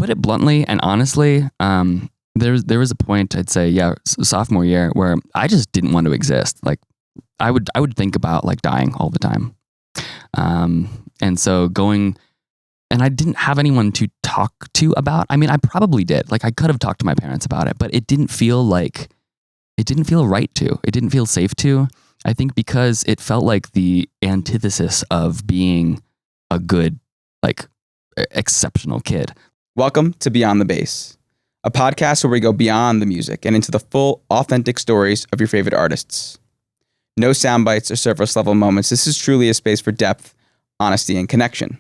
put it bluntly and honestly, there was a point, I'd say, sophomore year, where I just didn't want to exist. Like I would think about like dying all the time. And so and I didn't have anyone to talk to about. I mean, I probably did. Like I could have talked to my parents about it, but it didn't feel right to. It didn't feel safe to. I think because it felt like the antithesis of being a good, like exceptional kid. Welcome to Beyond the Bass, a podcast where we go beyond the music and into the full, authentic stories of your favorite artists. No sound bites or surface level moments. This is truly a space for depth, honesty, and connection.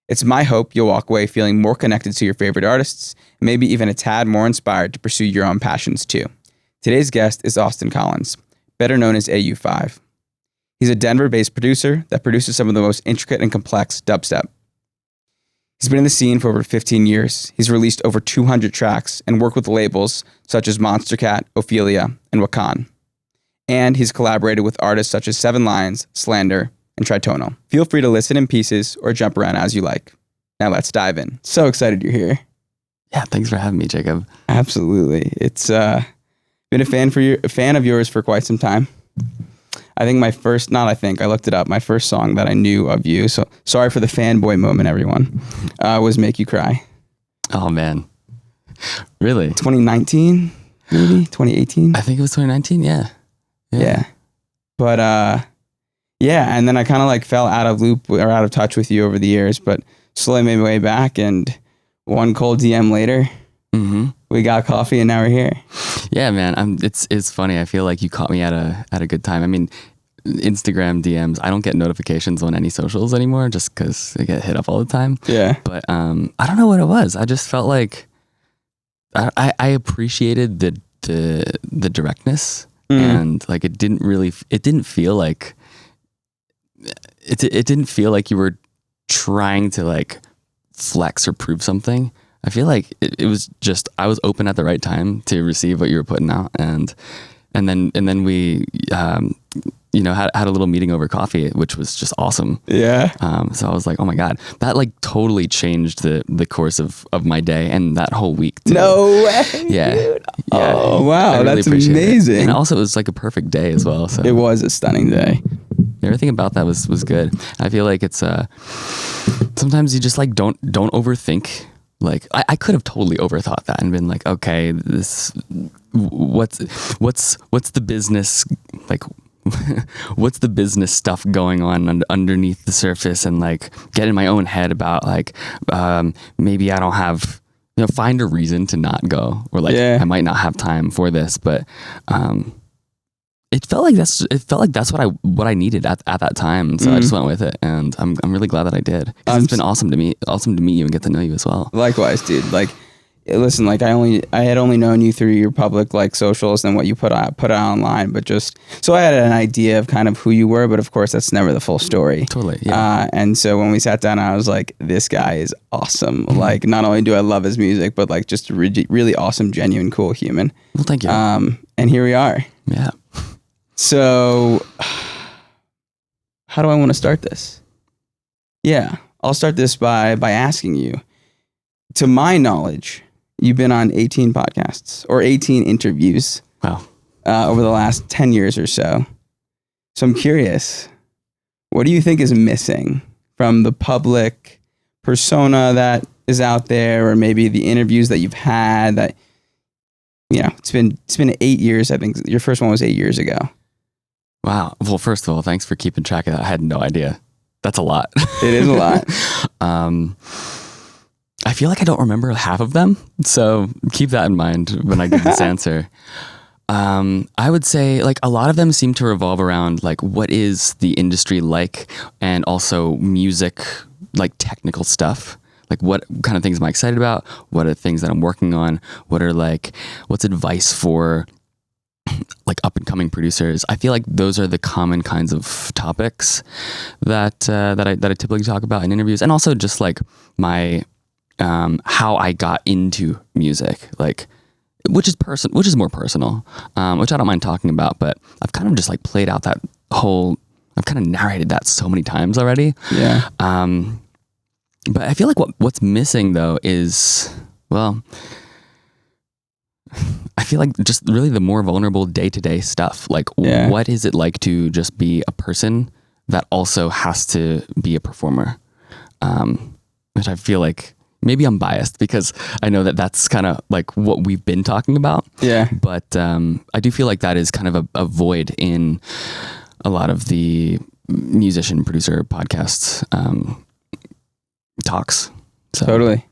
It's my hope you'll walk away feeling more connected to your favorite artists, and maybe even a tad more inspired to pursue your own passions too. Today's guest is Austin Collins, better known as Au5. He's a Denver-based producer that produces some of the most intricate and complex dubstep. He's been in the scene for over 15 years. He's released over 200 tracks and worked with labels such as Monster Cat, Ophelia, and Wakan. And he's collaborated with artists such as Seven Lions, Slander, and Tritonal. Feel free to listen in pieces or jump around as you like. Now let's dive in. So excited you're here. Yeah, thanks for having me, Jacob. Absolutely. It's been a fan of yours for quite some time. I looked it up. My first song that I knew of you, so sorry for the fanboy moment, everyone, was Make You Cry. Oh, man. Really? 2019, maybe? 2018? I think it was 2019, yeah. But, and then I kind of like fell out of touch with you over the years, but slowly made my way back, and one cold DM later, we got coffee, and now we're here. Yeah, man. It's funny. I feel like you caught me at a good time. I mean, Instagram DMs, I don't get notifications on any socials anymore just because I get hit up all the time. Yeah. But I don't know what it was. I just felt like I appreciated the directness, and like it didn't feel like you were trying to like flex or prove something. I feel like it was just, I was open at the right time to receive what you were putting out, and then we had a little meeting over coffee, which was just awesome. Yeah. So I was like, oh my God, that like totally changed the course of my day and that whole week too. No way. Yeah. Dude. Yeah. Oh wow, really that's amazing. it. And also it was like a perfect day as well. So it was a stunning day. Everything about that was good. I feel like it's sometimes you just like don't overthink. Like I could have totally overthought that and been like, okay, what's the business, like what's the business stuff going on underneath the surface, and like get in my own head about like maybe I don't have, find a reason to not go, or like I might not have time for this, but it felt like that's what I needed at that time. So I just went with it, and I'm really glad that I did. It's been awesome to meet you and get to know you as well. Likewise, dude. Like, listen, like I had only known you through your public like socials and what you put out online, but just so I had an idea of kind of who you were, but of course that's never the full story. Totally. Yeah. And so when we sat down, I was like, this guy is awesome. Like, not only do I love his music, but like just a really awesome, genuine, cool human. Well, thank you. And here we are. Yeah. So, how do I want to start this? Yeah, I'll start this by asking you. To my knowledge, you've been on 18 podcasts or 18 interviews. Wow. Over the last 10 years or so. So I'm curious, what do you think is missing from the public persona that is out there, or maybe the interviews that you've had that, it's been 8 years. I think your first one was 8 years ago. Wow. Well, first of all, thanks for keeping track of that. I had no idea. That's a lot. It is a lot. I feel like I don't remember half of them. So keep that in mind when I give this answer. I would say like a lot of them seem to revolve around like what is the industry like, and also music, like technical stuff. Like what kind of things am I excited about? What are things that I'm working on? What's advice for like up and coming producers? I feel like those are the common kinds of topics that I typically talk about in interviews, and also just like my how I got into music, like which is more personal, which I don't mind talking about, but I've kind of just like played out that whole. I've kind of narrated that so many times already. Yeah. But I feel like what's missing though is, well, I feel like just really the more vulnerable day-to-day stuff. Like, what is it like to just be a person that also has to be a performer? Which I feel like maybe I'm biased because I know that that's kind of like what we've been talking about. Yeah. But I do feel like that is kind of a void in a lot of the musician, producer, podcasts, talks. So. Totally.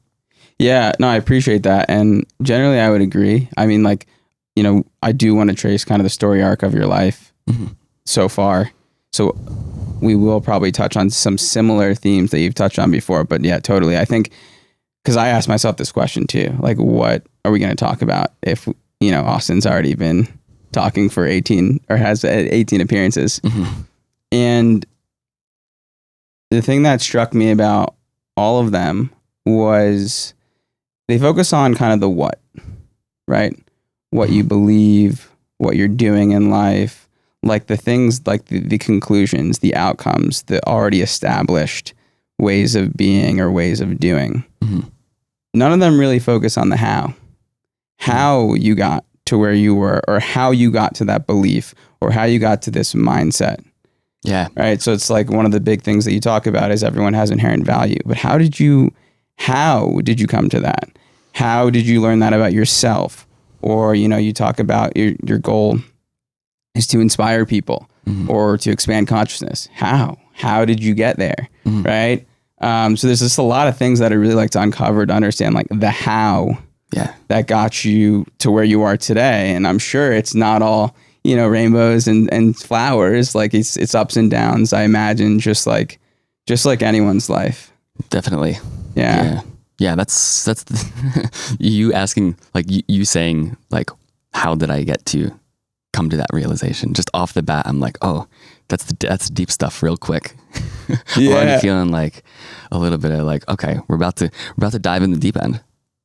Yeah, no, I appreciate that. And generally I would agree. I mean, like, you know, I do want to trace kind of the story arc of your life so far. So we will probably touch on some similar themes that you've touched on before, but yeah, totally. I think, because I asked myself this question too, like, what are we going to talk about if, you know, Austin's already been talking for 18 or has 18 appearances. And the thing that struck me about all of them was they focus on kind of the what, right? What you believe, what you're doing in life, like the things, like the conclusions, the outcomes, the already established ways of being or ways of doing. None of them really focus on the how you got to where you were, or how you got to that belief, or how you got to this mindset. Yeah. Right. So it's like one of the big things that you talk about is everyone has inherent value, but how did you come to that? How did you learn that about yourself? Or, you know, you talk about your goal is to inspire people or to expand consciousness. How did you get there? Right. So there's just a lot of things that I really like to uncover to understand, like the how that got you to where you are today. And I'm sure it's not all, you know, rainbows and flowers. Like it's ups and downs, I imagine, just like anyone's life. Definitely. Yeah. Yeah. That's you asking, like you saying, like, how did I get to come to that realization? Just off the bat, I'm like, oh, that's deep stuff real quick. I'm already feeling like a little bit of like, okay, we're about to dive in the deep end.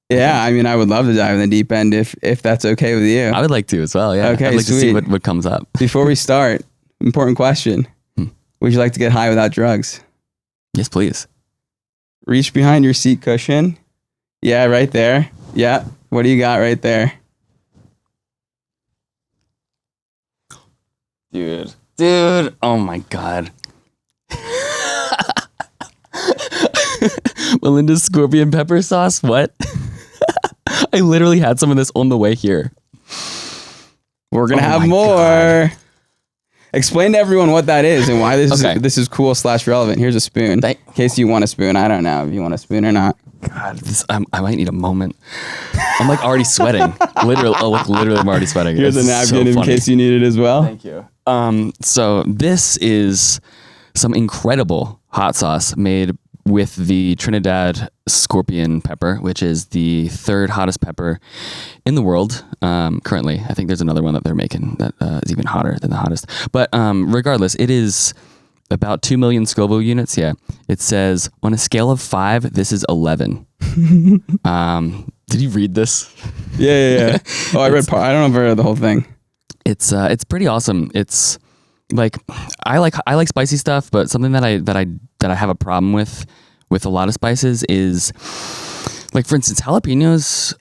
Yeah, I mean, I would love to dive in the deep end if that's okay with you. I would like to as well, yeah. Okay, I'd like sweet. to see what comes up. Before we start, important question. Would you like to get high without drugs? Yes, please. Reach behind your seat cushion. Yeah, right there. Yeah. What do you got right there? Dude, oh my God. Melinda's scorpion pepper sauce, what? I literally had some of this on the way here. We're going to have more. God. Explain to everyone what that is and why this is cool / relevant. Here's a spoon. In case you want a spoon. I don't know if you want a spoon or not. God, I might need a moment. I'm like already sweating. Literally, I'm already sweating. Here's a napkin in case you need it as well. Thank you. So this is some incredible hot sauce made with the Trinidad scorpion pepper, which is the third hottest pepper in the world currently. I think there's another one that they're making that is even hotter than the hottest. But regardless, it is about 2 million Scoville units. Yeah. It says on a scale of 5, this is 11. Did you read this? Yeah. Oh, I read part. I don't know if I read the whole thing. It's pretty awesome. It's like I like spicy stuff, but something that I have a problem with a lot of spices is, like, for instance, jalapenos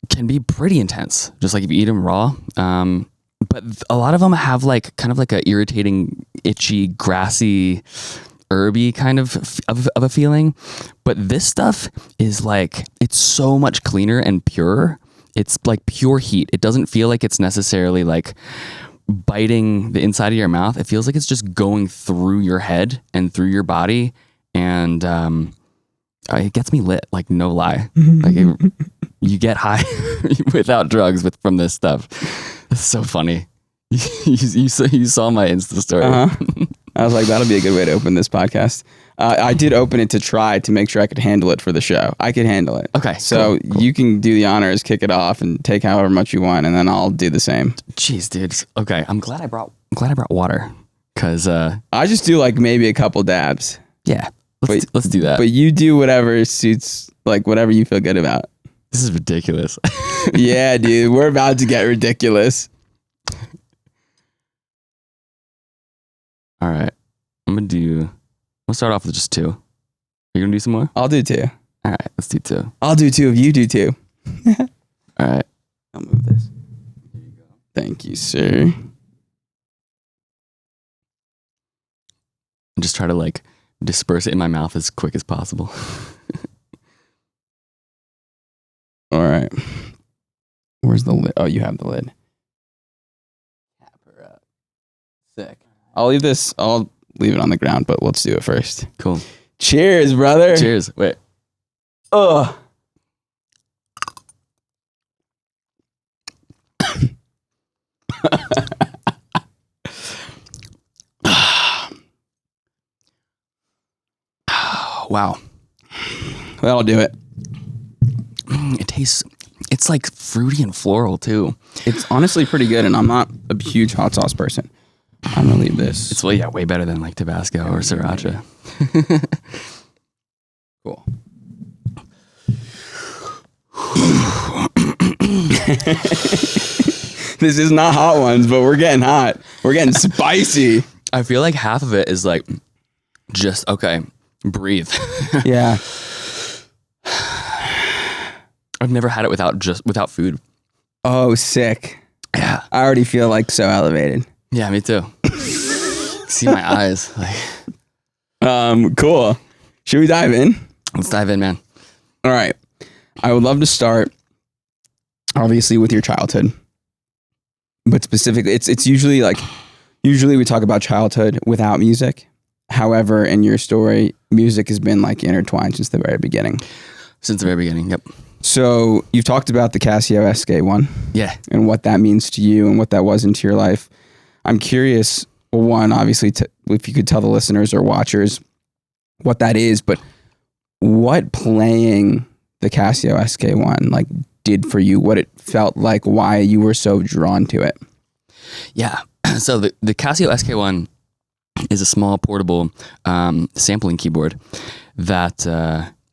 can be pretty intense, just like if you eat them raw. But a lot of them have like kind of like a irritating, itchy, grassy, herby kind of a feeling. But this stuff is like, it's so much cleaner and purer. It's like pure heat. It doesn't feel like it's necessarily like biting the inside of your mouth. It feels like it's just going through your head and through your body. And it gets me lit, like no lie. Like you get high without drugs from this stuff. It's so funny. You saw my Insta story. I was like, that'll be a good way to open this podcast. I did open it to try to make sure I could handle it for the show. I could handle it. Okay. So cool. You can do the honors, kick it off, and take however much you want, and then I'll do the same. Jeez, dude. Okay. I'm glad I brought water, because I just do like maybe a couple dabs. Yeah. Let's do that. But you do whatever suits, like whatever you feel good about. This is ridiculous. Yeah, dude. We're about to get ridiculous. All right. We'll start off with just 2. you gonna do some more? I'll do 2. All right, let's do 2. I'll do 2 if you do 2. All right. I'll move this. Here you go. Thank you, sir. And just try to like disperse it in my mouth as quick as possible. All right. Where's the lid? Oh, you have the lid. Tap her up. Sick. I'll leave it on the ground, but let's do it first. Cool. Cheers, brother. Cheers. Wait. Ugh. Wow. That'll do it. It tastes, it's like fruity and floral too. It's honestly pretty good, and I'm not a huge hot sauce person. I'm gonna leave this. It's way better than like Tabasco or Sriracha. Cool. This is not hot ones, but we're getting hot. We're getting spicy. I feel like half of it is like just okay, breathe. Yeah. I've never had it without food. Oh, sick. Yeah. I already feel like so elevated. Yeah, me too. See my eyes. Like, cool. Should we dive in? let's dive in, man. All right. I would love to start obviously with your childhood. But specifically, it's usually we talk about childhood without music. However, in your story, music has been like intertwined since the very beginning. Since the very beginning, yep. So you've talked about the Casio SK-1. Yeah. And what that means to you and what that was into your life. I'm curious, well, one, obviously, if you could tell the listeners or watchers what that is, but what playing the Casio SK-1 like did for you, what it felt like, why you were so drawn to it. Yeah. So the Casio SK-1 is a small portable sampling keyboard that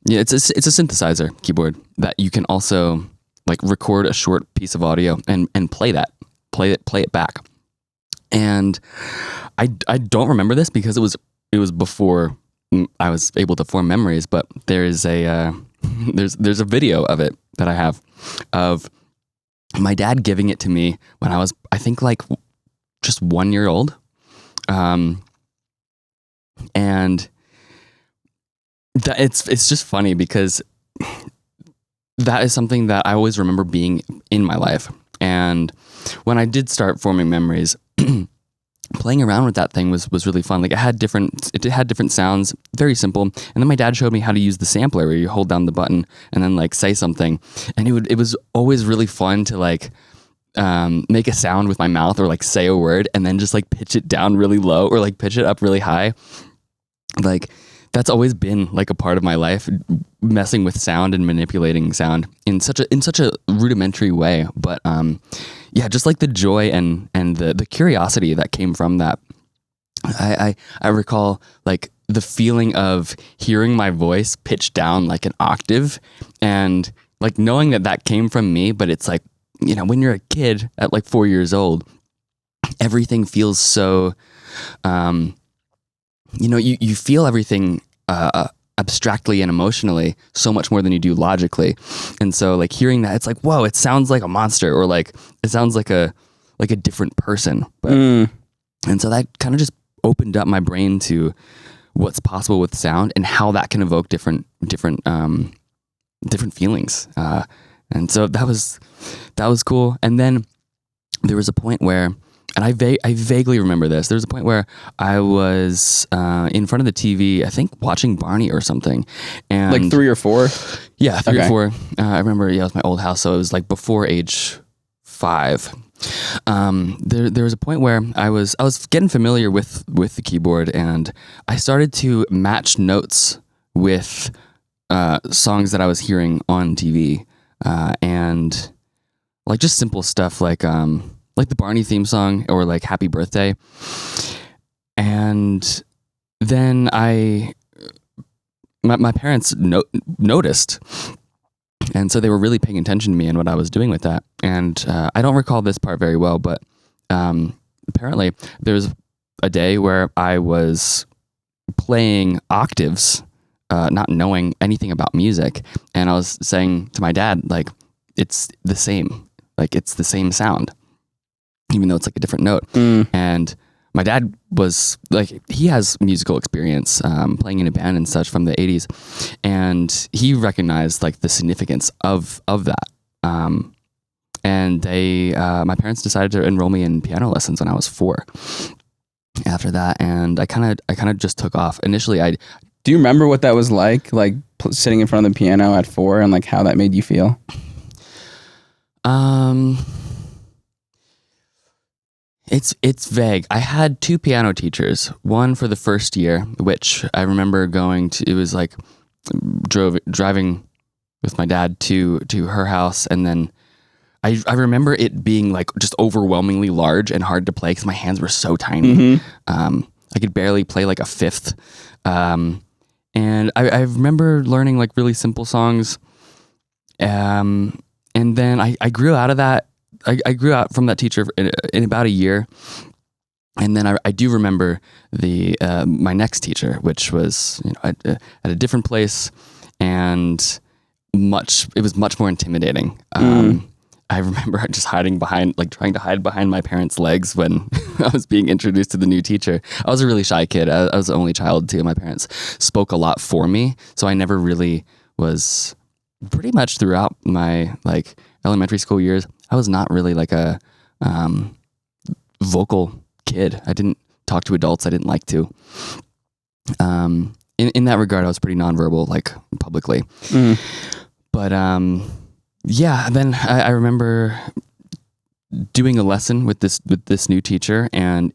it's a synthesizer keyboard that you can also like record a short piece of audio and play it back. And I don't remember this because it was before I was able to form memories, but there's a video of it that I have of my dad giving it to me when I was, I think, like just 1 year old. And that it's just funny because that is something that I always remember being in my life. And when I did start forming memories, playing around with that thing was really fun. Like it had different sounds, very simple. And then my dad showed me how to use the sampler where you hold down the button and then like say something. And it was always really fun to like make a sound with my mouth or like say a word and then just like pitch it down really low or like pitch it up really high. Like that's always been like a part of my life, messing with sound and manipulating sound in such a rudimentary way. But yeah, just like the joy and the curiosity that came from that. I recall like the feeling of hearing my voice pitched down like an octave and like knowing that came from me. But it's like, you know, when you're a kid at like 4 years old, everything feels so, you know, you feel everything abstractly and emotionally so much more than you do logically. And so like hearing that, it's like, whoa, it sounds like a monster or like it sounds like a different person. But and so that kind of just opened up my brain to what's possible with sound and how that can evoke different feelings. And so that was cool. And then there was a point where, and I vaguely remember this. There was a point where I was in front of the TV, I think watching Barney or something. And like 3 or 4? Yeah, 3 or 4. I remember, yeah, it was my old house, so it was like before age 5. There was a point where I was getting familiar with the keyboard, and I started to match notes with songs that I was hearing on TV, and like just simple stuff like the Barney theme song or like Happy Birthday. And then my parents noticed. And so they were really paying attention to me and what I was doing with that. And I don't recall this part very well, but apparently there was a day where I was playing octaves not knowing anything about music. And I was saying to my dad, like, it's the same. Like, it's the same sound, even though it's like a different note. And my dad was like, he has musical experience playing in a band and such from the 80s. And he recognized like the significance of that. And my parents decided to enroll me in piano lessons when I was 4 after that. And I kind of just took off. Initially, Do you remember what that was like sitting in front of the piano at 4 and like how that made you feel? It's vague. I had 2 piano teachers, one for the first year, which I remember going to, it was like driving with my dad to her house. And then I remember it being like just overwhelmingly large and hard to play because my hands were so tiny. I could barely play like a fifth. And I remember learning like really simple songs. And then I grew out of that. I grew out from that teacher in about a year. And then I do remember my next teacher, which was at a different place, and it was much more intimidating. I remember just hiding behind, like trying to hide behind my parents' legs when I was being introduced to the new teacher. I was a really shy kid. I was the only child too. My parents spoke a lot for me, so I never really was. Pretty much throughout my like elementary school years, I was not really like a vocal kid. I didn't talk to adults. I didn't like to. In that regard, I was pretty nonverbal, like publicly. But yeah. Then I remember doing a lesson with this new teacher, and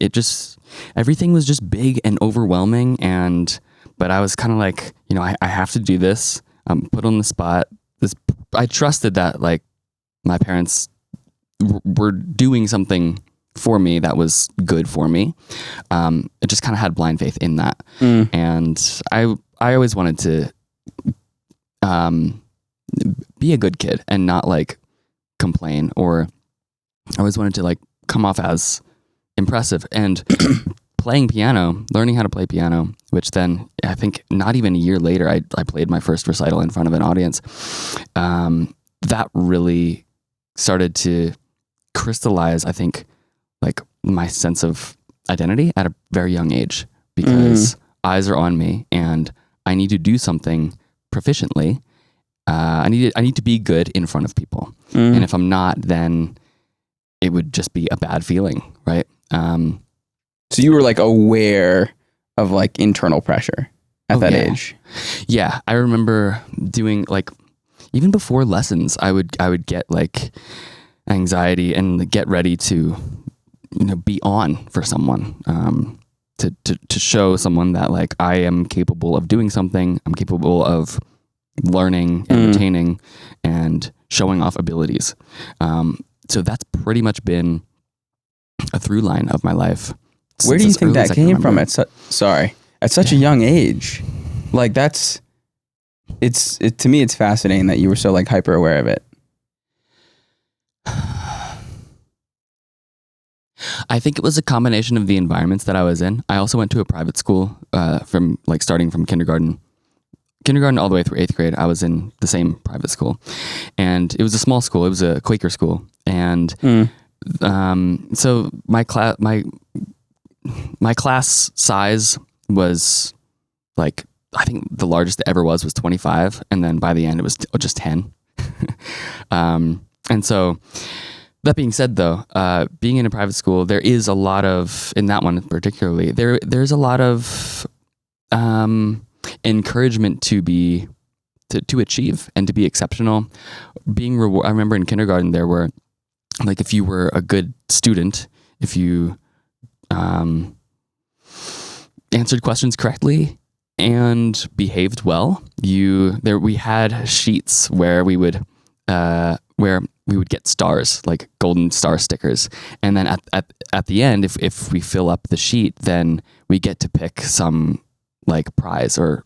everything was just big and overwhelming. But I was kind of like, I have to do this. I'm put on the spot. I trusted that like my parents were doing something for me that was good for me. It just kind of had blind faith in that. And I always wanted to be a good kid and not like complain, or I always wanted to like come off as impressive. And playing piano, learning how to play piano, which then I think not even a year later, I played my first recital in front of an audience. That really started to crystallize, I think, like my sense of identity at a very young age, because eyes are on me and I need to do something proficiently. I need to be good in front of people. And if I'm not, then it would just be a bad feeling, right? So you were like aware of like internal pressure at that age. Yeah, I remember doing like, even before lessons, I would get like anxiety and get ready to, be on for someone, to show someone that like I am capable of doing something. I'm capable of learning and retaining and showing off abilities. So that's pretty much been a through line of my life. Where do you think that came from at such a young age? Like to me, it's fascinating that you were so like hyper aware of it. I think it was a combination of the environments that I was in. I also went to a private school from like starting from kindergarten all the way through 8th grade. I was in the same private school, and it was a small school. It was a Quaker school. And so my class size was like, I think the largest it ever was 25. And then by the end it was just 10. And so that being said though, being in a private school, there is a lot of, in that one particularly, there's a lot of encouragement to achieve and to be exceptional. I remember in kindergarten there were, like, if you were a good student, if you answered questions correctly and behaved well, we had sheets where we would get stars, like golden star stickers, and then at the end, if we fill up the sheet, then we get to pick some like prize or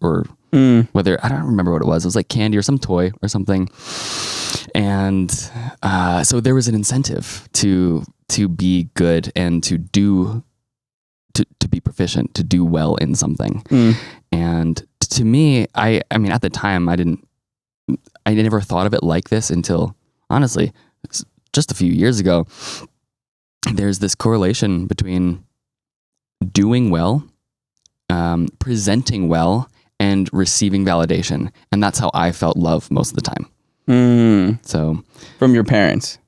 whether, I don't remember what it was. It was like candy or some toy or something. And so there was an incentive to be good and to to be proficient, to do well in something. And to me, I mean, at the time, I never thought of it like this until, honestly, just a few years ago. There's this correlation between doing well, presenting well, and receiving validation. And that's how I felt love most of the time. So from your parents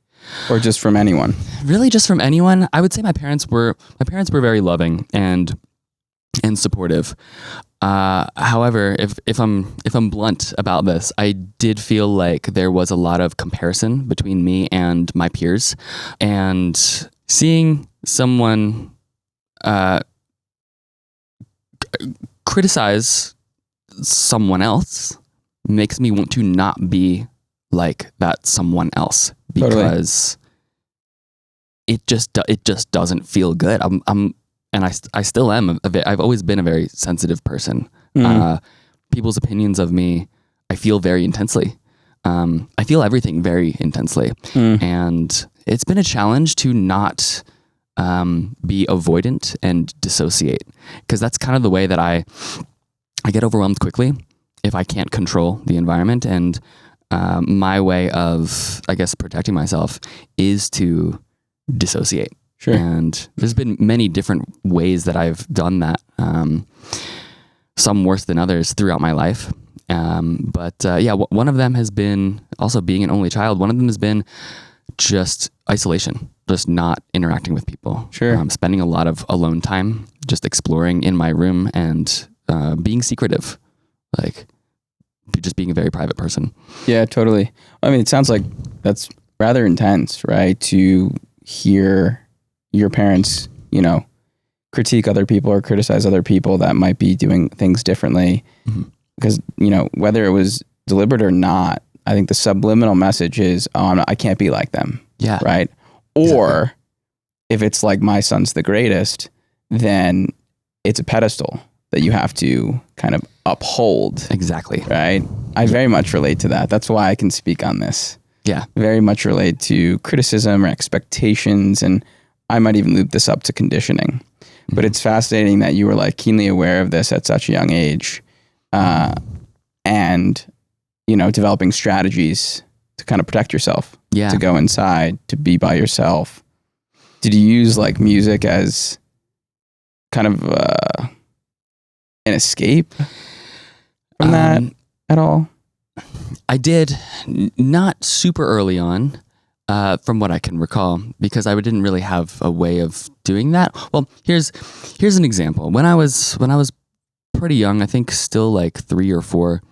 or just from anyone? Really just from anyone. I would say my parents were very loving and supportive. However, if I'm blunt about this, I did feel like there was a lot of comparison between me and my peers, and seeing someone criticize someone else makes me want to not be like that someone else, because it just doesn't feel good. And I still am. I've always been a very sensitive person. People's opinions of me, I feel very intensely. I feel everything very intensely, and it's been a challenge to not be avoidant and dissociate, because that's kind of the way that I get overwhelmed quickly if I can't control the environment. And my way of, I guess, protecting myself is to dissociate. Sure. And there's been many different ways that I've done that, some worse than others throughout my life. But one of them has been also being an only child. One of them has been just isolation, just not interacting with people. Sure. Spending a lot of alone time, just exploring in my room and being secretive, like just being a very private person. Yeah, totally. I mean, it sounds like that's rather intense, right? To hear your parents, critique other people or criticize other people that might be doing things differently. Because, whether it was deliberate or not, I think the subliminal message is, I can't be like them. Yeah. Right. Or if it's like, my son's the greatest, then it's a pedestal that you have to kind of uphold. Exactly. Right. I very much relate to that. That's why I can speak on this. Yeah. Very much relate to criticism or expectations. And I might even loop this up to conditioning. But it's fascinating that you were like keenly aware of this at such a young age. And, developing strategies to kind of protect yourself. Yeah. To go inside, to be by yourself. Did you use like music as kind of an escape from that at all? I did, not super early on, from what I can recall, because I didn't really have a way of doing that. Well, here's an example. When I was pretty young, I think still like 3 or 4,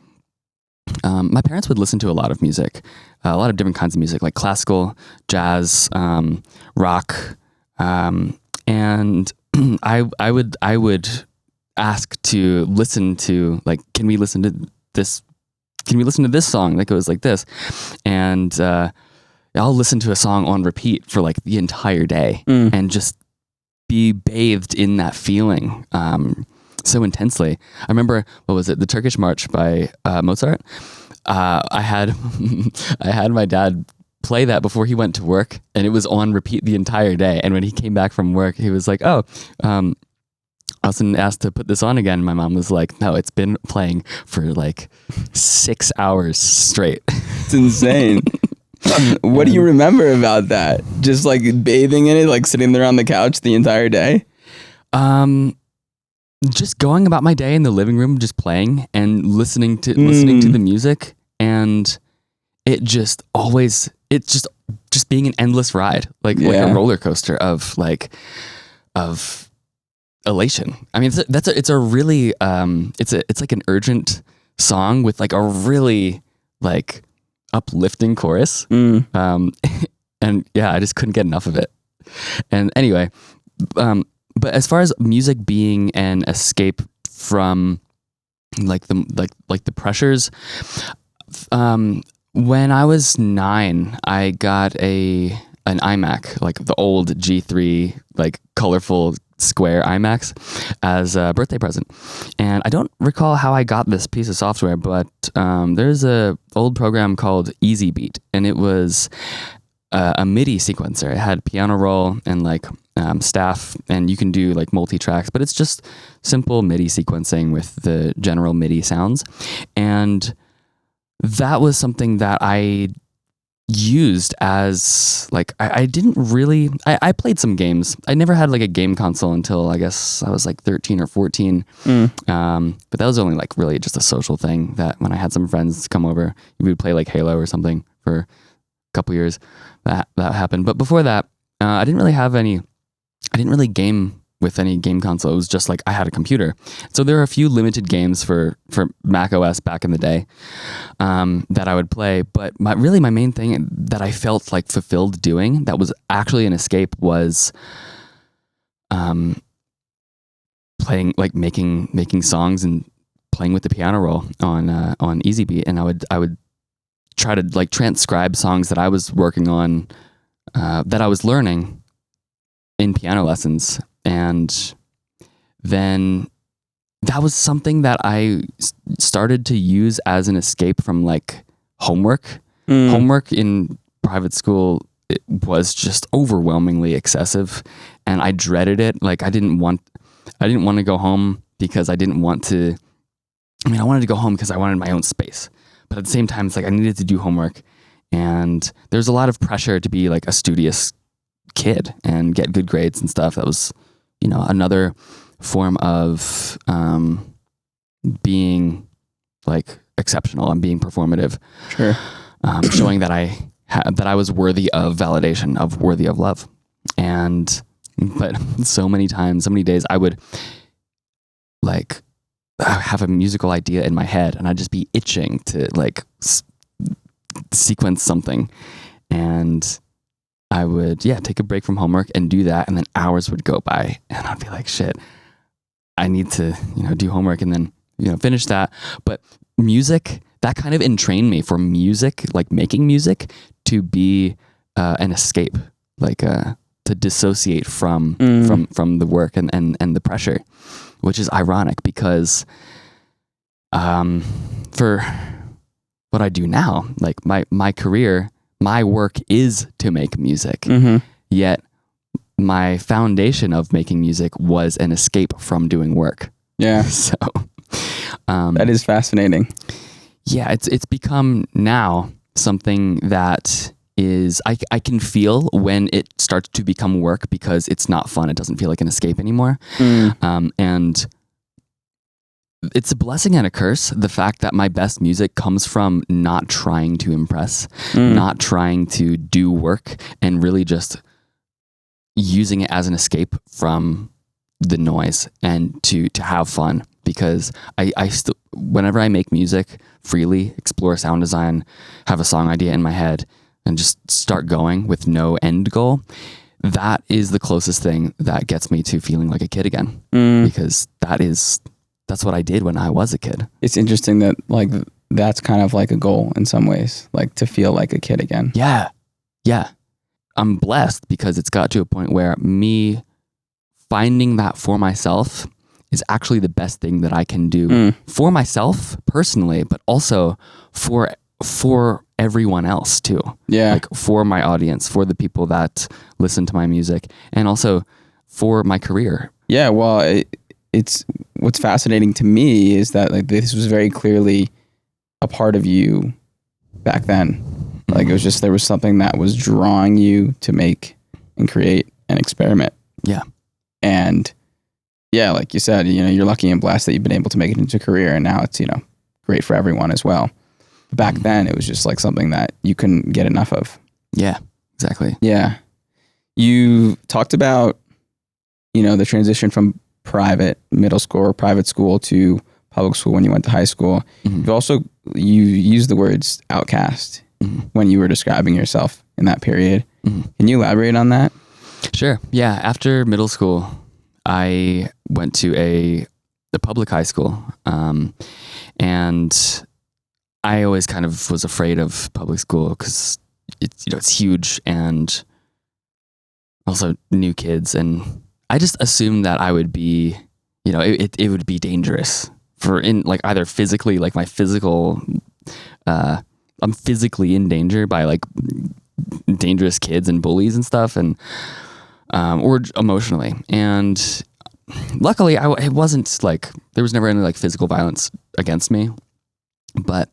my parents would listen to a lot of music, a lot of different kinds of music, like classical, jazz, rock, and I would ask to listen to, like, can we listen to this? Can we listen to this song that goes like this? And I'll listen to a song on repeat for like the entire day and just be bathed in that feeling so intensely. I remember, what was it? The Turkish March by Mozart. I had my dad play that before he went to work, and it was on repeat the entire day. And when he came back from work, he was like, Austin asked to put this on again. My mom was like, no, it's been playing for like 6 hours straight. It's insane. What do you remember about that? Just like bathing in it, like sitting there on the couch the entire day? Just going about my day in the living room, just playing and listening to the music, and it just always, it's just being an endless ride, like a roller coaster of elation. I mean, it's a really it's like an urgent song with like a really like uplifting chorus. And yeah, I just couldn't get enough of it. And anyway, but as far as music being an escape from like the pressures, when I was 9, I got an iMac, like the old G3, like colorful square iMacs, as a birthday present. And I don't recall how I got this piece of software, but there's a old program called Easy Beat, and it was a MIDI sequencer. It had piano roll and like staff, and you can do like multi-tracks, but it's just simple MIDI sequencing with the general MIDI sounds. And that was something that I used as like, I didn't really, I played some games. I never had like a game console until I guess I was like 13 or 14. But that was only like really just a social thing, that when I had some friends come over, we would play like Halo or something for a couple years. That happened. But before that, I didn't really game with any game console. It was just like I had a computer. So there are a few limited games for Mac OS back in the day that I would play. But my main thing that I felt like fulfilled doing, that was actually an escape, was playing, like making songs and playing with the piano roll on Easy Beat. And I would try to like transcribe songs that I was working on, that I was learning in piano lessons. And then that was something that I started to use as an escape from like homework. Homework in private school, it was just overwhelmingly excessive, and I dreaded it. Like I didn't want to go home because I didn't want to. I mean, I wanted to go home because I wanted my own space, but at the same time, it's like I needed to do homework, and there's a lot of pressure to be like a studious kid and get good grades and stuff. That was, another form of being like exceptional and being performative. Sure. Showing that I was worthy of validation, worthy of love. But so many times, so many days, I would like have a musical idea in my head, and I'd just be itching to like sequence something, and I would, take a break from homework and do that. And then hours would go by and I'd be like, shit, I need to, do homework and then, finish that. But music, that kind of entrained me for music, like making music, to be an escape, like to dissociate from the work and the pressure, which is ironic because for what I do now, like my career, my work is to make music, yet my foundation of making music was an escape from doing work. Yeah. So that is fascinating. Yeah, it's become now something that is, I can feel when it starts to become work because it's not fun. It doesn't feel like an escape anymore. And it's a blessing and a curse, the fact that my best music comes from not trying to impress, not trying to do work, and really just using it as an escape from the noise and to have fun. Because I still, whenever I make music freely, explore sound design, have a song idea in my head, and just start going with no end goal, that is the closest thing that gets me to feeling like a kid again. Because that's what I did when I was a kid. It's interesting that like that's kind of like a goal in some ways, like to feel like a kid again. Yeah. Yeah. I'm blessed because it's got to a point where me finding that for myself is actually the best thing that I can do for myself personally, but also for everyone else too. Yeah. Like for my audience, for the people that listen to my music, and also for my career. Yeah. Well, it's what's fascinating to me is that like this was very clearly a part of you back then. Like it was just, there was something that was drawing you to make and create and experiment. Yeah. And yeah, like you said, you're lucky and blessed that you've been able to make it into a career, and now it's, great for everyone as well. But back then it was just like something that you couldn't get enough of. Yeah, exactly. Yeah. You talked about, the transition from private middle school or private school to public school when you went to high school. You used the words outcast when you were describing yourself in that period. Can you elaborate on that? Sure. Yeah. After middle school, I went to a public high school. And I always kind of was afraid of public school because it's huge and also new kids. And I just assumed that I would be, it would be dangerous either physically, like my physical, I'm physically in danger by like dangerous kids and bullies and stuff. And or emotionally. And luckily, it wasn't like, there was never any like physical violence against me. But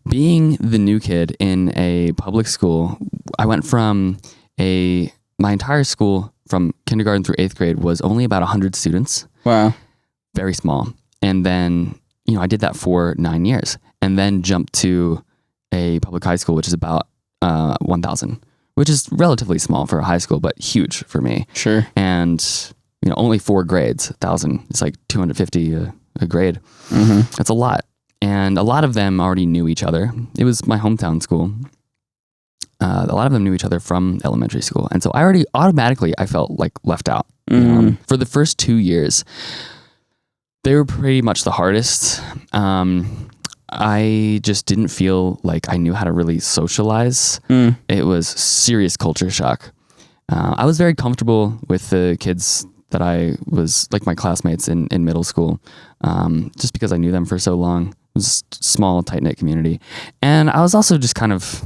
being the new kid in a public school, I went from my entire school from kindergarten through 8th grade was only about 100 students. Wow. Very small. And then, I did that for 9 years and then jumped to a public high school, which is about 1,000, which is relatively small for a high school, but huge for me. Sure. And, only 4 grades, 1,000. It's like 250 a grade. Mm-hmm. That's a lot. And a lot of them already knew each other. It was my hometown school. A lot of them knew each other from elementary school. And so I felt like left out. For the first 2 years, they were pretty much the hardest. I just didn't feel like I knew how to really socialize. It was serious culture shock. I was very comfortable with the kids that I was like my classmates in middle school, just because I knew them for so long. It was a small, tight-knit community. And I was also just kind of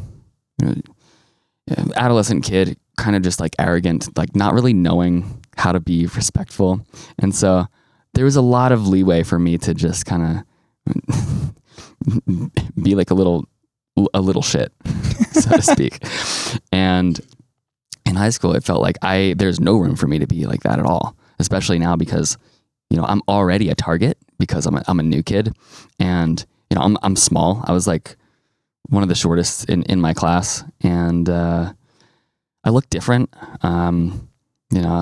adolescent kid, kind of just like arrogant, like not really knowing how to be respectful. And so there was a lot of leeway for me to just kind of be like a little shit, so to speak. And in high school, it felt like there's no room for me to be like that at all, especially now because, I'm already a target because I'm a new kid, and, I'm small. I was like one of the shortest in my class, and I looked different. I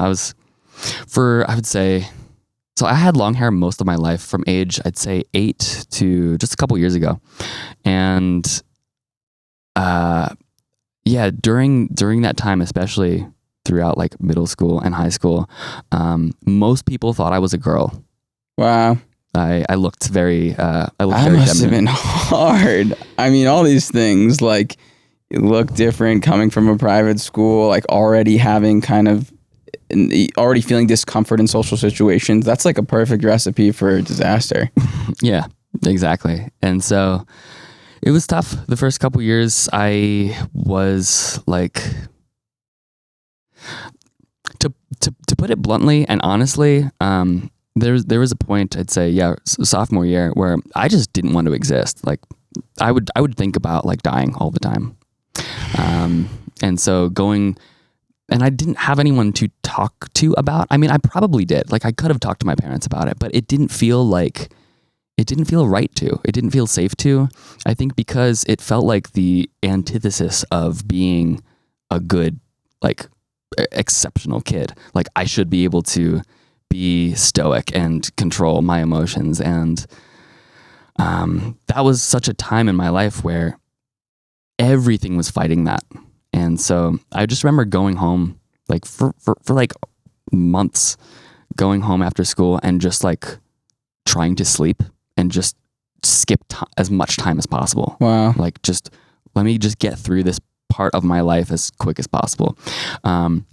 would say, so I had long hair most of my life from age, I'd say 8 to just a couple years ago. And during that time, especially throughout like middle school and high school, most people thought I was a girl. Wow. I looked very That very must have feminine. been hard. I mean, all these things, like, you look different coming from a private school, like already having already feeling discomfort in social situations. That's like a perfect recipe for disaster. Yeah, exactly. And so it was tough. The first couple years, I was like, to put it bluntly and honestly, there was a point, I'd say, sophomore year, where I just didn't want to exist. Like, I would think about like dying all the time. And so and I didn't have anyone to talk to about. I mean, I probably did. Like, I could have talked to my parents about it, but it didn't feel right to. It didn't feel safe to. I think because it felt like the antithesis of being a good, like, exceptional kid. Like, I should be able to be stoic and control my emotions. And that was such a time in my life where everything was fighting that. And so I just remember going home, like for like months, going home after school and just like trying to sleep and just skip as much time as possible. Wow. Like, just let me just get through this part of my life as quick as possible.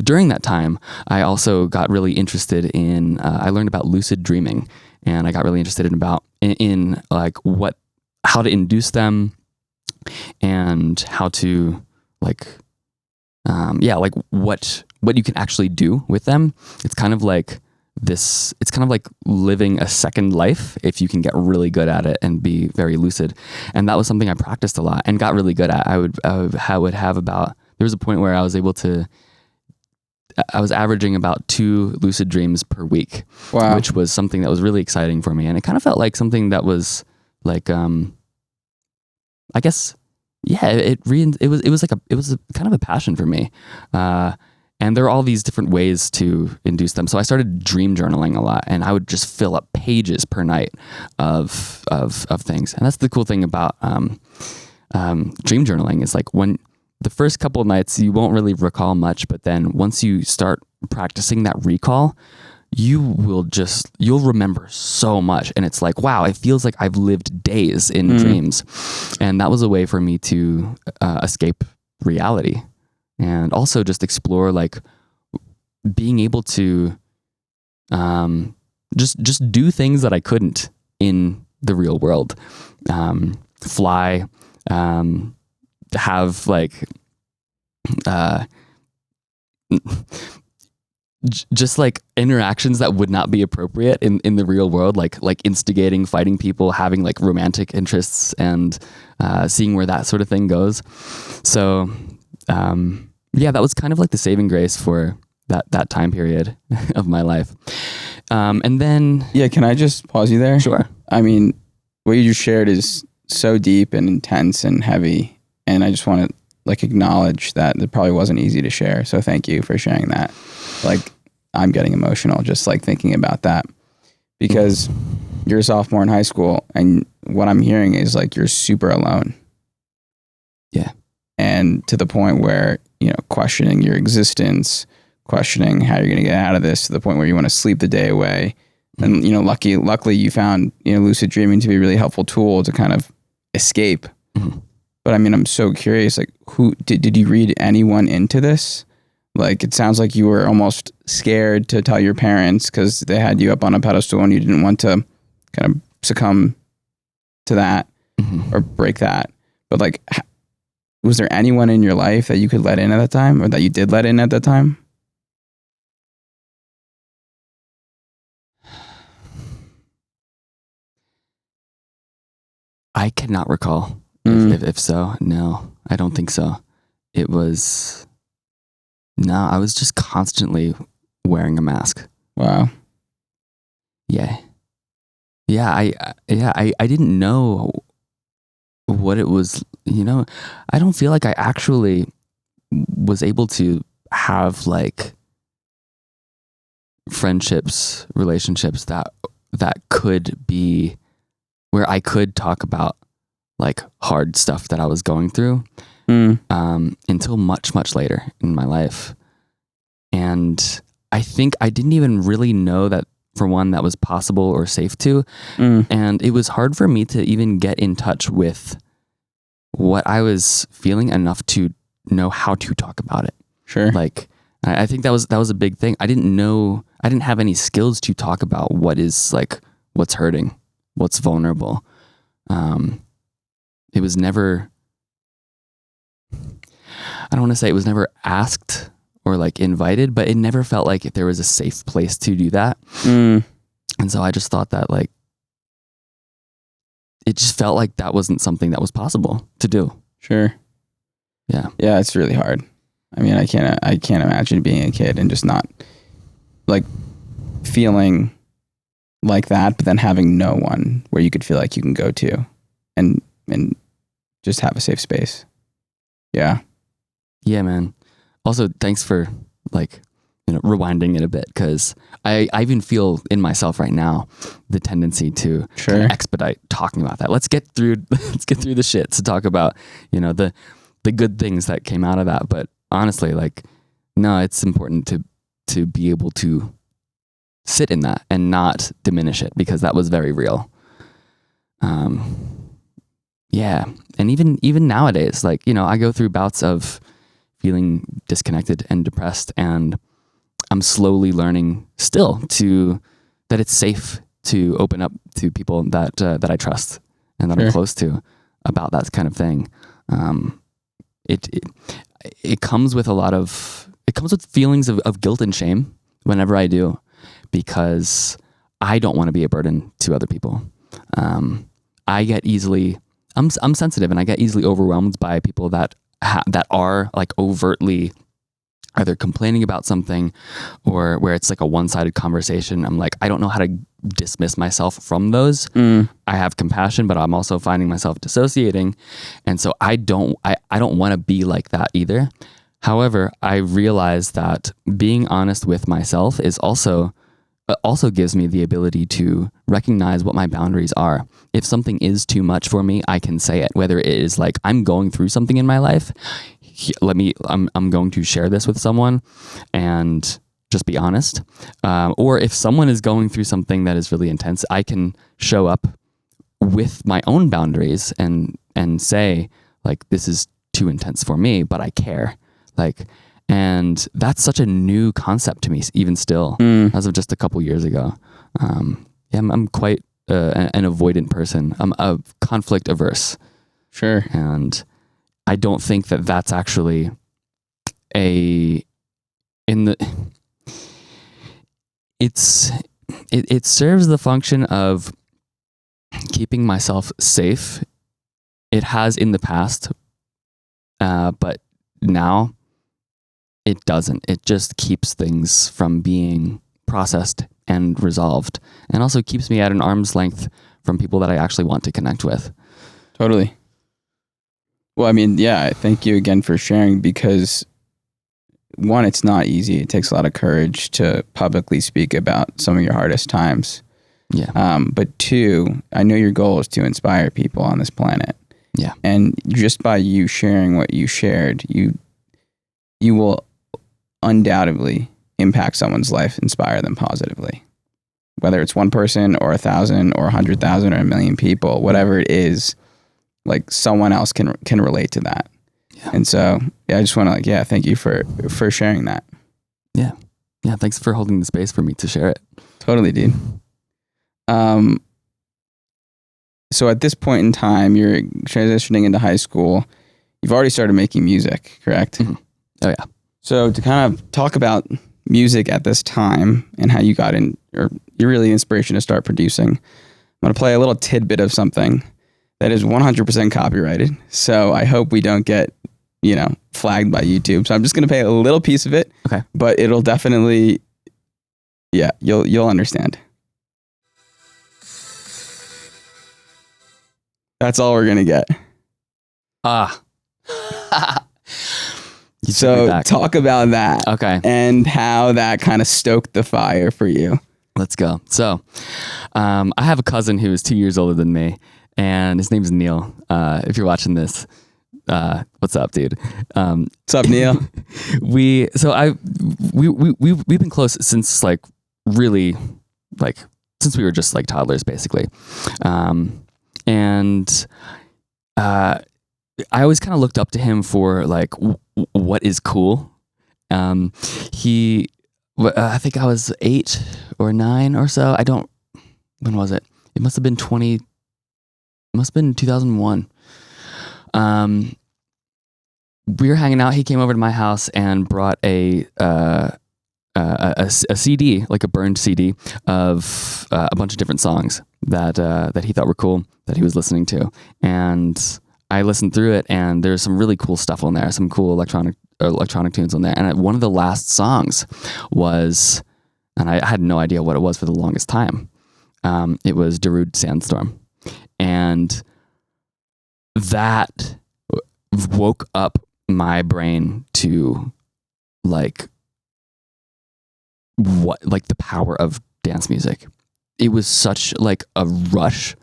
During that time, I also got really interested in, I learned about lucid dreaming, and I got really interested in like how to induce them and how to like, like what you can actually do with them. It's kind of like living a second life if you can get really good at it and be very lucid. And that was something I practiced a lot and got really good at. I would have about, there was a point where I was averaging about 2 lucid dreams per week. Wow. Which was something that was really exciting for me. And it kind of felt like something that was like, I guess, yeah, it was kind of a passion for me. And there are all these different ways to induce them. So I started dream journaling a lot, and I would just fill up pages per night of things. And that's the cool thing about dream journaling is like when the first couple of nights you won't really recall much, but then once you start practicing that recall, you'll remember so much. And it's like, wow, it feels like I've lived days in dreams. And that was a way for me to escape reality. And also just explore like being able to just do things that I couldn't in the real world. Fly, have like just like interactions that would not be appropriate in the real world, like instigating, fighting people, having like romantic interests, and seeing where that sort of thing goes. So yeah, that was kind of like the saving grace for that time period of my life. And then Yeah, can I just pause you there? Sure. I mean, what you just shared is so deep and intense and heavy, and I just want to like acknowledge that it probably wasn't easy to share. So thank you for sharing that. Like, I'm getting emotional just like thinking about that, because you're a sophomore in high school, and what I'm hearing is like you're super alone. Yeah. And to the point where, you know, questioning your existence, questioning how you're going to get out of this, to the point where you want to sleep the day away. And, you know, luckily you found, you know, lucid dreaming to be a really helpful tool to kind of escape. Mm-hmm. But I mean, I'm so curious, like, who did you read anyone into this? Like, it sounds like you were almost scared to tell your parents because they had you up on a pedestal and you didn't want to kind of succumb to that or break that. But like, was there anyone in your life that you could let in at that time, or that you did let in at that time? I cannot recall. If so, no, I don't think so. It was, no, I was just constantly wearing a mask. Wow. Yeah. I didn't know what it was, you know. I don't feel like I actually was able to have like friendships, relationships that could be where I could talk about like hard stuff that I was going through until much later in my life. And I think I didn't even really know that, for one, that was possible or safe to. And it was hard for me to even get in touch with what I was feeling enough to know how to talk about it. Sure. Like, I think that was a big thing. I didn't have any skills to talk about what is like, what's hurting, what's vulnerable. It was never, I don't want to say it was never asked or like invited, but it never felt like there was a safe place to do that. And so I just thought that like, it just felt like that wasn't something that was possible to do. Sure. Yeah. Yeah, it's really hard. I mean, I can't imagine being a kid and just not like feeling like that, but then having no one where you could feel like you can go to and just have a safe space. Yeah. Yeah, man. Also, thanks for like, you know, rewinding it a bit, because I even feel in myself right now the tendency to kind of expedite talking about that. Let's get through the shit to talk about, you know, the good things that came out of that. But honestly, like, no, it's important to be able to sit in that and not diminish it, because that was very real. Yeah. And even nowadays, like, you know, I go through bouts of feeling disconnected and depressed, and I'm slowly learning still that it's safe to open up to people that I trust and that I'm close to about that kind of thing. It comes with feelings of guilt and shame whenever I do, because I don't want to be a burden to other people. I'm sensitive, and I get easily overwhelmed by people that are like overtly either complaining about something or where it's like a one-sided conversation. I'm like, I don't know how to dismiss myself from those. I have compassion, but I'm also finding myself dissociating. And so I don't want to be like that either. However, I realize that being honest with myself is also gives me the ability to recognize what my boundaries are. If something is too much for me, I can say it, whether it is like, I'm going through something in my life. I'm going to share this with someone and just be honest. Or if someone is going through something that is really intense, I can show up with my own boundaries and say like, this is too intense for me, but I care. Like, and that's such a new concept to me, even still, as of just a couple years ago. I'm quite an avoidant person. I'm a conflict averse. Sure. And I don't think that that's actually it serves the function of keeping myself safe. It has in the past, but now it doesn't. It just keeps things from being processed and resolved, and also keeps me at an arm's length from people that I actually want to connect with. Totally. Well, I mean, yeah, thank you again for sharing, because one, it's not easy. It takes a lot of courage to publicly speak about some of your hardest times. Yeah. But two, I know your goal is to inspire people on this planet. Yeah. And just by you sharing what you shared, you will undoubtedly impact someone's life, inspire them positively. Whether it's one person or 1,000 or 100,000 or 1,000,000 people, whatever it is, like someone else can relate to that. Yeah. And so, yeah, I just want to thank you for sharing that. Yeah. Yeah. Thanks for holding the space for me to share it. Totally, dude. So at this point in time, you're transitioning into high school. You've already started making music, correct? Mm-hmm. Oh yeah. So to kind of talk about music at this time and how you got in, or you're really the inspiration to start producing, I'm going to play a little tidbit of something that is 100% copyrighted. So I hope we don't get, flagged by YouTube. So I'm just going to play a little piece of it. Okay. But it'll definitely, you'll understand. That's all we're going to get. So talk about that. Okay. And how that kind of stoked the fire for you. Let's go. So I have a cousin who is 2 years older than me, and his name's Neil. If you're watching this, what's up, dude? What's up, Neil? We've been close since since we were just like toddlers, basically. And I always kind of looked up to him for what is cool. I think I was 8 or 9 or so. When was it? It must have been 2001. We were hanging out. He came over to my house and brought a CD, like a burned CD of a bunch of different songs that he thought were cool, that he was listening to. And I listened through it, and there's some really cool stuff on there, some cool electronic tunes on there. And one of the last songs was, and I had no idea what it was for the longest time. It was Darude Sandstorm. And that woke up my brain to the power of dance music. It was such a rush.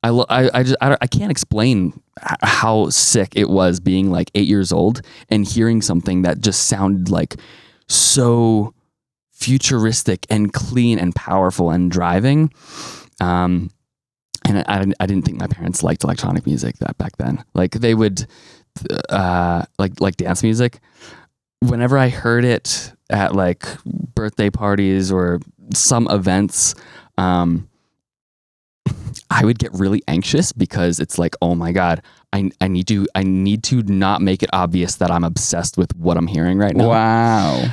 I can't explain how sick it was being 8 years old and hearing something that just sounded so futuristic and clean and powerful and driving. And I didn't think my parents liked electronic music back then. They would like dance music. Whenever I heard it at birthday parties or some events, I would get really anxious because it's oh my God, I need to not make it obvious that I'm obsessed with what I'm hearing right now. Wow.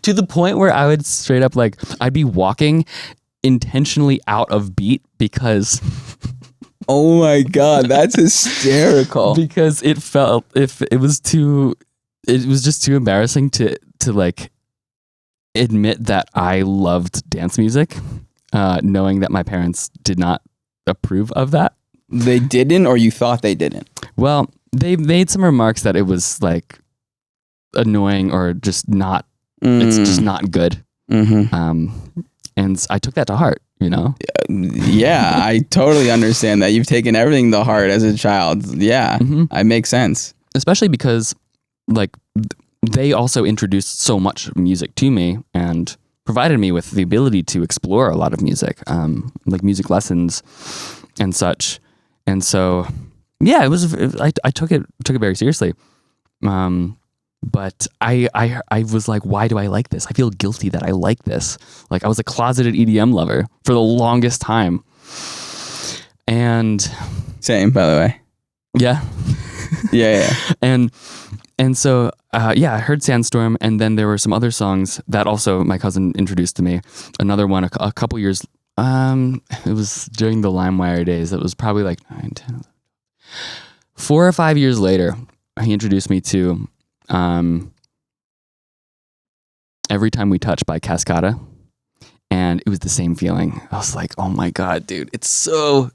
To the point where I would straight up I'd be walking intentionally out of beat because oh my God, that's hysterical. Because it felt it was just too embarrassing to admit that I loved dance music, knowing that my parents did not approve of that. They didn't, or you thought they didn't? Well, they made some remarks that it was annoying or just not. It's just not good. Mm-hmm. And I took that to heart, Yeah, I totally understand that. You've taken everything to heart as a child. Yeah, mm-hmm. It makes sense. Especially because they also introduced so much music to me and provided me with the ability to explore a lot of music, music lessons and such. And so, yeah, I took it very seriously. But I was why do I like this? I feel guilty that I like this. I was a closeted EDM lover for the longest time. And same, by the way. Yeah. Yeah. And And so, I heard Sandstorm, and then there were some other songs that also my cousin introduced to me. Another one, a couple years, it was during the LimeWire days. It was probably like 9, 10, 4 or 5 years later, he introduced me to Every Time We Touch by Cascada. And it was the same feeling. I was like, oh my God, dude, it's so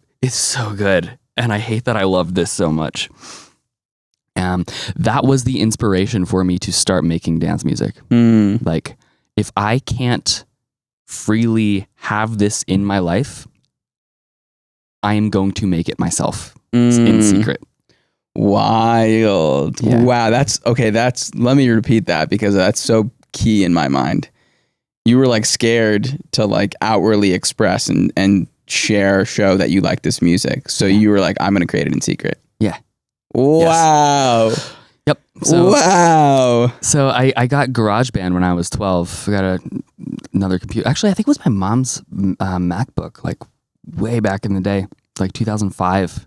good. And I hate that I love this so much. That was the inspiration for me to start making dance music. Like, if I can't freely have this in my life, I am going to make it myself in secret. Wild. Yeah. Wow. Let me repeat that because that's so key in my mind. You were like scared to like outwardly express and show that you like this music. So you were like, I'm going to create it in secret. Yeah. Wow. Yes. Yep. So, wow. So I got GarageBand when I was 12. I got another computer. Actually, I think it was my mom's MacBook, like way back in the day, like 2005.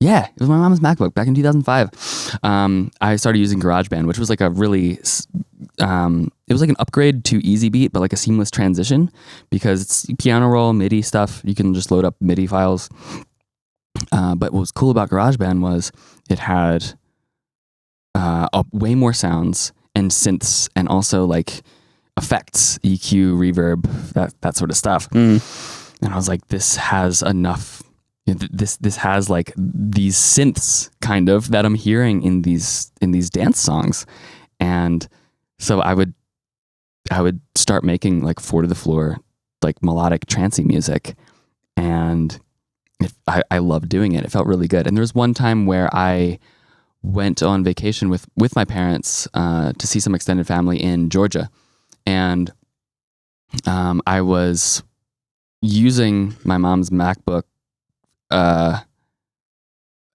Yeah, it was my mom's MacBook back in 2005. I started using GarageBand, which was like a really, it was like an upgrade to Easy Beat, but like a seamless transition because it's piano roll, MIDI stuff. You can just load up MIDI files. But what was cool about GarageBand was it had way more sounds and synths and also like effects, EQ, reverb, that sort of stuff. And I was like, this has enough. This has like these synths kind of that I'm hearing in these dance songs, and so I would start making like 4 to the floor, like melodic trancey music, and I loved doing it. It felt really good. And there was one time where I went on vacation with my parents to see some extended family in Georgia, and I was using my mom's MacBook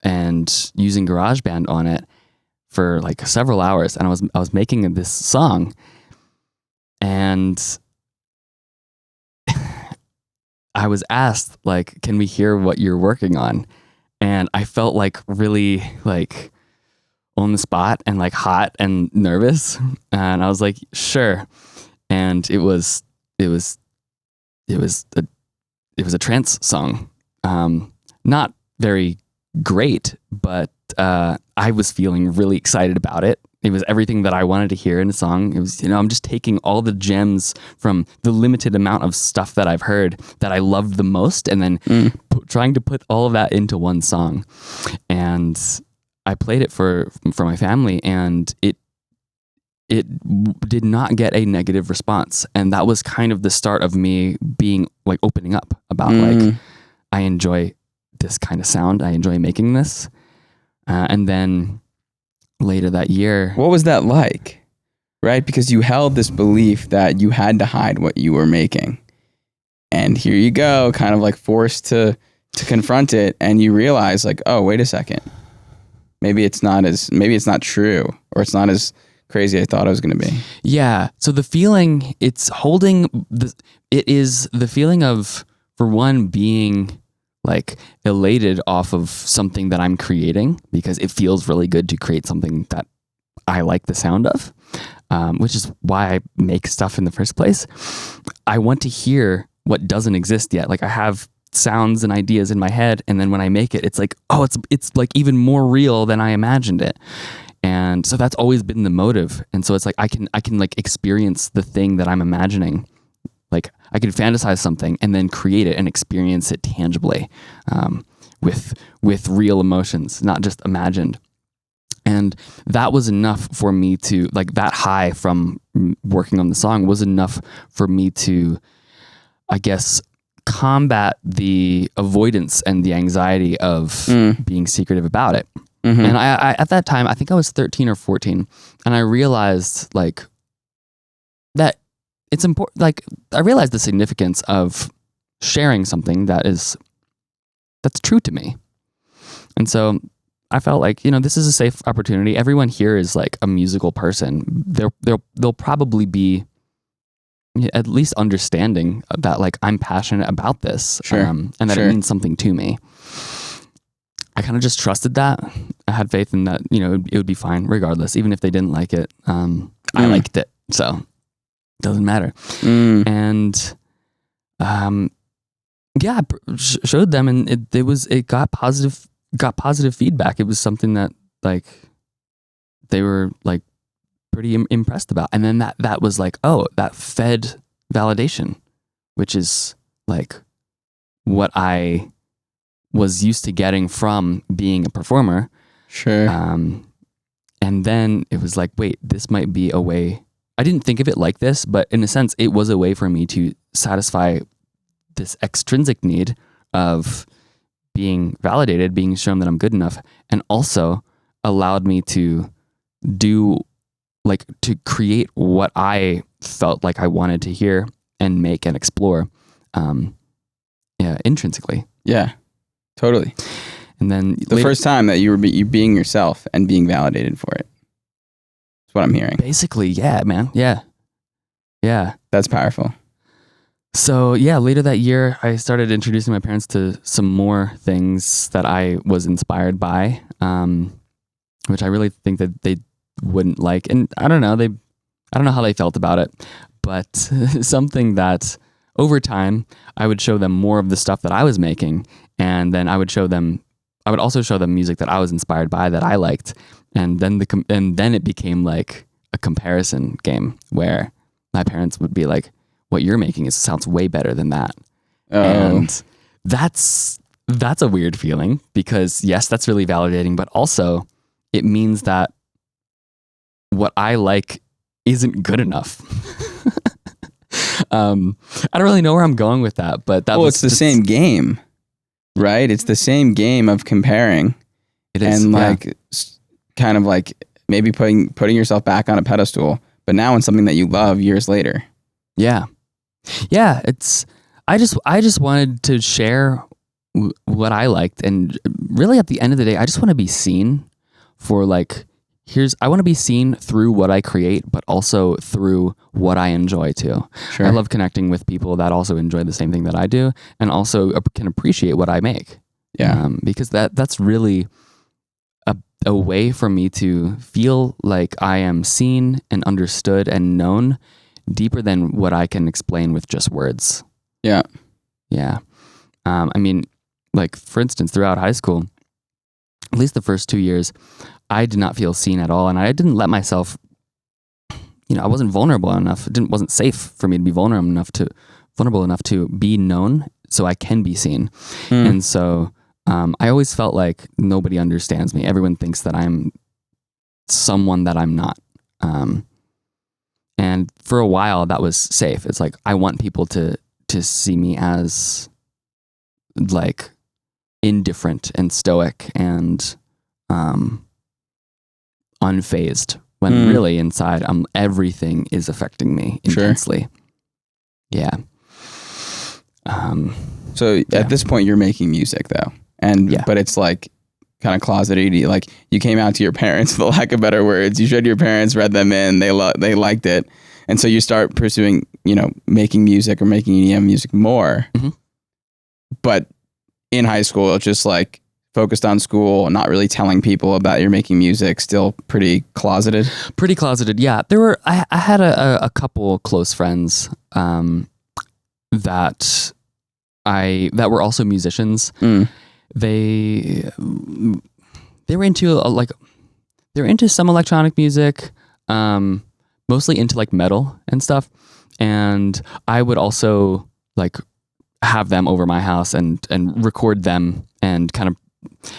and using GarageBand on it for like several hours, and I was making this song, and I was asked like, "Can we hear what you're working on?" And I felt like really like on the spot and like hot and nervous, and I was like, "Sure." And it was a trance song. Not very great, but I was feeling really excited about it. It was everything that I wanted to hear in a song. It was, I'm just taking all the gems from the limited amount of stuff that I've heard that I loved the most, and then trying to put all of that into one song. And I played it for my family, and it did not get a negative response. And that was kind of the start of me being like opening up about like, I enjoy this kind of sound. I enjoy making this. And then later that year. What was that like? Right? Because you held this belief that you had to hide what you were making. And here you go, kind of like forced to confront it. And you realize like, oh, wait a second. Maybe it's not true, or it's not as crazy I thought it was going to be. Yeah. So the feeling it is the feeling of, for one, being like elated off of something that I'm creating, because it feels really good to create something that I like the sound of, which is why I make stuff in the first place. I want to hear what doesn't exist yet. Like I have sounds and ideas in my head, and then when I make it, it's like, oh, it's like even more real than I imagined it. And so that's always been the motive. And so it's like I can like experience the thing that I'm imagining. Like I can fantasize something and then create it and experience it tangibly, with real emotions, not just imagined. And that was enough for me to, like, that high from working on the song was enough for me to, I guess, combat the avoidance and the anxiety of being secretive about it. And I at that time, I think I was 13 or 14, and I realized like that it's important. Like I realized the significance of sharing something that's true to me. And so I felt like, this is a safe opportunity. Everyone here is like a musical person. They'll probably be at least understanding that like I'm passionate about this, sure. and that it means something to me. I kind of just trusted that. I had faith in that, it would be fine regardless, even if they didn't like it. I liked it, so it doesn't matter. And yeah, I showed them, and it got positive feedback. It was something that like they were like pretty impressed about, and then that was like, oh, that fed validation, which is like what I was used to getting from being a performer. Sure. And then it was like, wait, this might be a way. I didn't think of it like this, but in a sense, it was a way for me to satisfy this extrinsic need of being validated, being shown that I'm good enough, and also allowed me to create what I felt like I wanted to hear and make and explore, intrinsically. Yeah. Totally. And then the first time that you were being yourself and being validated for it. That's what I'm hearing. Basically, yeah, man. Yeah. Yeah. That's powerful. So yeah, later that year, I started introducing my parents to some more things that I was inspired by, which I really think that they wouldn't like. And I don't know how they felt about it, but something that over time, I would show them more of the stuff that I was making. And then I would also show them music that I was inspired by, that I liked. And then it became like a comparison game where my parents would be like, what you're making sounds way better than that. Oh. And that's a weird feeling, because yes, that's really validating, but also it means that what I like isn't good enough. I don't really know where I'm going with that, but it's the same game. Right? It's the same game of comparing. It is. And kind of like maybe putting yourself back on a pedestal, but now in something that you love years later. Yeah. Yeah. I just wanted to share what I liked. And really at the end of the day, I just want to be seen for I want to be seen through what I create, but also through what I enjoy too. Sure. I love connecting with people that also enjoy the same thing that I do, and also can appreciate what I make. Yeah. Because that's really a way for me to feel like I am seen and understood and known deeper than what I can explain with just words. Yeah. Yeah. I mean, like for instance, throughout high school, at least the first 2 years, I did not feel seen at all. And I didn't let myself, I wasn't vulnerable enough. It wasn't safe for me to be vulnerable enough to be known so I can be seen. And so I always felt like nobody understands me. Everyone thinks that I'm someone that I'm not. And for a while that was safe. It's like, I want people to see me as like indifferent and stoic and unfazed, when really inside everything is affecting me intensely. Sure. Yeah. So at this point you're making music though. But it's like kind of closeted. Like you came out to your parents, for lack of better words. You showed your parents, read them in, they liked it. And so you start pursuing, making music or making EDM music more. Mm-hmm. But in high school, it's just like focused on school, not really telling people about you're making music, still pretty closeted. Pretty closeted, yeah. I had a couple close friends that were also musicians. They were into some electronic music, mostly into like metal and stuff. And I would also like have them over my house and record them, and kind of,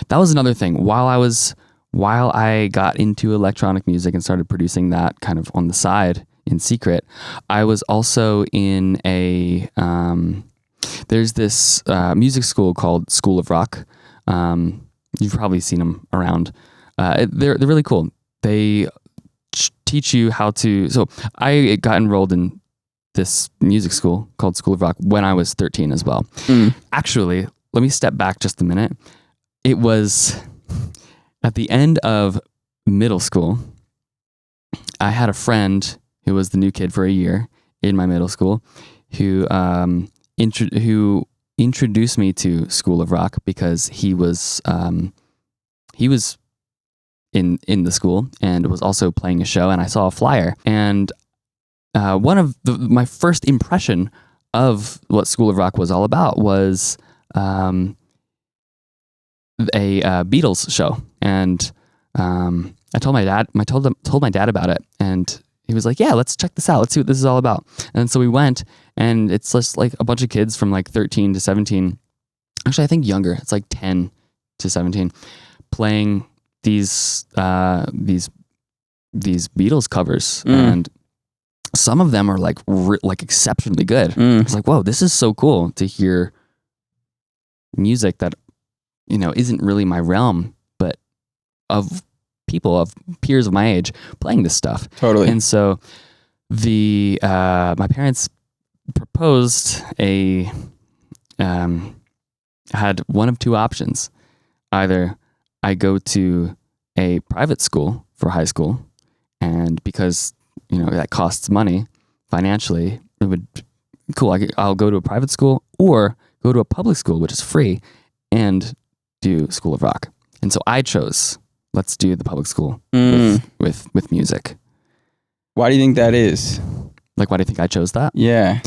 that was another thing. While I got into electronic music and started producing that kind of on the side in secret, I was also in there's this music school called School of Rock. You've probably seen them around. They're really cool. They teach you how to. So I got enrolled in this music school called School of Rock when I was 13 as well. Actually, let me step back just a minute. It was at the end of middle school. I had a friend who was the new kid for a year in my middle school, who introduced me to School of Rock because he was he was in the school and was also playing a show, and I saw a flyer. And one of my first impression of what School of Rock was all about was a Beatles show. And I told my dad, told my dad about it, and he was like, yeah, let's check this out. Let's see what this is all about. And so we went, and it's just like a bunch of kids from like 13 to 17. Actually, I think younger. It's like 10 to 17 playing these Beatles covers. And some of them are like exceptionally good. It's like, whoa, this is so cool to hear music that, you know, isn't really my realm, but of people, of peers of my age playing this stuff. Totally. And so my parents proposed had one of two options. Either I go to a private school for high school, and because, you know, that costs money financially, it would, cool, I'll go to a private school, or go to a public school, which is free, and do School of Rock. And so I chose, let's do the public school with music. Why do you think that is? Like, why do you think I chose that? Yeah.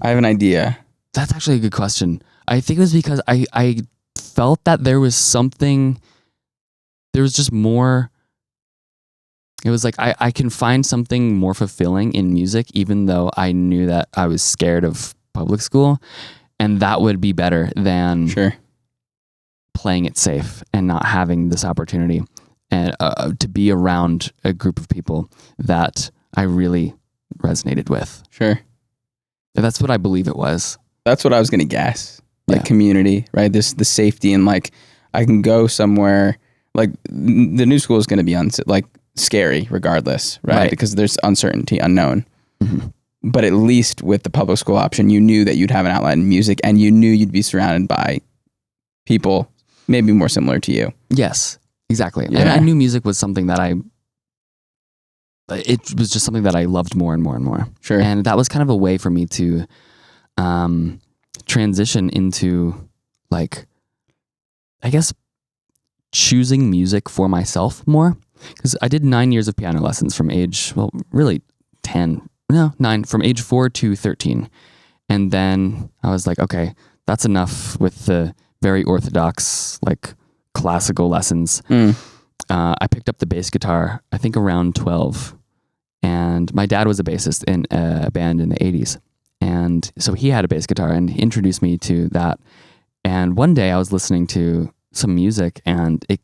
I have an idea. That's actually a good question. I think it was because I felt that there was just more. It was like I can find something more fulfilling in music, even though I knew that I was scared of public school, and that would be better than playing it safe and not having this opportunity and to be around a group of people that I really resonated with. Sure. That's what I believe it was. That's what I was going to guess. Like community, right? The safety, and like I can go somewhere. Like the new school is going to be scary regardless, right? Because there's uncertainty, unknown. Mm-hmm. But at least with the public school option, you knew that you'd have an outlet in music, and you knew you'd be surrounded by people maybe more similar to you. Yes, exactly. Yeah. And I knew music was something that it was just something that I loved more and more and more. Sure. And that was kind of a way for me to transition into, like, I guess, choosing music for myself more. Because I did 9 years of piano lessons from age, well, really 9, from age 4 to 13. And then I was like, okay, that's enough with the very orthodox, like, classical lessons. I picked up the bass guitar, I think around 12. And my dad was a bassist in a band in the 80s. And so he had a bass guitar and he introduced me to that. And one day I was listening to some music, and it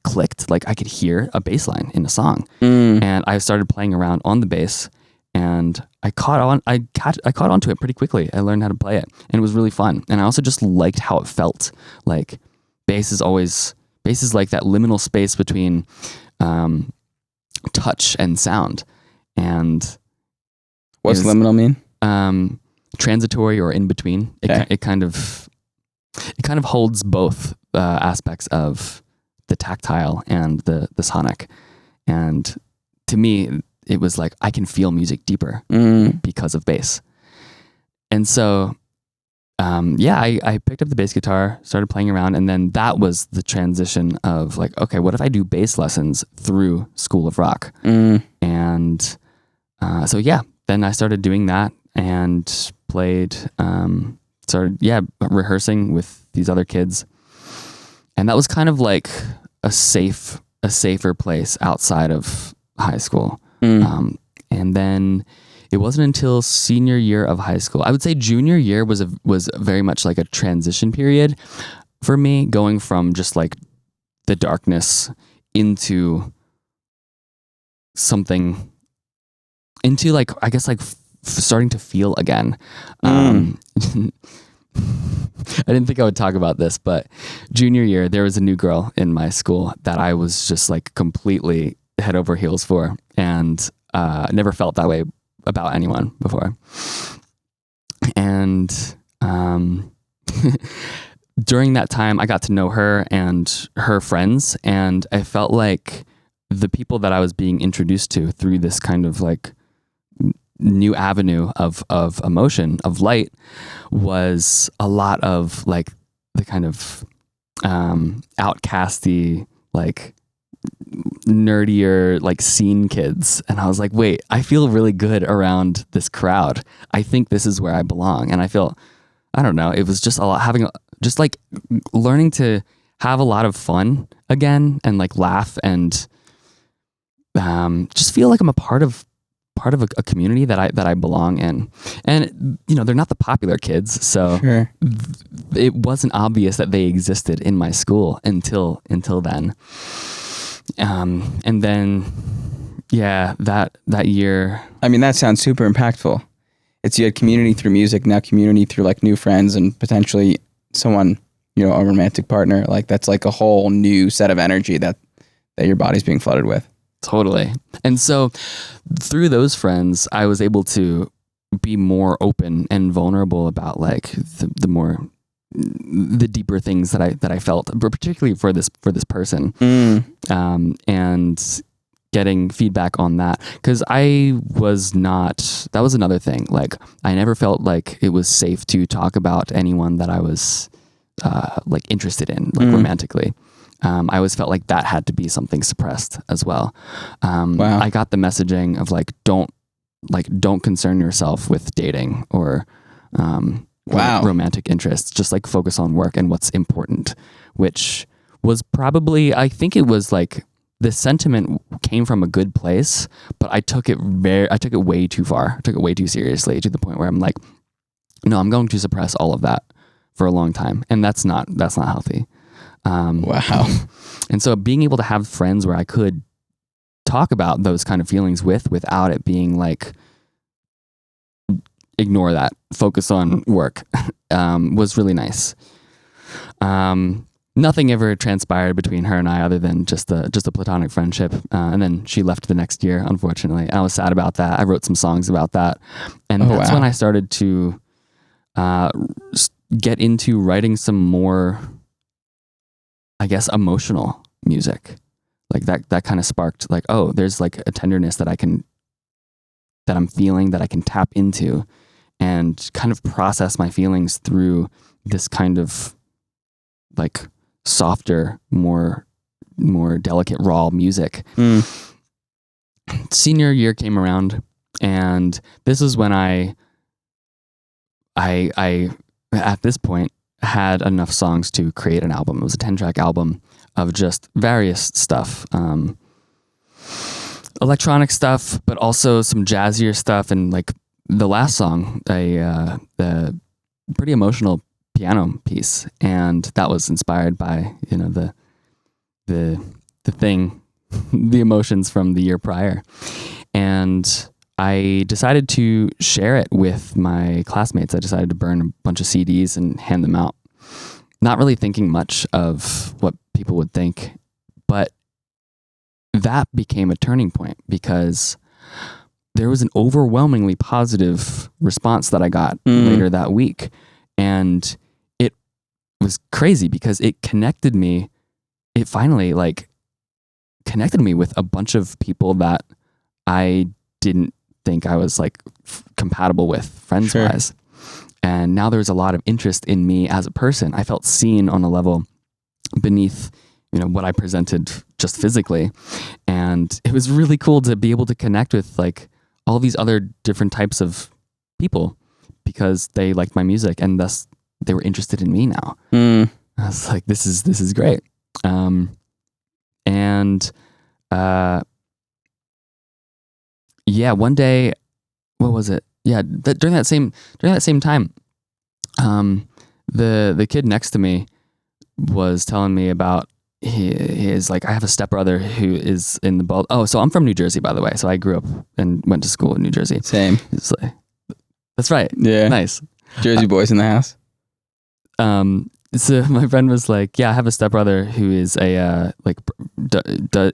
clicked. Like, I could hear a bass line in a song. And I started playing around on the bass, and I caught onto it pretty quickly. I learned how to play it, and it was really fun. And I also just liked how it felt. Like, bass is like that liminal space between touch and sound. And what's liminal mean? Transitory or in between. Okay. It kind of holds both aspects of the tactile and the sonic. And to me, it was like I can feel music deeper because of bass. And so, I picked up the bass guitar, started playing around, and then that was the transition of like, okay, what if I do bass lessons through School of Rock? And then I started doing that and played, rehearsing with these other kids. And that was kind of like a safer place outside of high school. And then it wasn't until senior year of high school. I would say junior year was very much like a transition period for me, going from just like the darkness into something, into like, I guess, like starting to feel again. I didn't think I would talk about this, but junior year, there was a new girl in my school that I was just like completely head over heels for, and never felt that way about anyone before. And during that time, I got to know her and her friends, and I felt like the people that I was being introduced to through this kind of like new avenue of emotion, of light, was a lot of like kind of outcasty, like nerdier, like scene kids. And I was like, wait, I feel really good around this crowd. I think this is where I belong. And I feel, I don't know, it was just a lot, just like learning to have a lot of fun again and like laugh and just feel like I'm a part of a community that I belong in. And you know, they're not the popular kids, so Sure. it wasn't obvious that they existed in my school until then. And then yeah, that year. I mean, that sounds super impactful. It's you had community through music, now community through like new friends and potentially someone, you know, a romantic partner. Like that's like a whole new set of energy that your body's being flooded with. Totally. And so through those friends, I was able to be more open and vulnerable about like the deeper things that I felt, but particularly for this person, and getting feedback on that. Cause that was another thing. Like I never felt like it was safe to talk about anyone that I was, like interested in, like romantically. I always felt like that had to be something suppressed as well. Wow. I got the messaging of like, don't concern yourself with dating or, romantic interests, just like focus on work and what's important, which was probably, I think it was like the sentiment came from a good place, but I took it way too far. I took it way too seriously to the point where I'm like, no, I'm going to suppress all of that for a long time. And that's not healthy. Wow. And so being able to have friends where I could talk about those kind of feelings without it being like, ignore that, focus on work, was really nice. Nothing ever transpired between her and I other than just a platonic friendship. And then she left the next year, unfortunately. I was sad about that. I wrote some songs about that. And that's when I started to get into writing some more, I guess, emotional music. Like that kind of sparked like, oh, there's like a tenderness that I'm feeling that I can tap into and kind of process my feelings through this kind of like softer, more delicate, raw music. Senior year came around, and this is when I at this point had enough songs to create an album. It was a 10-track album of just various stuff. Electronic stuff, but also some jazzier stuff, and like the last song, a pretty emotional piano piece, and that was inspired by, you know, the thing, the emotions from the year prior, and I decided to share it with my classmates. I decided to burn a bunch of CDs and hand them out, not really thinking much of what people would think, but that became a turning point because there was an overwhelmingly positive response that I got later that week. And it was crazy because it connected me. It finally like connected me with a bunch of people that I didn't think I was like compatible with friends wise. And now there's a lot of interest in me as a person. I felt seen on a level beneath, you know, what I presented just physically. And it was really cool to be able to connect with like all these other different types of people because they liked my music and thus they were interested in me now. I was like, this is great. Yeah, one day, what was it? Yeah, during that same time, the kid next to me was telling me about his like, I have a stepbrother who is in the so I'm from New Jersey, by the way. So I grew up and went to school in New Jersey. Same. It's like, that's right. Yeah. Nice. Jersey boys in the house. So my friend was like, yeah, I have a stepbrother who is a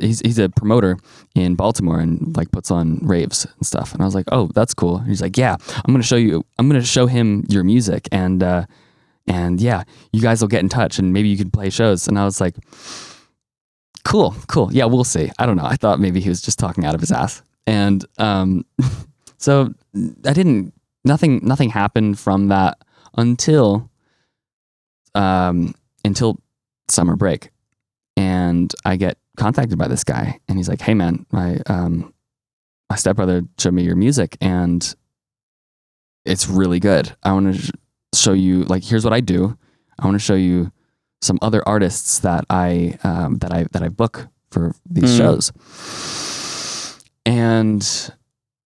he's a promoter in Baltimore and like puts on raves and stuff. And I was like, oh, that's cool. And he's like, yeah, I'm going to show him your music and yeah, you guys will get in touch and maybe you could play shows. And I was like, cool. Yeah, we'll see. I don't know. I thought maybe he was just talking out of his ass. And so nothing happened from that until until summer break. And I get contacted by this guy, and he's like, "Hey man, my stepbrother showed me your music, and it's really good. I want to show you, like, here's what I do. I want to show you some other artists that I book for these shows." And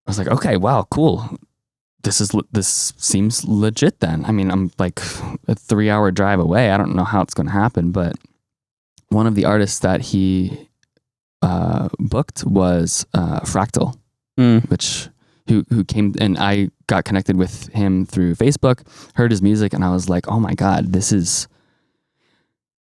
I was like, "Okay, wow, cool. This seems legit then." I mean, I'm like a 3-hour drive away. I don't know how it's going to happen, but one of the artists that he booked was Fractal, who came, and I got connected with him through Facebook, heard his music, and I was like, "Oh my God,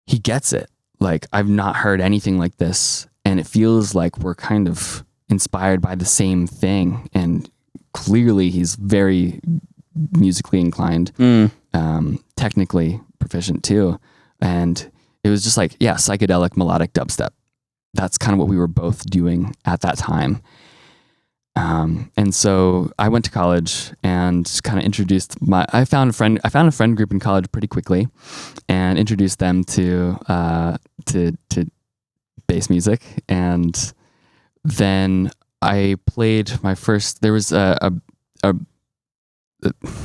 he gets it. Like, I've not heard anything like this, and it feels like we're kind of inspired by the same thing." And clearly he's very musically inclined, technically proficient too. And it was just like, yeah, psychedelic melodic dubstep. That's kind of what we were both doing at that time. And so I went to college and kind of introduced I found a friend group in college pretty quickly, and introduced them to bass music. And then I played my first, there was a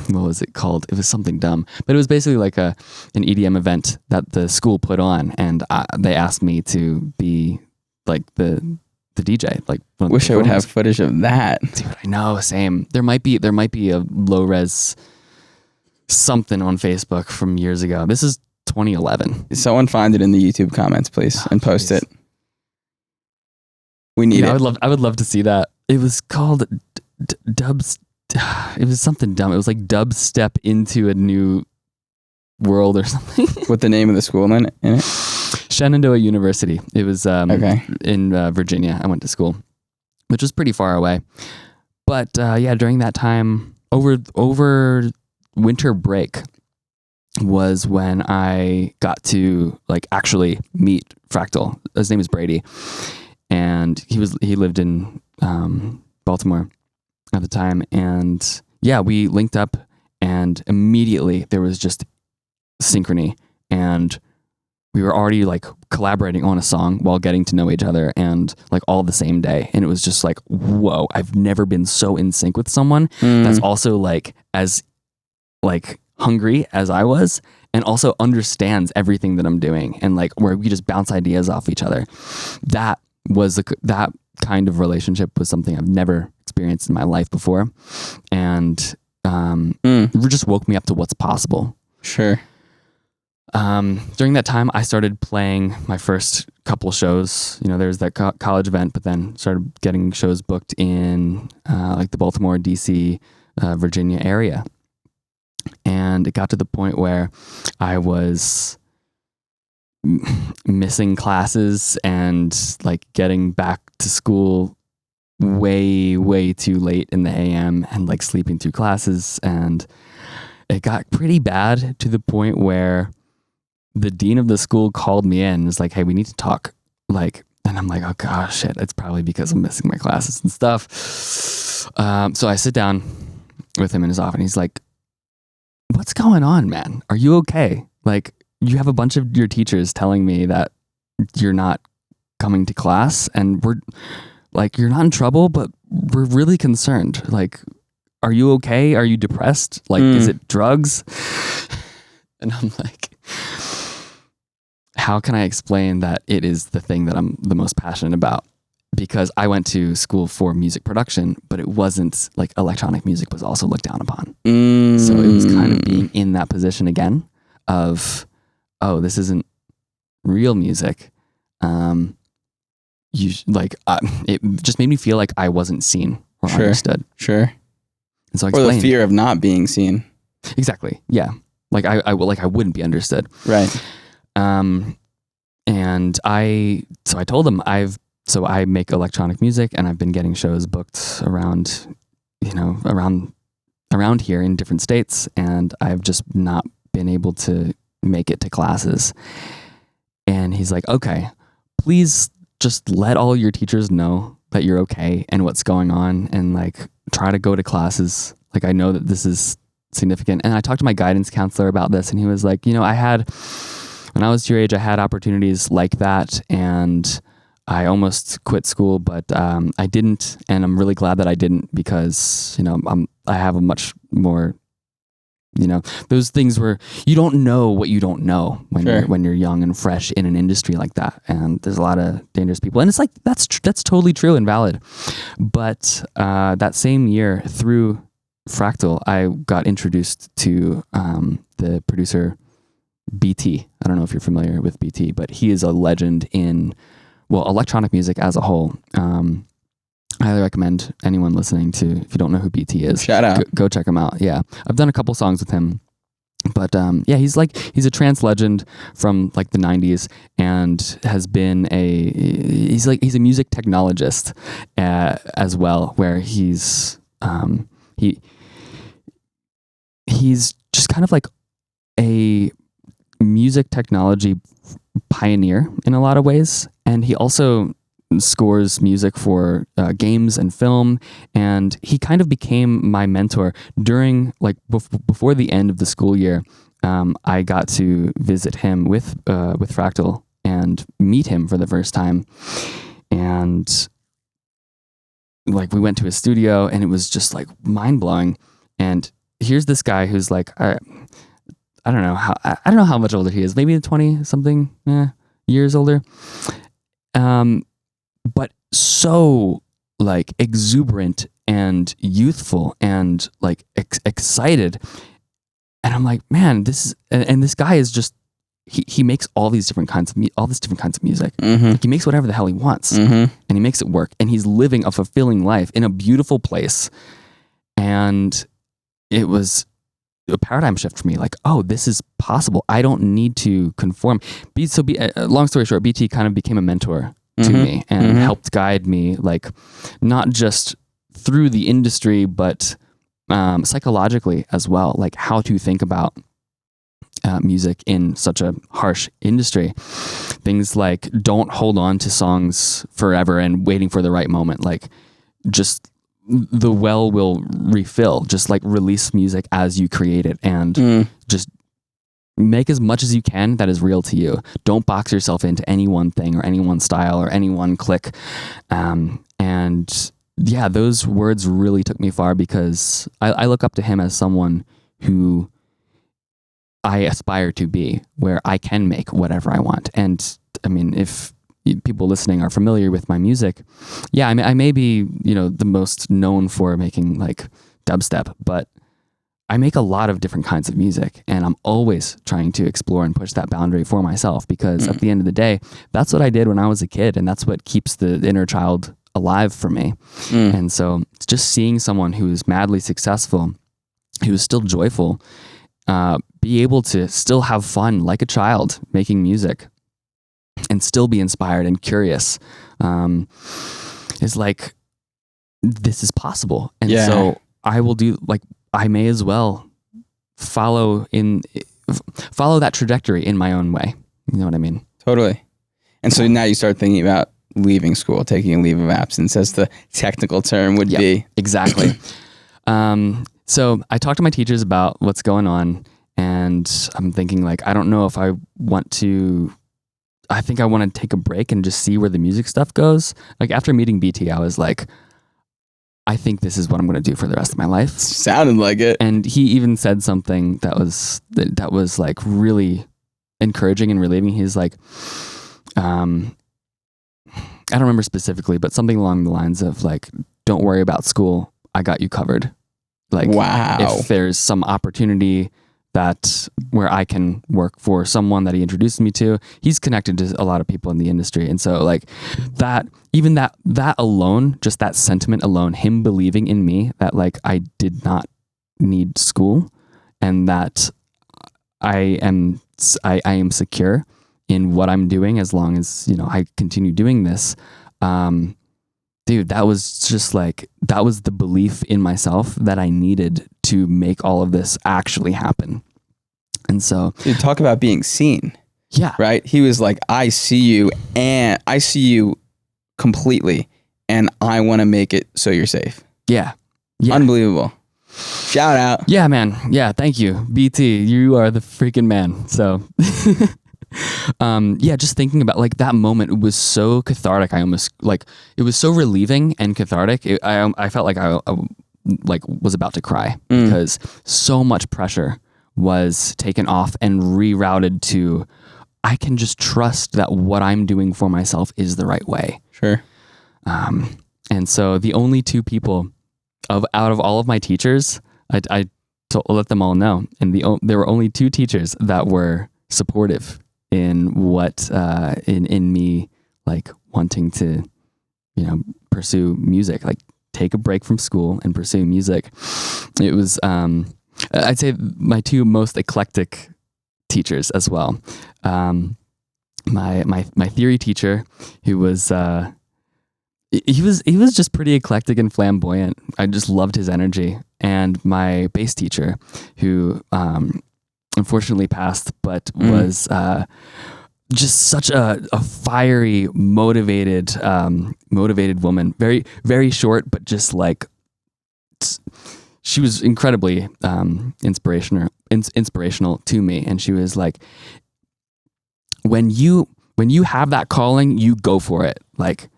what was it called? It was something dumb, but it was basically like an EDM event that the school put on, and they asked me to be like the DJ. Like, wish I would have footage of that. Dude, I know, same. There might be a low res something on Facebook from years ago. This is 2011. Someone find it in the YouTube comments, please, and post it. We need it. I would love to see that. It was called Dubs. It was something dumb. It was like dubstep into a new world or something. With the name of the school in it? Shenandoah University. It was in Virginia. I went to school, which was pretty far away. But yeah, during that time, over winter break was when I got to like actually meet Fractal. His name is Brady, and he lived in Baltimore at the time. And yeah, we linked up, and immediately there was just synchrony, and we were already like collaborating on a song while getting to know each other, and like all the same day. And it was just like, whoa, I've never been so in sync with someone that's also like as like hungry as I was, and also understands everything that I'm doing, and like where we just bounce ideas off each other. That kind of relationship was something I've never experienced in my life before, and it just woke me up to what's possible. Sure. During that time, I started playing my first couple shows. You know, there was that college event, but then started getting shows booked in like the Baltimore, DC, Virginia area. And it got to the point where I was missing classes and like getting back to school way too late in the AM, and like sleeping through classes. And it got pretty bad to the point where the dean of the school called me in and was like, "Hey, we need to talk." Like, and I'm like, "Oh gosh, shit, it's probably because I'm missing my classes and stuff." So I sit down with him in his office, and he's like, "What's going on, man? Are you okay? Like, you have a bunch of your teachers telling me that you're not coming to class, and we're like, you're not in trouble, but we're really concerned. Like, are you okay? Are you depressed? Like, is it drugs?" And I'm like, how can I explain that it is the thing that I'm the most passionate about? Because I went to school for music production, but it wasn't like electronic music was also looked down upon. So it was kind of being in that position again of, oh, this isn't real music. It just made me feel like I wasn't seen or understood. Sure. And so I or explained. the fear of not being seen. Exactly. Yeah. Like I wouldn't be understood. Right. And I told him I make electronic music, and I've been getting shows booked around here in different states, and I've just not been able to make it to classes. And he's like, "Okay, please just let all your teachers know that you're okay and what's going on, and like try to go to classes. Like, I know that this is significant. And I talked to my guidance counselor about this, and he was like, when I was your age, I had opportunities like that, and I almost quit school, but I didn't, and I'm really glad that I didn't, because I have a much more, those things where you don't know what you don't know when you're young and fresh in an industry like that, and there's a lot of dangerous people, and it's like that's totally true and valid. But that same year through Fractal, I got introduced to the producer BT. I don't know if you're familiar with BT, but he is a legend in electronic music as a whole. I highly recommend anyone listening to, if you don't know who BT is, shout out. Go check him out. Yeah. I've done a couple songs with him, but he's a trance legend from like the 90s, and has been he's a music technologist as well, where he's just kind of like a music technology pioneer in a lot of ways. And he also scores music for games and film, and he kind of became my mentor during before the end of the school year. I got to visit him with Fractal and meet him for the first time, and we went to his studio, and it was just like mind blowing. And here's this guy who's like, I don't know how much older he is, maybe 20 something years older. But so like exuberant and youthful and like excited. And I'm like, man, this guy is just, he makes all these different kinds of music. Mm-hmm. Like, he makes whatever the hell he wants, mm-hmm. and he makes it work. And he's living a fulfilling life in a beautiful place. And it was a paradigm shift for me. Like, oh, this is possible. I don't need to conform. Long story short, BT kind of became a mentor to mm-hmm. me, and mm-hmm. helped guide me, like not just through the industry, but psychologically as well, like how to think about music in such a harsh industry. Things like, don't hold on to songs forever and waiting for the right moment. Like, just the well will refill. Just like release music as you create it, and just make as much as you can that is real to you. Don't box yourself into any one thing or any one style or any one click. And yeah, those words really took me far, because I look up to him as someone who I aspire to be, where I can make whatever I want. And I mean, if people listening are familiar with my music, yeah, I may be, the most known for making like dubstep, but I make a lot of different kinds of music, and I'm always trying to explore and push that boundary for myself, because at the end of the day, that's what I did when I was a kid, and that's what keeps the inner child alive for me. And so it's just seeing someone who's madly successful, who's still joyful, be able to still have fun like a child making music, and still be inspired and curious, is like, this is possible. And so I will do, like, I may as well follow that trajectory in my own way. You know what I mean? Totally. And so now you start thinking about leaving school, taking a leave of absence, as the technical term would be. Exactly. So I talked to my teachers about what's going on, and I'm thinking, like, I don't know if I think I want to take a break and just see where the music stuff goes. Like, after meeting BT, I was like, I think this is what I'm going to do for the rest of my life. Sounded like it. And he even said something that was like really encouraging and relieving. He's like, I don't remember specifically, but something along the lines of like, don't worry about school. I got you covered. Like, wow. If there's some opportunity where I can work for someone that he introduced me to, he's connected to a lot of people in the industry. And so like that alone, just that sentiment alone, him believing in me that like I did not need school, and that I am secure in what I'm doing as long as, I continue doing this. Dude, that was just like, that was the belief in myself that I needed to make all of this actually happen. And so, dude, talk about being seen. Yeah. Right? He was like, I see you completely, and I want to make it so you're safe. Yeah. Unbelievable. Shout out. Yeah, man. Yeah, thank you. BT, you are the freaking man. So yeah, just thinking about like that moment was so cathartic. I almost like it was so relieving and cathartic. I felt like I like was about to cry because so much pressure was taken off and rerouted to I can just trust that what I'm doing for myself is the right way. Sure. And so the only two people out of all of my teachers, I let them all know, and there were only two teachers that were supportive in what in me like wanting to, pursue music, like take a break from school and pursue music. It was I'd say my two most eclectic teachers as well. My theory teacher, who was he was just pretty eclectic and flamboyant. I just loved his energy. And my bass teacher, who unfortunately passed, but was just such a fiery, motivated woman. Very, very short, but just like she was incredibly inspirational to me. And she was like, when you have that calling, you go for it. Like,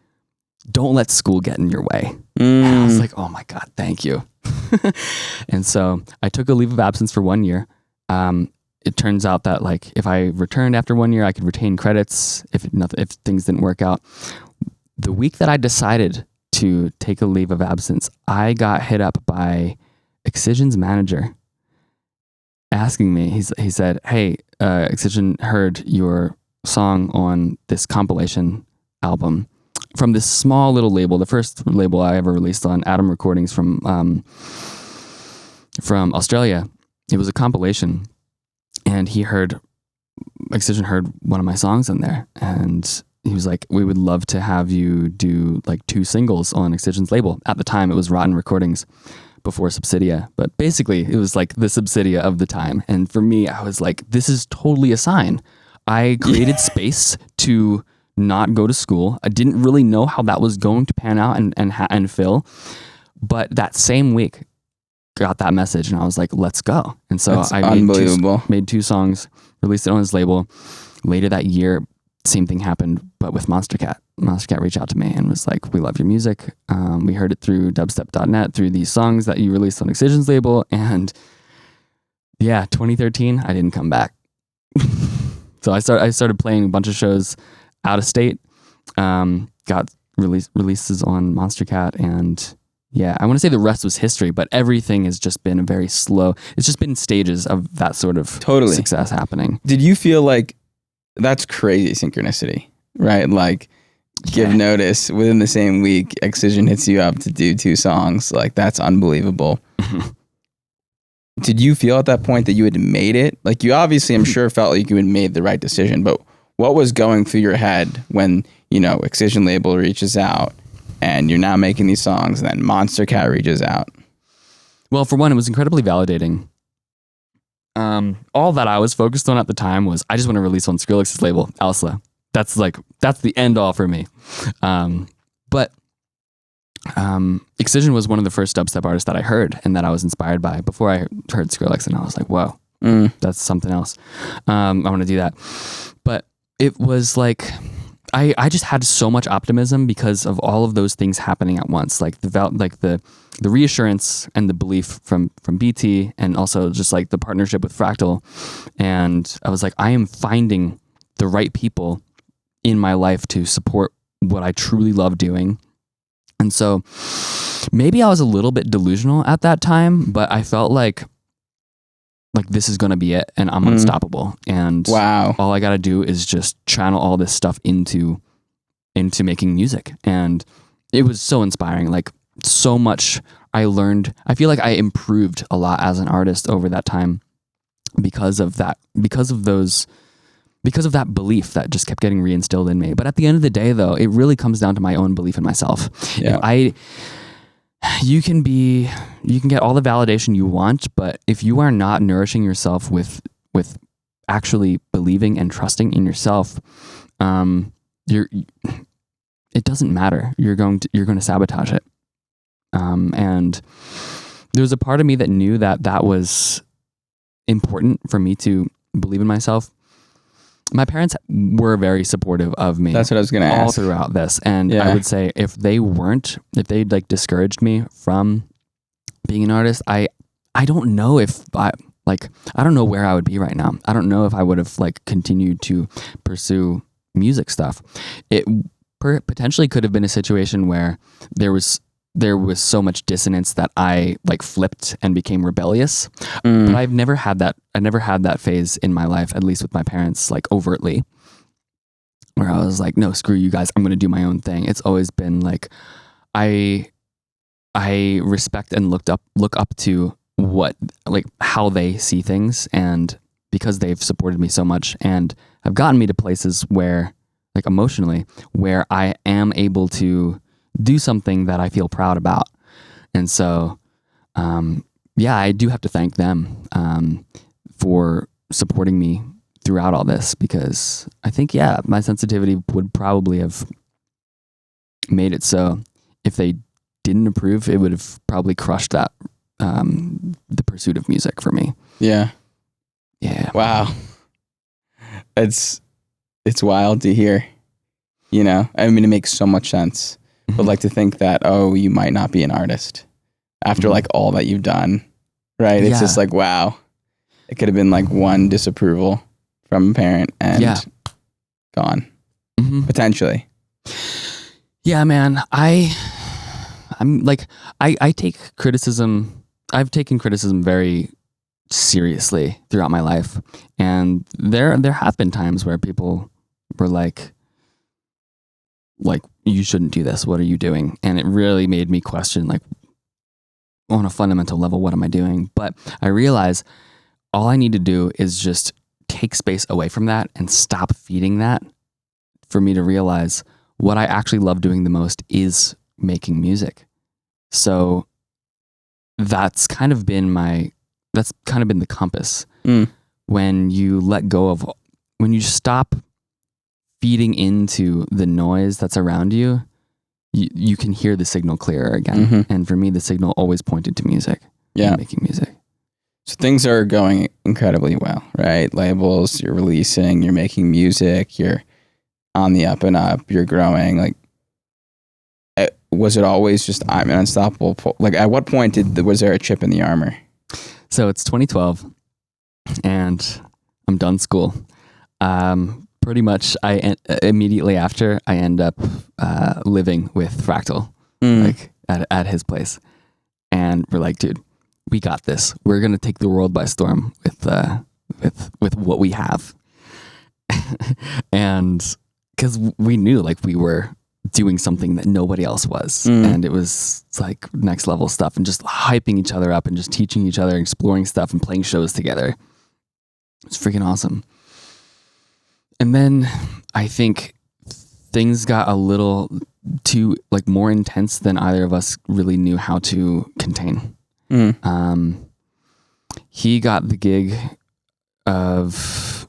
don't let school get in your way. And I was like, oh my God, thank you. And so I took a leave of absence for 1 year. It turns out that like if I returned after 1 year, I could retain credits if things didn't work out. The week that I decided to take a leave of absence, I got hit up by Excision's manager asking me, he said, hey, Excision heard your song on this compilation album from this small little label, the first label I ever released on, Atom Recordings from Australia. It was a compilation, and Excision heard one of my songs in there, and he was like, we would love to have you do like 2 singles on Excision's label. At the time, it was Rotten Recordings before Subsidia, but basically it was like the Subsidia of the time. And for me, I was like, this is totally a sign. I created space to not go to school. I didn't really know how that was going to pan out and fill, but that same week got that message and I was like, let's go. And so That's I made 2 songs, released it on his label. Later that year, same thing happened, but with Monster Cat. Monster Cat reached out to me and was like, we love your music. We heard it through dubstep.net, through these songs that you released on Excision's label. And yeah, 2013, I didn't come back. So I started playing a bunch of shows out of state, got releases on Monster Cat, and yeah, I want to say the rest was history, but everything has just been it's just been stages of that sort of success happening. Did you feel like that's crazy synchronicity, right? Like give notice within the same week, Excision hits you up to do 2 songs. Like that's unbelievable. Did you feel at that point that you had made it? Like you obviously, I'm sure, felt like you had made the right decision, but what was going through your head when, Excision label reaches out and you're now making these songs and then Monster Cat reaches out? Well, for one, it was incredibly validating. All that I was focused on at the time was I just want to release on Skrillex's label, Alsla. That's the end all for me. But Excision was one of the first dubstep artists that I heard and that I was inspired by before I heard Skrillex, and I was like, whoa, that's something else. I want to do that. But it was like, I just had so much optimism because of all of those things happening at once, like the reassurance and the belief from BT, and also just like the partnership with Fractal. And I was like, I am finding the right people in my life to support what I truly love doing. And so maybe I was a little bit delusional at that time, but I felt like this is going to be it and I'm unstoppable. And all I got to do is just channel all this stuff into making music. And it was so inspiring. Like so much I learned. I feel like I improved a lot as an artist over that time because of that belief that just kept getting reinstilled in me. But at the end of the day, though, it really comes down to my own belief in myself. Yeah. You can get all the validation you want, but if you are not nourishing yourself with actually believing and trusting in yourself, it doesn't matter. You're going to sabotage it. And there was a part of me that knew that that was important for me to believe in myself. My parents were very supportive of me. That's what I was going to ask. All throughout this. And I would say if they'd like discouraged me from being an artist, I don't know if I don't know where I would be right now. I don't know if I would have like continued to pursue music stuff. It potentially could have been a situation where there was so much dissonance that I like flipped and became rebellious. But I've never had that. I never had that phase in my life, at least with my parents, like overtly, where I was like, no, screw you guys. I'm going to do my own thing. It's always been like, I respect and look up to how they see things, and because they've supported me so much and have gotten me to places where, like emotionally, where I am able to do something that I feel proud about. And so, I do have to thank them for supporting me throughout all this, because I think, my sensitivity would probably have made it so if they didn't approve, it would have probably crushed that the pursuit of music for me. Yeah. Wow. It's wild to hear, I mean, it makes so much sense, but like to think that, you might not be an artist after like all that you've done, right? It's just like, wow, it could have been like one disapproval from a parent and gone potentially. Yeah, man. I'm like, I take criticism. I've taken criticism very seriously throughout my life. And there have been times where people were like, you shouldn't do this. What are you doing? And it really made me question, like, on a fundamental level, what am I doing? But I realize all I need to do is just take space away from that and stop feeding that for me to realize what I actually love doing the most is making music. So that's kind of been the compass. When you let go of, when you stop feeding into the noise that's around you, you can hear the signal clearer again. And for me, the signal always pointed to music. Making music. So things are going incredibly well, right? Labels, you're releasing, you're making music, you're on the up and up, you're growing. Like, was it always just I'm unstoppable? Like, at what point was there a chip in the armor? So it's 2012, and I'm done school. Pretty much, immediately after I end up living with Fractal, like at his place, and we're like, dude, we got this. We're gonna take the world by storm with what we have, and because we knew like we were doing something that nobody else was. And it was like next level stuff, and just hyping each other up and just teaching each other, exploring stuff and playing shows together. It's freaking awesome. And then I think things got a little too like more intense than either of us really knew how to contain. He got the gig of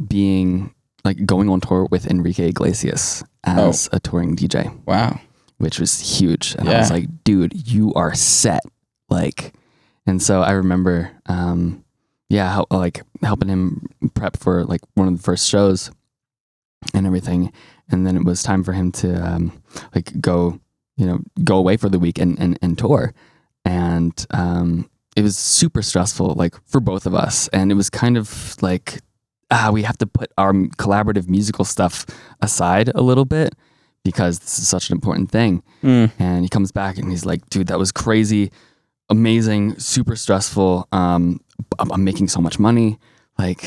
being like going on tour with Enrique Iglesias as a touring DJ. Wow. Which was huge. And I was like, dude, you are set. Like, and so I remember, helping him prep for like one of the first shows and everything. And then it was time for him to go away for the week and tour. And it was super stressful, like for both of us. And it was kind of like, we have to put our collaborative musical stuff aside a little bit because this is such an important thing. And he comes back and he's like, dude, that was crazy, amazing, super stressful. I'm making so much money. Like,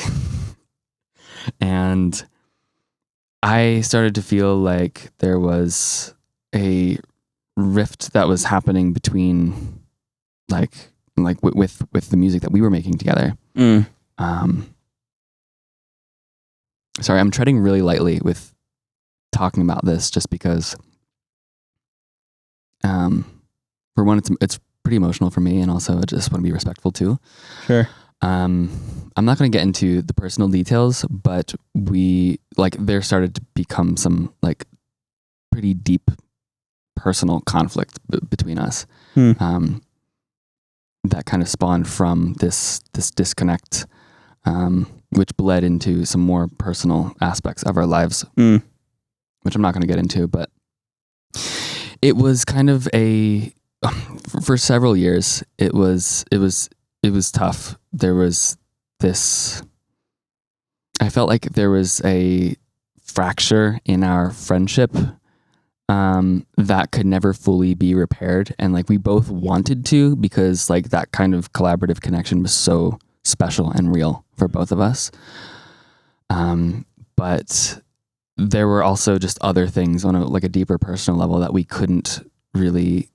and I started to feel like there was a rift that was happening between with the music that we were making together. Sorry, I'm treading really lightly with talking about this just because, for one, it's pretty emotional for me, and also I just want to be respectful too. Sure. I'm not going to get into the personal details, but there started to become some like pretty deep personal conflict between us. that kind of spawned from this disconnect, which bled into some more personal aspects of our lives, which I'm not going to get into, but it was kind of for several years, it was tough. There was this, I felt like there was a fracture in our friendship that could never fully be repaired. And like we both wanted to, because like that kind of collaborative connection was so special and real for both of us. But there were also just other things on a deeper personal level that we couldn't really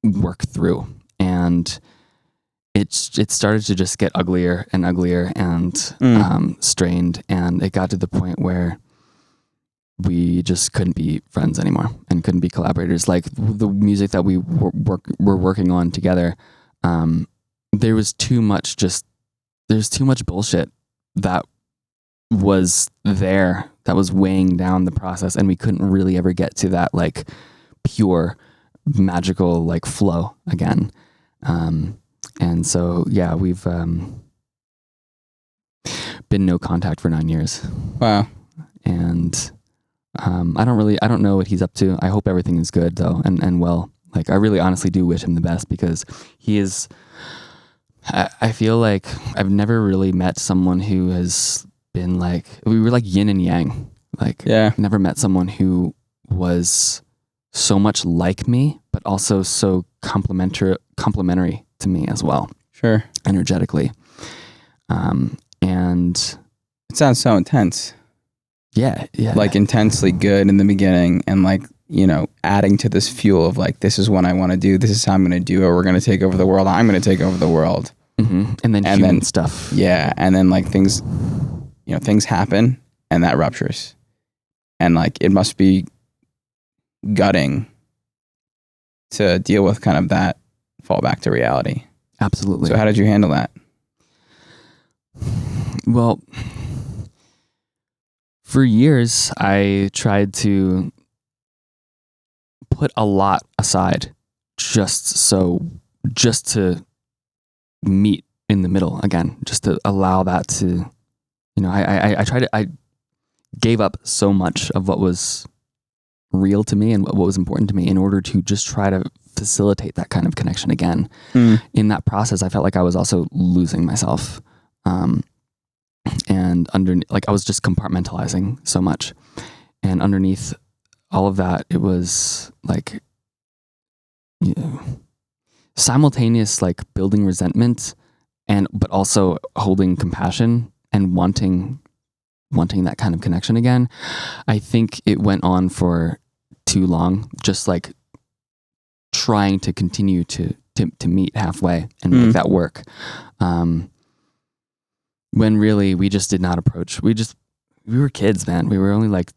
work through. And it started to just get uglier and uglier and strained. And it got to the point where we just couldn't be friends anymore and couldn't be collaborators. Like the music that we were working on together, there's too much bullshit that was there, that was weighing down the process, and we couldn't really ever get to that like pure magical like flow again. And so yeah, we've been no contact for 9 years. Wow. And I don't know what he's up to. I hope everything is good though, and well. Like I really honestly do wish him the best, because he is, I feel like I've never really met someone who has been like, we were like yin and yang. Like never met someone who was so much like me, but also so complimentary to me as well. Sure. Energetically. And it sounds so intense. Yeah. Like intensely good in the beginning, and like, you know, adding to this fuel of like, this is what I want to do. This is how I'm going to do it. We're going to take over the world. I'm going to take over the world. Mm-hmm. And then human stuff. Yeah. And then like things happen and that ruptures. And like, it must be gutting to deal with kind of that fall back to reality. Absolutely. So how did you handle that? Well, for years, I tried to put a lot aside just to meet in the middle again, just to allow that to, you know, I gave up so much of what was real to me and what was important to me in order to just try to facilitate that kind of connection again. In that process, I felt like I was also losing myself. And like I was just compartmentalizing so much, and underneath all of that, it was like, you know, simultaneous, like building resentment but also holding compassion and wanting that kind of connection again. I think it went on for too long, just like trying to continue to meet halfway and make that work. When really we just did not approach. We were kids, man. We were only like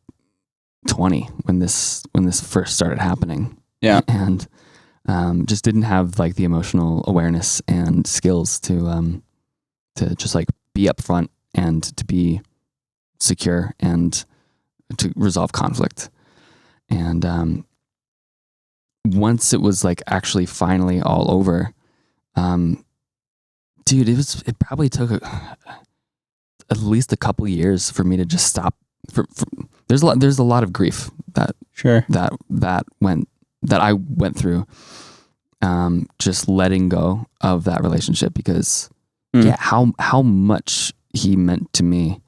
20 when this first started happening. Yeah. And just didn't have like the emotional awareness and skills to just like be upfront and to be secure and to resolve conflict. And once it was like actually finally all over, dude, it probably took at least a couple years for me to just stop. There's a lot of grief that I went through, just letting go of that relationship, because how much he meant to me,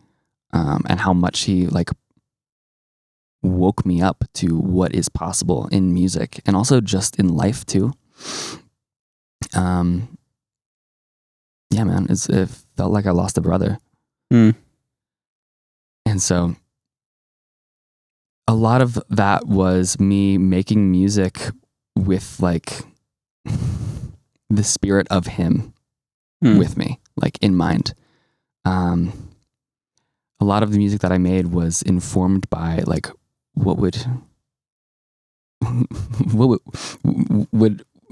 and how much he like woke me up to what is possible in music and also just in life too. Yeah, man, it felt like I lost a brother. And so a lot of that was me making music with like the spirit of him with me, like in mind. A lot of the music that I made was informed by like what would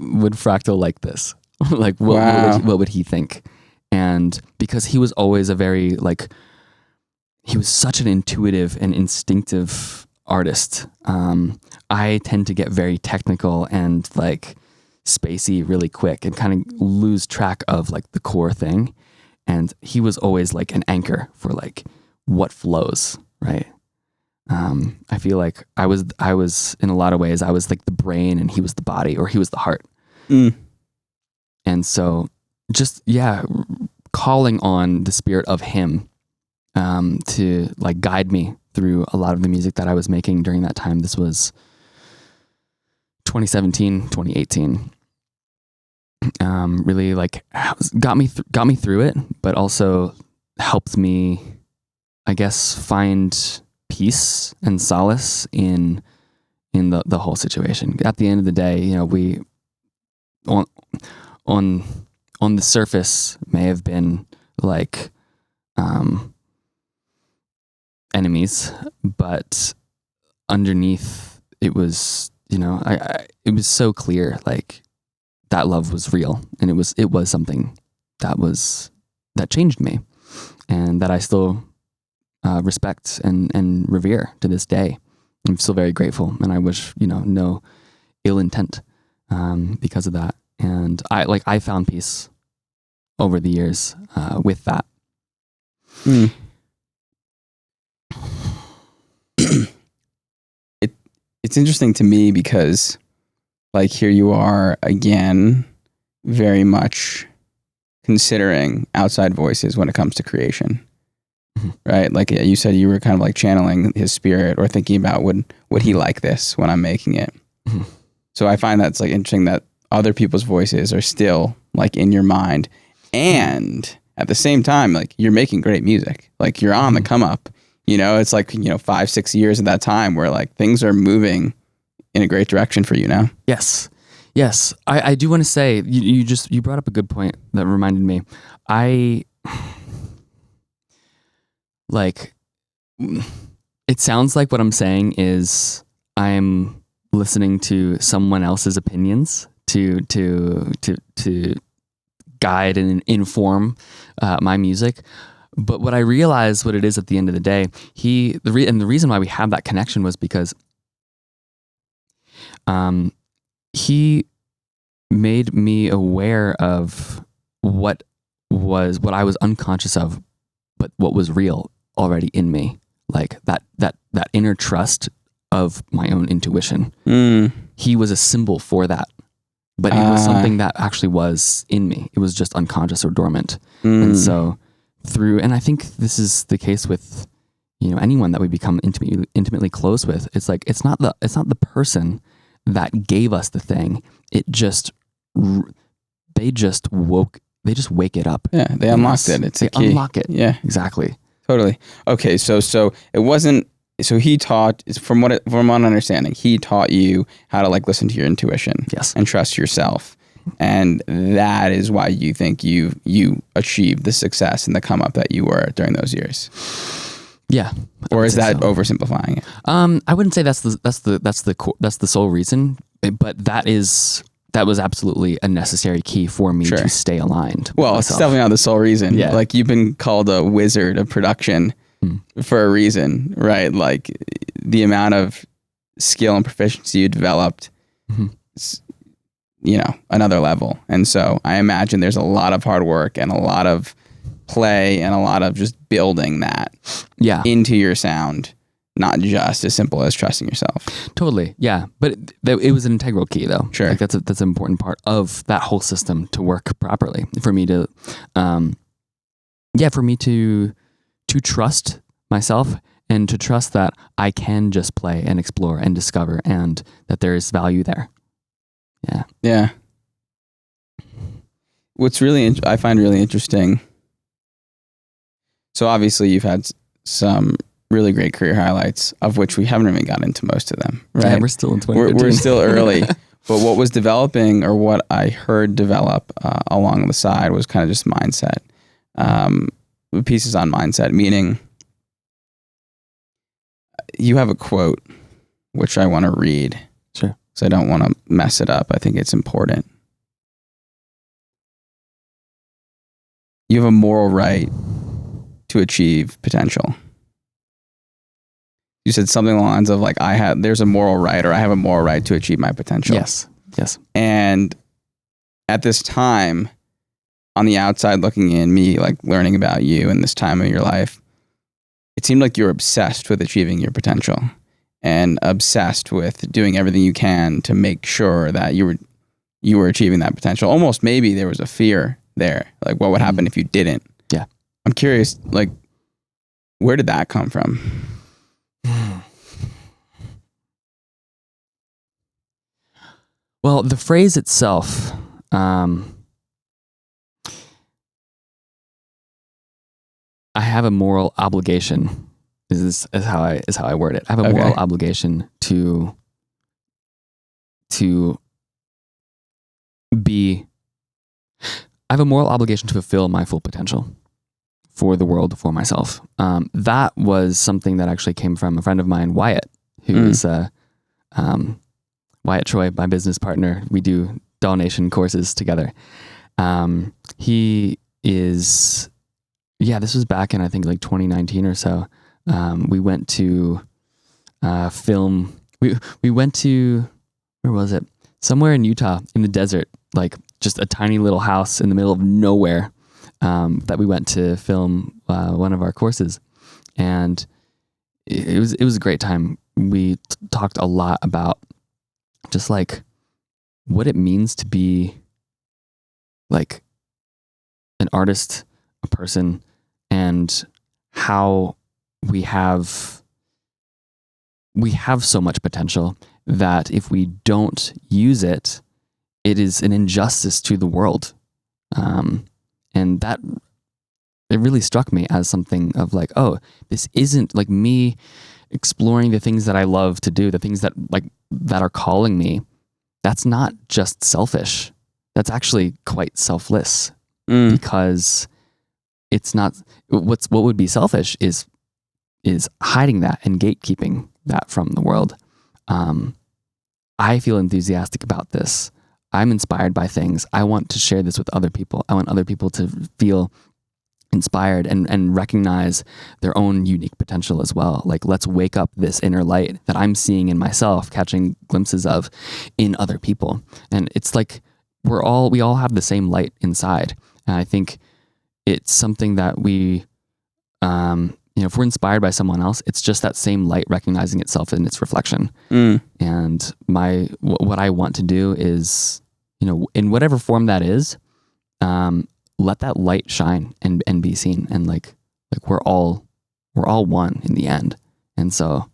Fractal like this? Like what would he think? And because he was always a very like, he was such an intuitive and instinctive artist. I tend to get very technical and like spacey really quick and kind of lose track of like the core thing. And he was always like an anchor for like what flows, right? I feel like I was in a lot of ways, I was like the brain and he was the body, or he was the heart. And so just, calling on the spirit of him to like guide me through a lot of the music that I was making during that time. This was 2017, 2018. Really like got me through it, but also helped me, I guess, find peace and solace in the whole situation. At the end of the day, you know, we on the surface may have been like enemies, but underneath it was, you know, it was so clear like that love was real, and it was something that changed me, and that I still respect and revere to this day. I'm still very grateful, and I wish, you know, no ill intent because of that. And I found peace over the years with that. It's interesting to me because, like, here you are again, very much considering outside voices when it comes to creation, right? Like you said, you were kind of like channeling his spirit or thinking about would he like this when I'm making it. So I find that's like interesting that other people's voices are still like in your mind, and at the same time, like you're making great music, like you're on the come up. You know, it's like, you know, 5-6 years at that time where like things are moving in a great direction for you now. Yes. I do want to say, you brought up a good point that reminded me. It sounds like what I'm saying is I'm listening to someone else's opinions to guide and inform my music. But what I realized, what it is at the end of the day, and the reason why we have that connection was because he made me aware of what I was unconscious of, but what was real already in me, like that inner trust of my own intuition. He was a symbol for that, but it was something that actually was in me. It was just unconscious or dormant, and so. And I think this is the case with, you know, anyone that we become intimately close with. It's like it's not the person that gave us the thing. They just wake it up. Yeah, they unlocked it. It's a key. Unlock it. Yeah, exactly. Totally. Okay, so it wasn't. So he taught, from what I'm understanding, he taught you how to like listen to your intuition. Yes. And trust yourself. And that is why you think you achieved the success and the come up that you were during those years. Yeah. Or is that oversimplifying it? I wouldn't say that's the sole reason, but that was absolutely a necessary key for me to stay aligned. Well, it's definitely not the sole reason. Yeah. Like you've been called a wizard of production for a reason, right? Like the amount of skill and proficiency you developed. You know, another level. And so I imagine there's a lot of hard work and a lot of play and a lot of just building that into your sound, not just as simple as trusting yourself. Totally. Yeah. But it was an integral key though. Sure. Like that's an important part of that whole system to work properly for me to, to trust myself and to trust that I can just play and explore and discover and that there is value there. Yeah. Yeah. What's I find really interesting. So obviously you've had some really great career highlights, of which we haven't even gotten into most of them, right? Yeah, we're still in 2015. We're still early. But what was developing, or what I heard develop along the side, was kind of just mindset. Pieces on mindset, meaning you have a quote, which I want to read. Sure. So I don't want to mess it up. I think it's important. You have a moral right to achieve potential. You said something along the lines of like, there's a moral right, or I have a moral right to achieve my potential. Yes. And at this time, on the outside looking in, me like learning about you and this time of your life, it seemed like you were obsessed with achieving your potential and obsessed with doing everything you can to make sure that you were achieving that potential. Almost maybe there was a fear there, like what would happen if you didn't. Yeah. I'm curious, like, where did that come from? Well, the phrase itself, I have a moral obligation. Is how I word it. I have a moral obligation to be. I have a moral obligation to fulfill my full potential for the world, for myself. That was something that actually came from a friend of mine, Wyatt, who is Wyatt Troy, my business partner. We do donation courses together. He is. Yeah, this was back in, I think, like 2019 or so. We went to film. We went to, where was it? Somewhere in Utah, in the desert, like just a tiny little house in the middle of nowhere that we went to film one of our courses. And it was a great time. We talked a lot about just like what it means to be like an artist, a person, and how we have so much potential that if we don't use it, it is an injustice to the world. And that, it really struck me as something of like, oh, this isn't like me exploring the things that I love to do, the things that are calling me. That's not just selfish. That's actually quite selfless because it's not what would be selfish is hiding that and gatekeeping that from the world. I feel enthusiastic about this. I'm inspired by things. I want to share this with other people. I want other people to feel inspired and recognize their own unique potential as well. Like, let's wake up this inner light that I'm seeing in myself, catching glimpses of in other people. And it's like we all have the same light inside. And I think it's something that we, if we're inspired by someone else, it's just that same light recognizing itself in its reflection. And what I want to do is, in whatever form that is, let that light shine and be seen. And like we're all one in the end. And so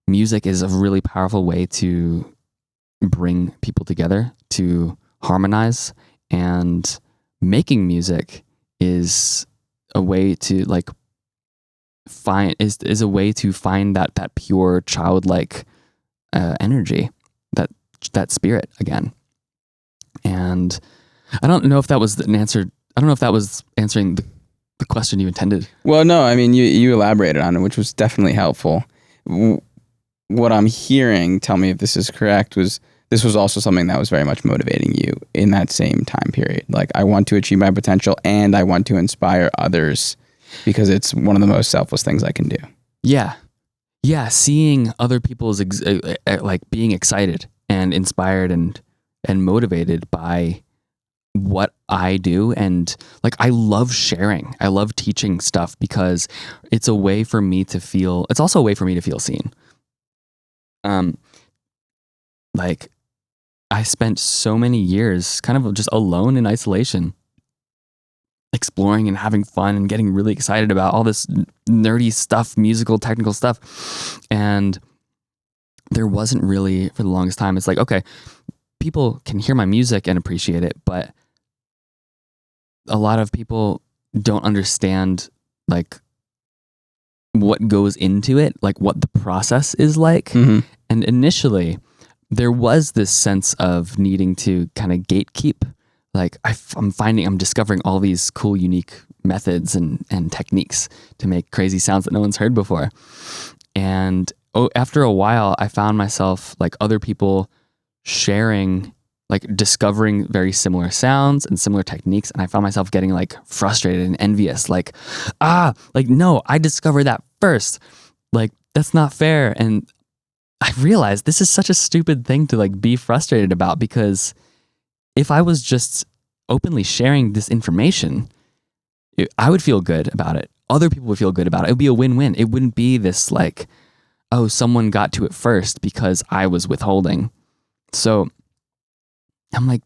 music is a really powerful way to bring people together, to harmonize, and making music is a way to find that pure childlike energy, that spirit again. And I don't know if that was an answer. I don't know if that was answering the question you intended. Well, no, I mean, you elaborated on it, which was definitely helpful. What I'm hearing, tell me if this is correct, this was also something that was very much motivating you in that same time period. Like, I want to achieve my potential and I want to inspire others because it's one of the most selfless things I can do. Yeah. Yeah. Seeing other people's being excited and inspired and motivated by what I do. And I love sharing. I love teaching stuff because it's a way for me to feel, it's also a way for me to feel seen. I spent so many years kind of just alone in isolation, exploring and having fun and getting really excited about all this nerdy stuff, musical, technical stuff. And there wasn't really, for the longest time, it's like, okay, people can hear my music and appreciate it, but a lot of people don't understand what goes into it, what the process is like. Mm-hmm. And initially there was this sense of needing to kind of gatekeep. I'm discovering all these cool, unique methods and techniques to make crazy sounds that no one's heard before. And after a while, I found myself other people sharing, discovering very similar sounds and similar techniques. And I found myself getting frustrated and envious. No, I discovered that first. That's not fair. And I realized this is such a stupid thing to be frustrated about, because if I was just openly sharing this information, I would feel good about it. Other people would feel good about it. It would be a win-win. It wouldn't be this like, oh, someone got to it first because I was withholding. So I'm like,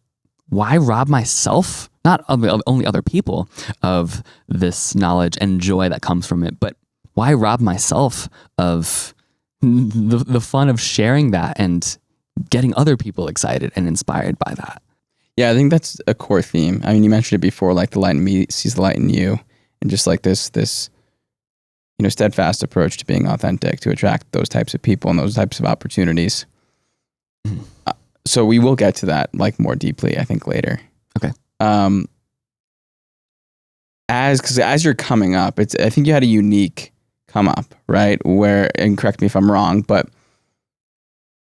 why rob myself? Not only other people of this knowledge and joy that comes from it, but why rob myself of the fun of sharing that and getting other people excited and inspired by that? Yeah, I think that's a core theme. I mean, you mentioned it before, like the light in me sees the light in you, and just like this steadfast approach to being authentic to attract those types of people and those types of opportunities. So we will get to that like more deeply, I think, later. Okay. As you're coming up, I think you had a unique come up, right? Where, and correct me if I'm wrong, but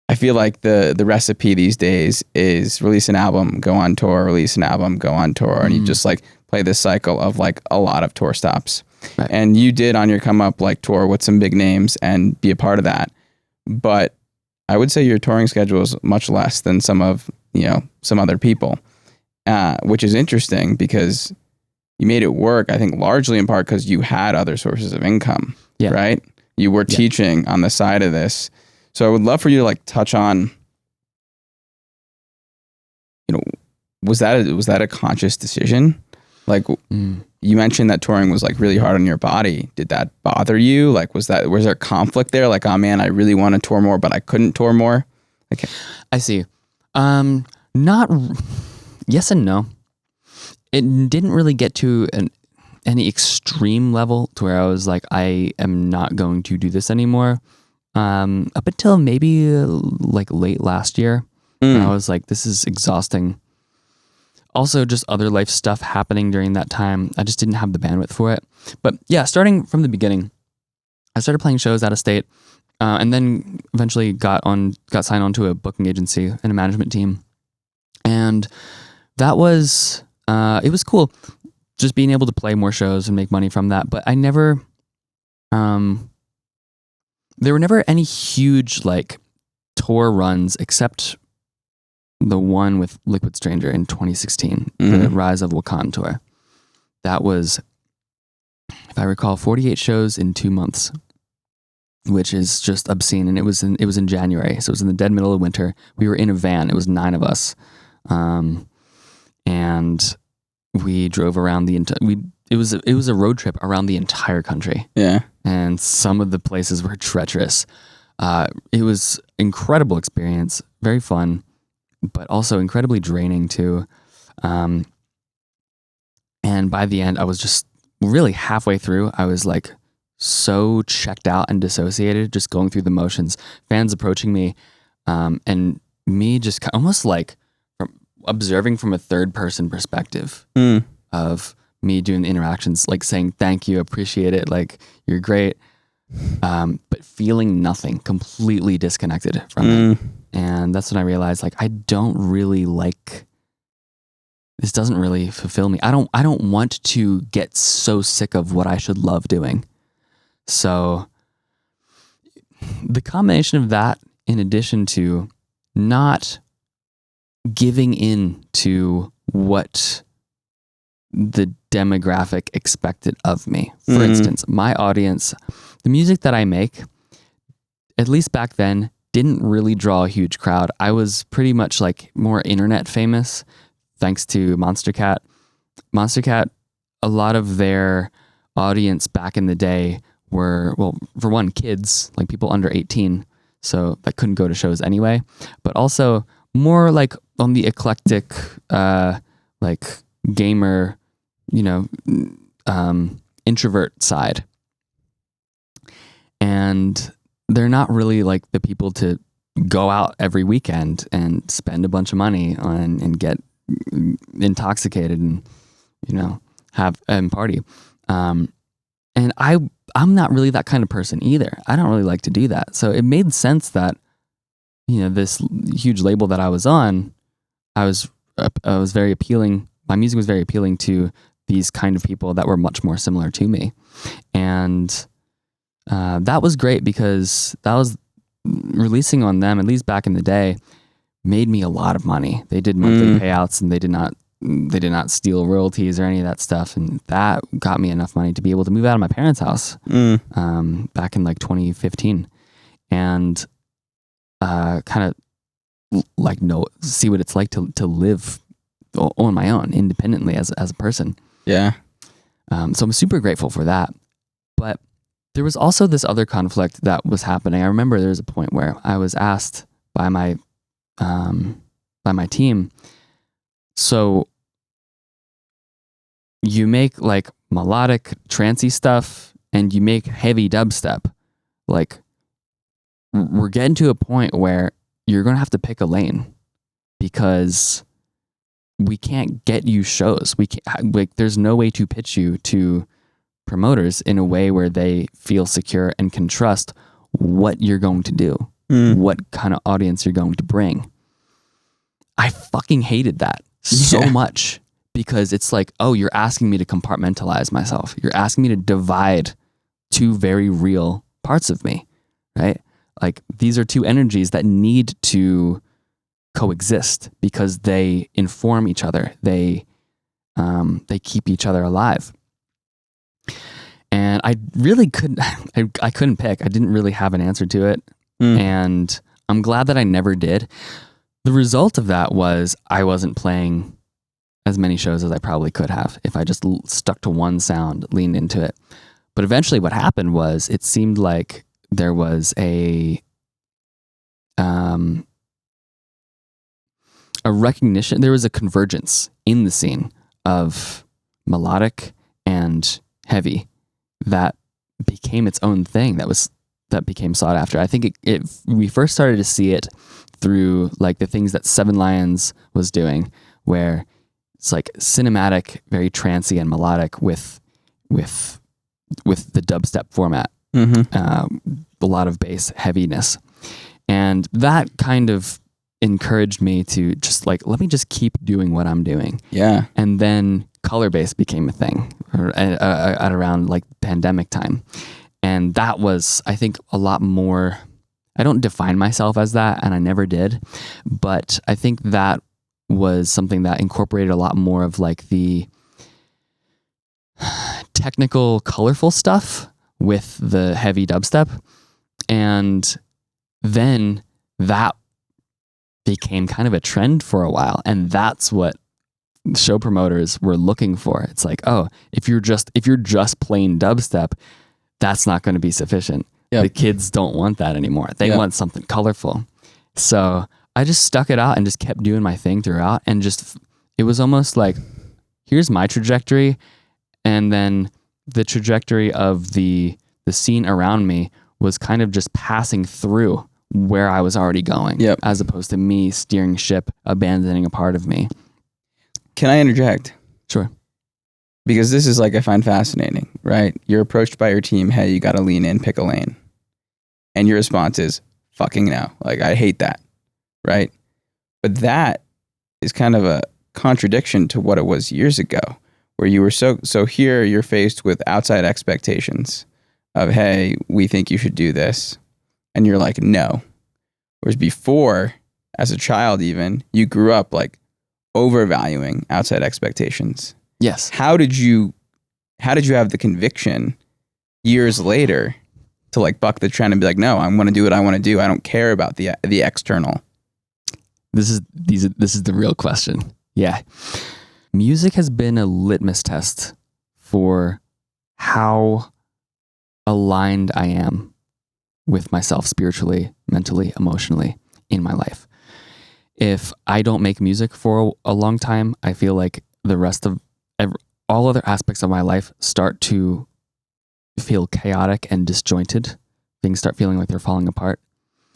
I feel like the recipe these days is release an album, go on tour, release an album, go on tour, and you just like play this cycle of like a lot of tour stops. Right. And you did on your come up like tour with some big names and be a part of that. But I would say your touring schedule is much less than some other people, which is interesting because you made it work, I think, largely in part because you had other sources of income, right? You were teaching on the side of this. So I would love for you to like touch on, was that a conscious decision? Like you mentioned that touring was like really hard on your body. Did that bother you? Like, was there conflict there? Like, oh man, I really want to tour more, but I couldn't tour more. Okay. I see. Yes and no. It didn't really get to any extreme level to where I was like, I am not going to do this anymore. Up until maybe like late last year, I was like, this is exhausting. Also, just other life stuff happening during that time. I just didn't have the bandwidth for it. But yeah, starting from the beginning, I started playing shows out of state, and then eventually got signed on to a booking agency and a management team. And that was, it was cool just being able to play more shows and make money from that. But I never, there were never any huge like tour runs except the one with Liquid Stranger in 2016, the Rise of Wakan tour. That was, if I recall, 48 shows in 2 months, which is just obscene. And it was in January, so it was in the dead middle of winter. We were in a van. It was 9 of us, and we drove around it was a road trip around the entire country. Yeah, and some of the places were treacherous. It was incredible experience, very fun, but also incredibly draining too. And by the end, I was just really halfway through. I was like so checked out and dissociated, just going through the motions. Fans approaching me, and me just almost like observing from a third person perspective of me doing the interactions, like saying thank you, appreciate it, like you're great, but feeling nothing, completely disconnected from it. And that's when I realized, like, I don't really like, this doesn't really fulfill me. I don't want to get so sick of what I should love doing. So the combination of that, in addition to not giving in to what the demographic expected of me. For instance, my audience, the music that I make, at least back then, didn't really draw a huge crowd. I was pretty much like more internet famous thanks to Monster Cat. Monster Cat, a lot of their audience back in the day were, well, for one, kids, like people under 18, so that couldn't go to shows anyway, but also more like on the eclectic, like gamer, introvert side. And they're not really like the people to go out every weekend and spend a bunch of money on and get intoxicated and, have and party. And I'm not really that kind of person either. I don't really like to do that. So it made sense that, this huge label that I was on, I was very appealing. My music was very appealing to these kind of people that were much more similar to me. And that was great because that was releasing on them, at least back in the day, made me a lot of money. They did monthly payouts, and they did not steal royalties or any of that stuff. And that got me enough money to be able to move out of my parents' house back in like 2015, and kind of like see what it's like to live on my own independently as a person. Yeah. So I'm super grateful for that. But there was also this other conflict that was happening. I remember there was a point where I was asked by my team, so you make like melodic trancey stuff and you make heavy dubstep. Like, we're getting to a point where you're going to have to pick a lane, because we can't get you shows. We can't, like, there's no way to pitch you to promoters in a way where they feel secure and can trust what you're going to do, what kind of audience you're going to bring. I fucking hated that so much, because it's like, oh, you're asking me to compartmentalize myself. You're asking me to divide two very real parts of me, right? Like, these are two energies that need to coexist because they inform each other. They keep each other alive. And I really couldn't pick. I didn't really have an answer to it. And I'm glad that I never did. The result of that was I wasn't playing as many shows as I probably could have if I just stuck to one sound, leaned into it. But eventually what happened was it seemed like there was a recognition, there was a convergence in the scene of melodic and heavy that became its own thing that became sought after. I think we first started to see it through like the things that Seven Lions was doing, where it's like cinematic, very trancey and melodic with the dubstep format, a lot of bass heaviness. And that kind of encouraged me to just like, let me just keep doing what I'm doing. Yeah. And then color bass became a thing at around like pandemic time. And that was, I think, a lot more, I don't define myself as that, and I never did, but I think that was something that incorporated a lot more of like the technical, colorful stuff with the heavy dubstep. And then that became kind of a trend for a while. And that's what show promoters were looking for. It's like, oh, if you're just plain dubstep, that's not going to be sufficient. Yep. The kids don't want that anymore. They want something colorful. So I just stuck it out and just kept doing my thing throughout. And just, it was almost like, here's my trajectory. And then the trajectory of the scene around me was kind of just passing through where I was already going, as opposed to me steering ship, abandoning a part of me. Can I interject? Sure. Because this is like, I find fascinating, right? You're approached by your team, hey, you got to lean in, pick a lane. And your response is, fucking no. Like, I hate that, right? But that is kind of a contradiction to what it was years ago, where you were so here you're faced with outside expectations of, hey, we think you should do this. And you're like, no. Whereas before, as a child even, you grew up like overvaluing outside expectations. Yes. How did you have the conviction years later to like buck the trend and be like, no, I'm going to do what I want to do. I don't care about the external. This is the real question. Yeah. Music has been a litmus test for how aligned I am with myself spiritually, mentally, emotionally in my life. If I don't make music for a long time, I feel like the rest of all other aspects of my life start to feel chaotic and disjointed. Things start feeling like they're falling apart.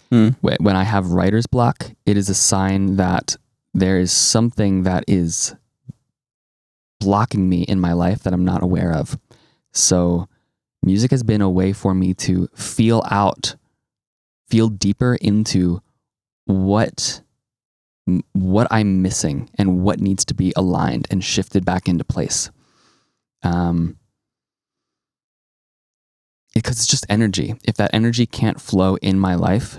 When I have writer's block, it is a sign that there is something that is blocking me in my life that I'm not aware of. So music has been a way for me to feel deeper into what I'm missing and what needs to be aligned and shifted back into place. Because it's just energy. If that energy can't flow in my life,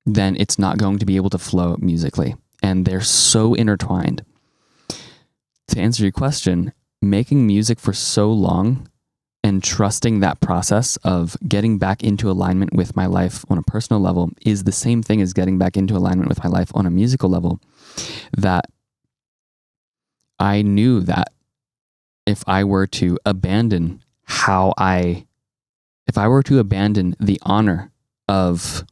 then it's not going to be able to flow musically. and they're so intertwined. To answer your question, making music for so long and trusting that process of getting back into alignment with my life on a personal level is the same thing as getting back into alignment with my life on a musical level, that I knew that if I were to abandon the honor of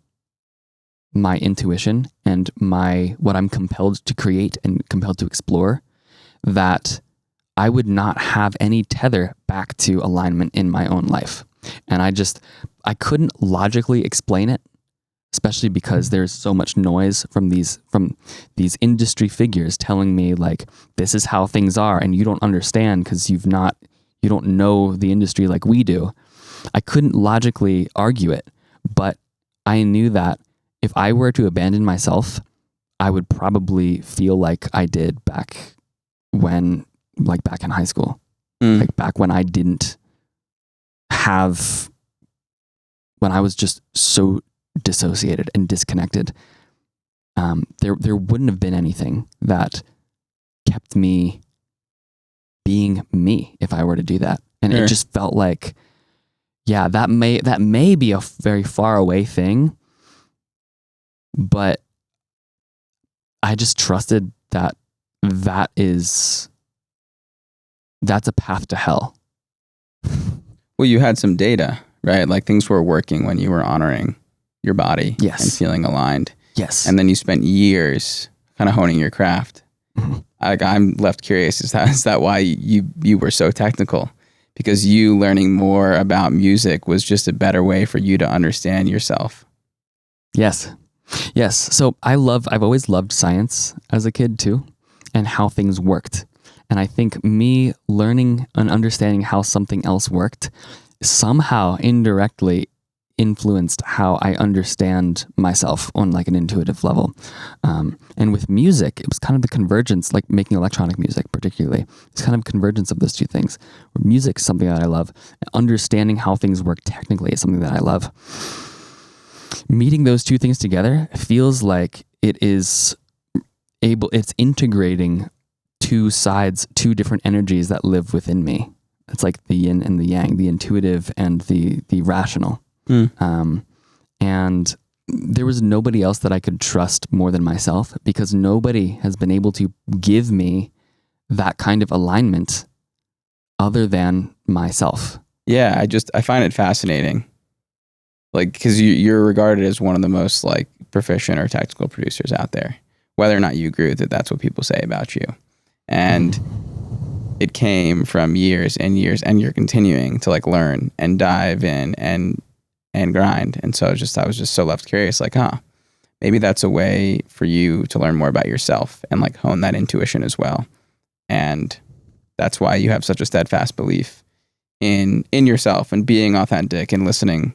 my intuition and what I'm compelled to create and compelled to explore, that I would not have any tether back to alignment in my own life. And I couldn't logically explain it, especially because there's so much noise from these industry figures telling me like, this is how things are and you don't understand because you don't know the industry like we do. I couldn't logically argue it, but I knew that if I were to abandon myself, I would probably feel like I did back in high school, like back when I was just so dissociated and disconnected. There wouldn't have been anything that kept me being me if I were to do that. And Sure. It just felt like, yeah, that may be a very far away thing, but I just trusted that that's a path to hell. Well, you had some data, right? Like things were working when you were honoring your body Yes. and feeling aligned. Yes. And then you spent years kind of honing your craft. Mm-hmm. I'm left curious. Is that why you were so technical? Because you learning more about music was just a better way for you to understand yourself. Yes. So I've always loved science as a kid too, and how things worked. And I think me learning and understanding how something else worked somehow indirectly influenced how I understand myself on like an intuitive level. And with music, it was kind of the convergence, like making electronic music particularly. It's kind of a convergence of those two things. Music is something that I love. Understanding how things work technically is something that I love. Meeting those two things together feels like it's integrating two sides, two different energies that live within me. It's like the yin and the yang, the intuitive and the rational. And there was nobody else that I could trust more than myself, because nobody has been able to give me that kind of alignment other than myself. Yeah, I find it fascinating. Like, because you're regarded as one of the most like proficient or technical producers out there, whether or not you agree with it. That's what people say about you. And it came from years and years, and you're continuing to like learn and dive in and grind. And so I was just so left curious, like, maybe that's a way for you to learn more about yourself and like hone that intuition as well. And that's why you have such a steadfast belief in yourself and being authentic and listening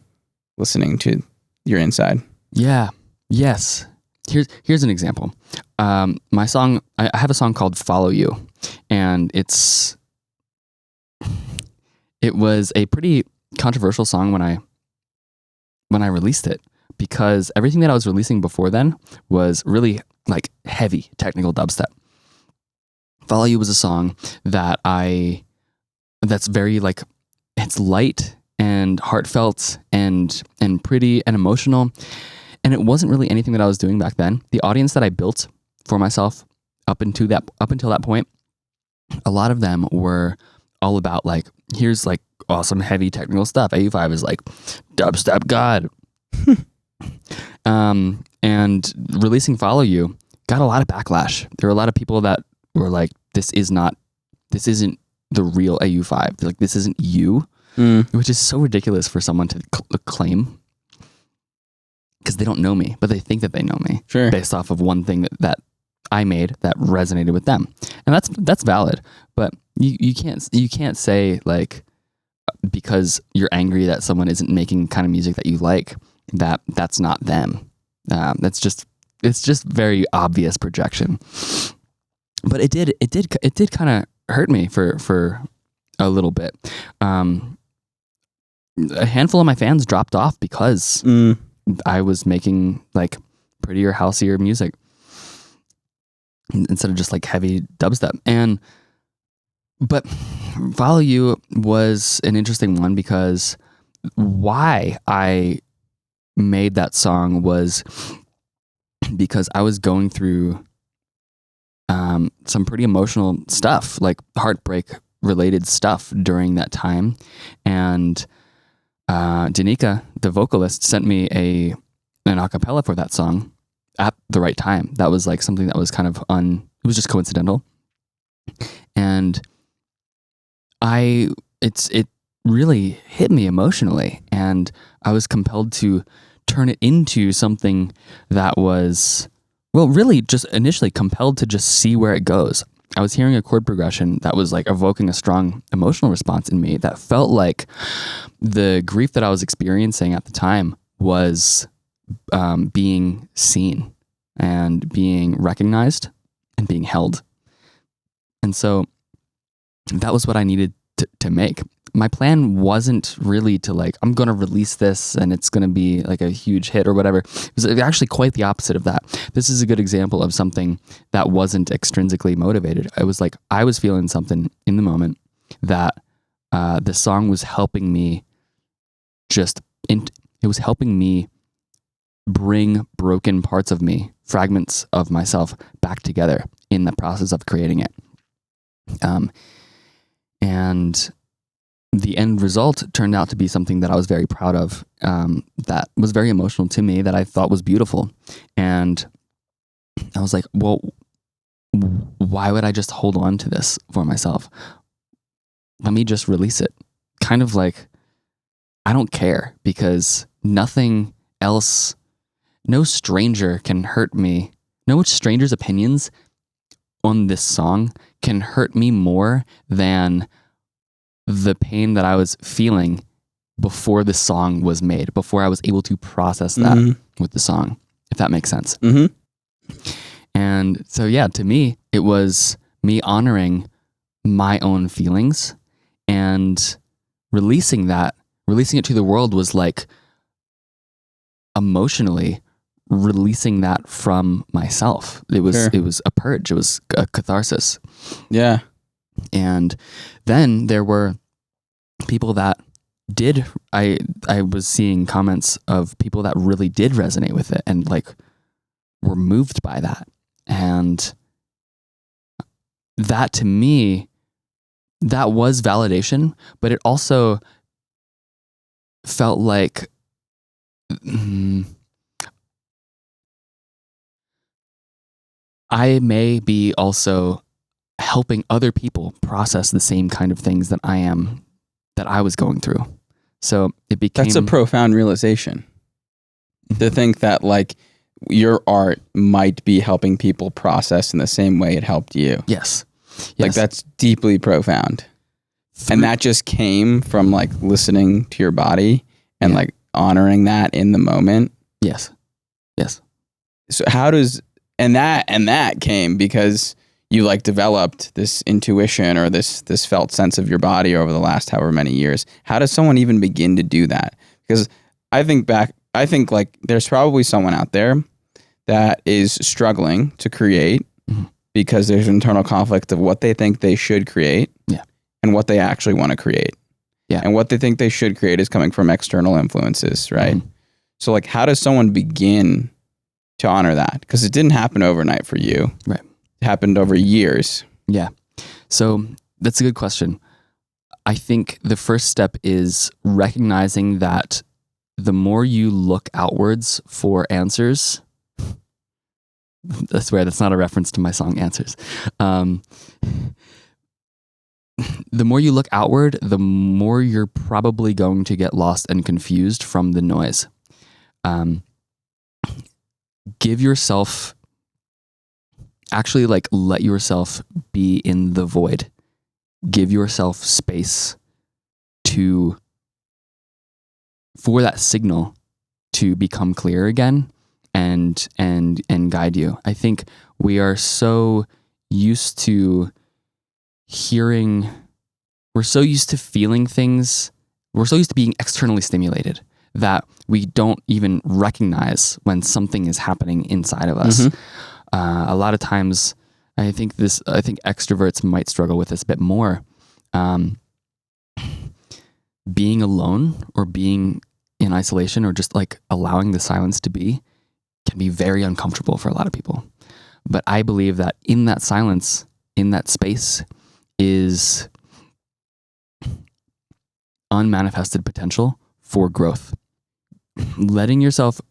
to your inside. Yeah. Yes. Here's an example. My song, I have a song called Follow You, and it was a pretty controversial song when I released it, because everything that I was releasing before then was really like heavy technical dubstep. Follow You was a song that's very like, it's light and heartfelt and pretty and emotional. And it wasn't really anything that I was doing back then. The audience that I built for myself up until that point, a lot of them were all about like, here's like awesome heavy technical stuff. Au5 is like dubstep god. And releasing Follow You got a lot of backlash. There were a lot of people that were like, this isn't the real Au5. They're like, this isn't you, which is so ridiculous for someone to claim, because they don't know me, but they think that they know me, Sure. based off of one thing that I made that resonated with them. And that's valid, but you can't say like, because you're angry that someone isn't making kind of music that you like, that's not them. It's just very obvious projection. But it did kind of hurt me for a little bit. A handful of my fans dropped off because I was making like prettier, houseier music. instead of just like heavy dubstep. But Follow You was an interesting one because why I made that song was because I was going through some pretty emotional stuff, like heartbreak related stuff during that time. And Danica, the vocalist, sent me an acapella for that song at the right time. That was like something that was kind of it was just coincidental. And it really hit me emotionally, and I was compelled to turn it into something that was, well, really just initially compelled to just see where it goes. I was hearing a chord progression that was like evoking a strong emotional response in me that felt like the grief that I was experiencing at the time was being seen and being recognized and being held. And so that was what I needed to make. My plan wasn't really to like, I'm going to release this and it's going to be like a huge hit or whatever. It was actually quite the opposite of that. This is a good example of something that wasn't extrinsically motivated. I was like, I was feeling something in the moment that the song was helping me it was helping me bring broken parts of me, fragments of myself back together in the process of creating it. And the end result turned out to be something that I was very proud of, that was very emotional to me, that I thought was beautiful. And I was like, well, why would I just hold on to this for myself? Let me just release it. Kind of like, I don't care, because nothing else, no stranger can hurt me. No stranger's opinions on this song can hurt me more than the pain that I was feeling before the song was made, before I was able to process that with the song, if that makes sense. Mm-hmm. And so, yeah, to me, it was me honoring my own feelings and releasing it to the world was like emotionally releasing that from myself. It was It was a purge. It was a catharsis. Yeah. And then there were people that did, I was seeing comments of people that really did resonate with it and like were moved by that. And that, to me, that was validation, but it also felt like I may be also helping other people process the same kind of things that I was going through. So it became... That's a profound realization. To think that like your art might be helping people process in the same way it helped you. Yes. Like that's deeply profound. And that just came from like listening to your body and like honoring that in the moment. Yes. Yes. So how does... And that came because you like developed this intuition or this felt sense of your body over the last however many years. How does someone even begin to do that? Because I think like there's probably someone out there that is struggling to create because there's internal conflict of what they think they should create and what they actually want to create. Yeah. And what they think they should create is coming from external influences, right? Mm-hmm. So like how does someone begin to honor that? Because it didn't happen overnight for you. Right. It happened over years. Yeah. So that's a good question. I think the first step is recognizing that the more you look outwards for answers, I swear that's not a reference to my song Answers. The more you look outward, the more you're probably going to get lost and confused from the noise. Give yourself, actually like let yourself be in the void. Give yourself space for that signal to become clear again and guide you. I think we are so used to hearing, we're so used to feeling things, we're so used to being externally stimulated that we don't even recognize when something is happening inside of us. Mm-hmm. A lot of times I think extroverts might struggle with this a bit more. Being alone or being in isolation or just like allowing the silence to be can be very uncomfortable for a lot of people. But I believe that in that silence, in that space, is unmanifested potential for growth. Letting yourself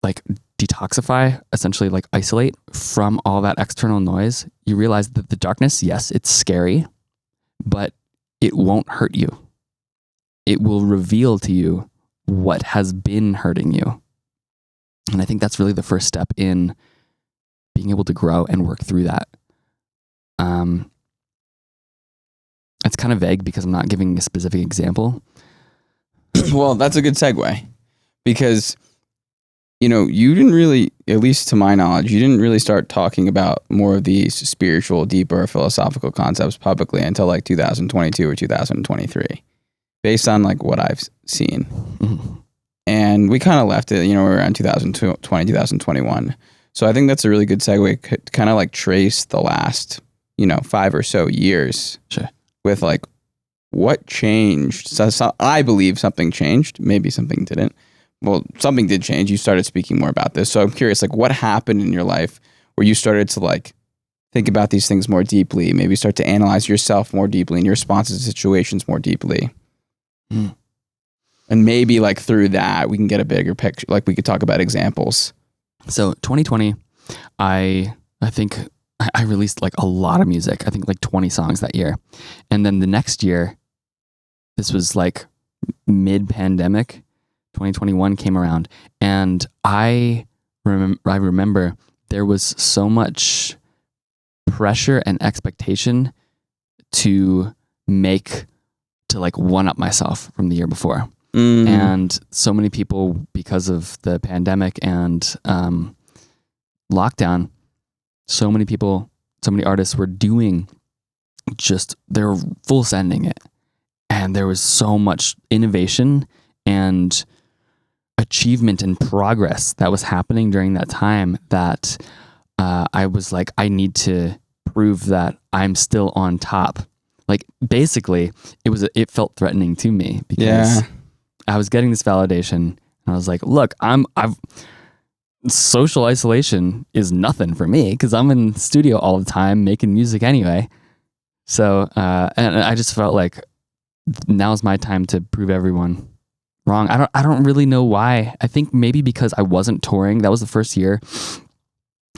like detoxify, essentially like isolate from all that external noise, you realize that the darkness, yes, it's scary, but it won't hurt you. It will reveal to you what has been hurting you. And I think that's really the first step in being able to grow and work through that. It's kind of vague because I'm not giving a specific example. Well, that's a good segue because, you didn't really, at least to my knowledge, you didn't really start talking about more of these spiritual, deeper philosophical concepts publicly until like 2022 or 2023, based on like what I've seen. Mm-hmm. And we kind of left it, around 2020, 2021. So I think that's a really good segue to kind of like trace the last, 5 or so years. Sure. With like what changed. So I believe something changed. Maybe something didn't. Well, something did change. You started speaking more about this. So I'm curious, like what happened in your life where you started to like think about these things more deeply, maybe start to analyze yourself more deeply and your responses to situations more deeply. Mm. And maybe like through that, we can get a bigger picture. Like we could talk about examples. So 2020, I think I released like a lot of music. I think like 20 songs that year. And then the next year, this was like mid-pandemic, 2021 came around. And I remember there was so much pressure and expectation to like one-up myself from the year before. Mm. And so many people, because of the pandemic and lockdown, so many artists were doing they were full sending it. And there was so much innovation and achievement and progress that was happening during that time that I was like, I need to prove that I'm still on top. Like basically it felt threatening to me because I was getting this validation and I was like, look, social isolation is nothing for me because I'm in the studio all the time making music anyway. So, and I just felt like now's my time to prove everyone wrong. I don't really know why. I think maybe because I wasn't touring. That was the first year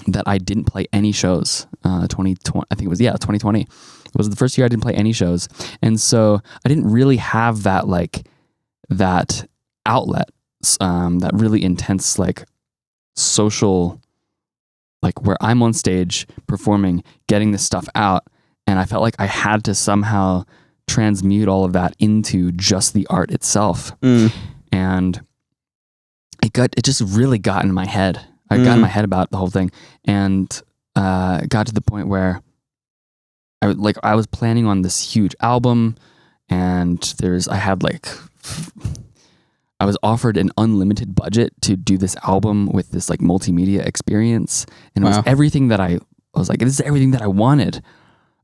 that I didn't play any shows. 2020, I think it was, 2020. It was the first year I didn't play any shows. And so I didn't really have that outlet, that really intense, like social, like where I'm on stage performing, getting this stuff out. And I felt like I had to somehow transmute all of that into just the art itself. And it just really got in my head. I got in my head about the whole thing and got to the point where I was planning on this huge album and I was offered an unlimited budget to do this album with this like multimedia experience. And it was everything that I was like, this is everything that I wanted.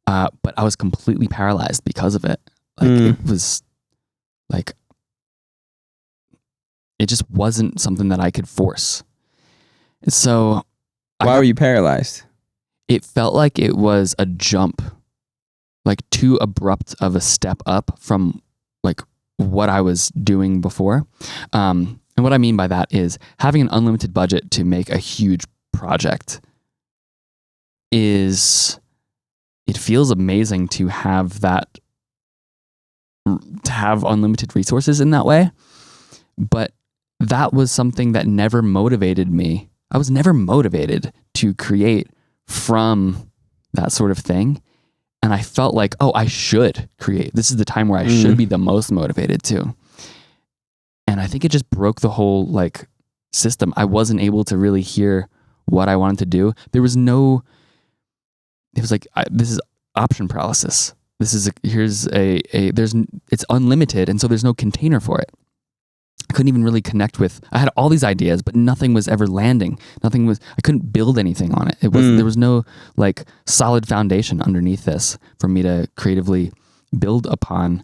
But I was completely paralyzed because of it. Like it was like, it just wasn't something that I could force. So why were you paralyzed? It felt like it was a jump, like too abrupt of a step up from like what I was doing before. And what I mean by that is having an unlimited budget to make a huge project it feels amazing to have unlimited resources in that way. But that was something that never motivated me. I was never motivated to create from that sort of thing. And I felt like, I should create. This is the time where I should be the most motivated to. And I think it just broke the whole like system. I wasn't able to really hear what I wanted to do. It was like, this is option paralysis. This is it's unlimited. And so there's no container for it. I couldn't even really connect with. I had all these ideas, but nothing was ever landing. I couldn't build anything on it. There was no like solid foundation underneath this for me to creatively build upon.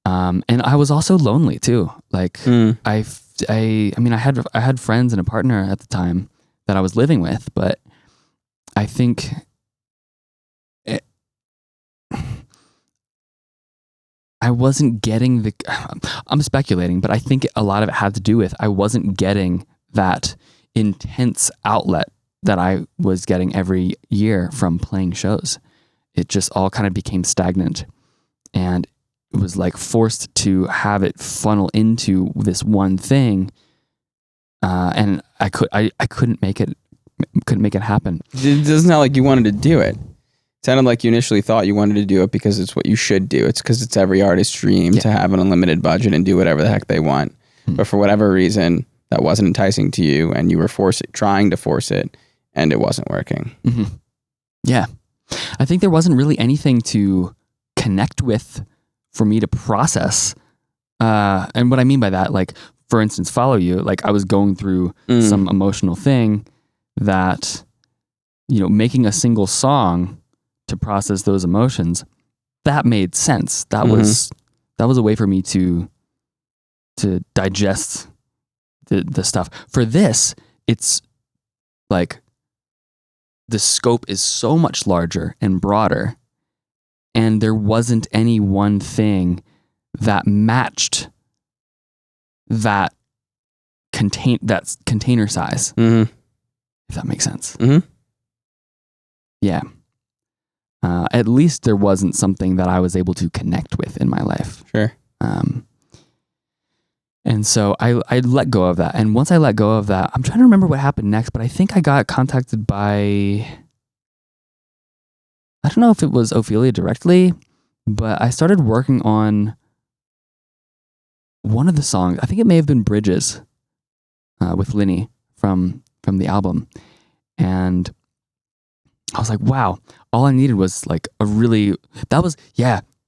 And I was also lonely too. Like I had friends and a partner at the time that I was living with, but I think I wasn't getting I'm speculating, but I think a lot of it had to do with I wasn't getting that intense outlet that I was getting every year from playing shows. It just all kind of became stagnant, and it was like forced to have it funnel into this one thing. And I couldn't make it happen. It doesn't sound like you wanted to do it. It sounded like you initially thought you wanted to do it because it's what you should do. It's because it's every artist's dream to have an unlimited budget and do whatever the heck they want. But for whatever reason, that wasn't enticing to you, and you were trying to force it, and it wasn't working. Yeah. I think there wasn't really anything to connect with for me to process. And what I mean by that, like, for instance, Follow You, like I was going through some emotional thing that, making a single song to process those emotions, that made sense. That was a way for me to digest the stuff. For this, it's like the scope is so much larger and broader, and there wasn't any one thing that matched that container size. If that makes sense. Yeah. At least there wasn't something that I was able to connect with in my life. Sure. And so I let go of that. And once I let go of that, I'm trying to remember what happened next, but I think I got contacted by, I don't know if it was Ophelia directly, but I started working on one of the songs. I think it may have been Bridges with Linny from the album. And I was like, wow, all I needed was like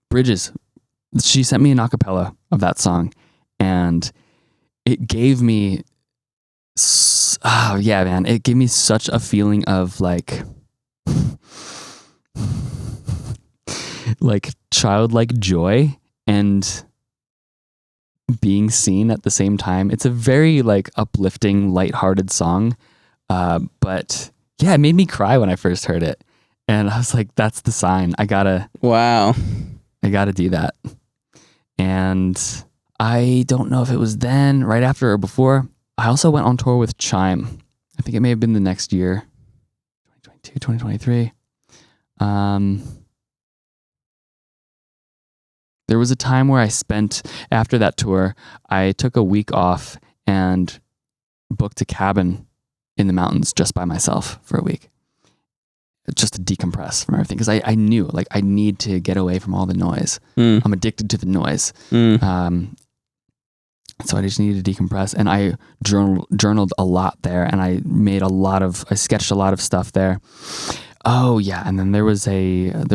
Bridges. She sent me an acapella of that song, and it gave me, it gave me such a feeling of like childlike joy and being seen at the same time. It's a very like uplifting, lighthearted song. But yeah, it made me cry when I first heard it. And I was like, that's the sign. I gotta do that. And I don't know if it was then, right after or before. I also went on tour with Chime. I think it may have been the next year, 2022, 2023. There was a time where after that tour, I took a week off and booked a cabin in the mountains just by myself for a week, just to decompress from everything. Because I knew, like, I need to get away from all the noise. I'm addicted to the noise. So I just needed to decompress, and I journaled a lot there, and I sketched a lot of stuff there. Oh yeah, and then there was an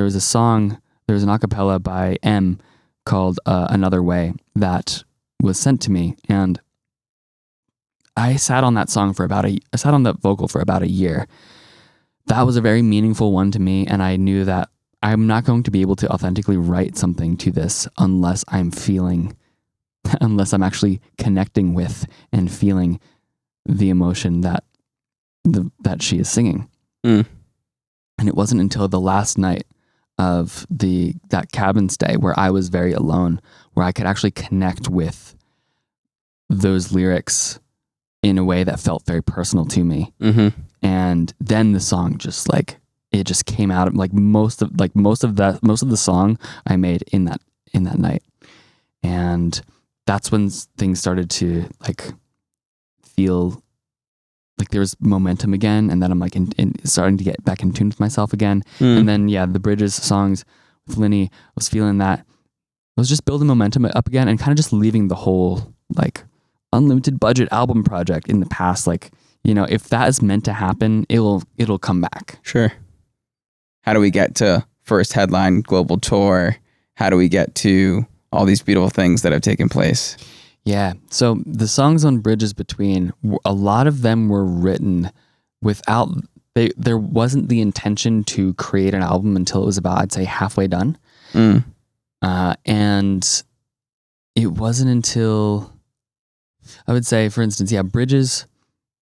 acapella by M called Another Way that was sent to me, and I sat on that vocal for about a year. That was a very meaningful one to me, and I knew that I'm not going to be able to authentically write something to this unless I'm actually connecting with and feeling the emotion that she is singing. And it wasn't until the last night of that cabin stay where I was very alone, where I could actually connect with those lyrics in a way that felt very personal to me. And then the song just came out of most of the song I made in that night. And that's when things started to feel like there was momentum again, and then I'm starting to get back in tune with myself again. And then the Bridges songs with Linny, I was feeling that. I was just building momentum up again and kind of just leaving the whole unlimited budget album project in the past. If that is meant to happen, it'll come back. Sure. How do we get to first headline global tour? How do we get to all these beautiful things that have taken place? Yeah. So the songs on Bridges Between, a lot of them were written without, there wasn't the intention to create an album until it was about, I'd say, halfway done. And it wasn't until, I would say, for instance, Bridges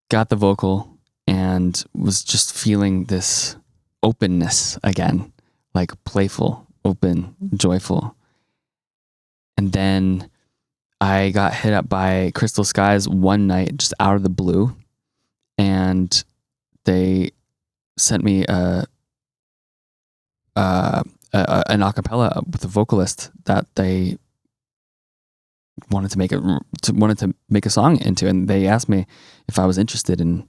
got the vocal and was just feeling this openness again, like playful, open, joyful. And then I got hit up by Crystal Skies one night, just out of the blue, and they sent me an acapella with a vocalist that they wanted to make a song into, and they asked me if I was interested in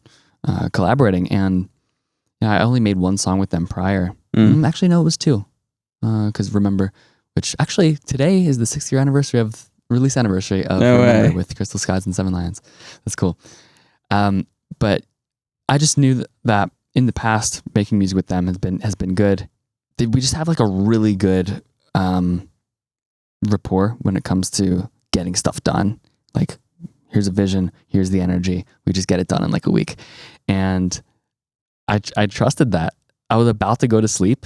collaborating. And I only made one song with them prior. Actually, no, it was two, because Remember, which actually today is the 6th-year anniversary of release anniversary of Remember with Crystal Skies and Seven Lions. That's cool. But I just knew that in the past, making music with them has been good. We just have like a really good rapport when it comes to getting stuff done. Like, here's a vision, here's the energy. We just get it done in like a week. And I trusted that. I was about to go to sleep.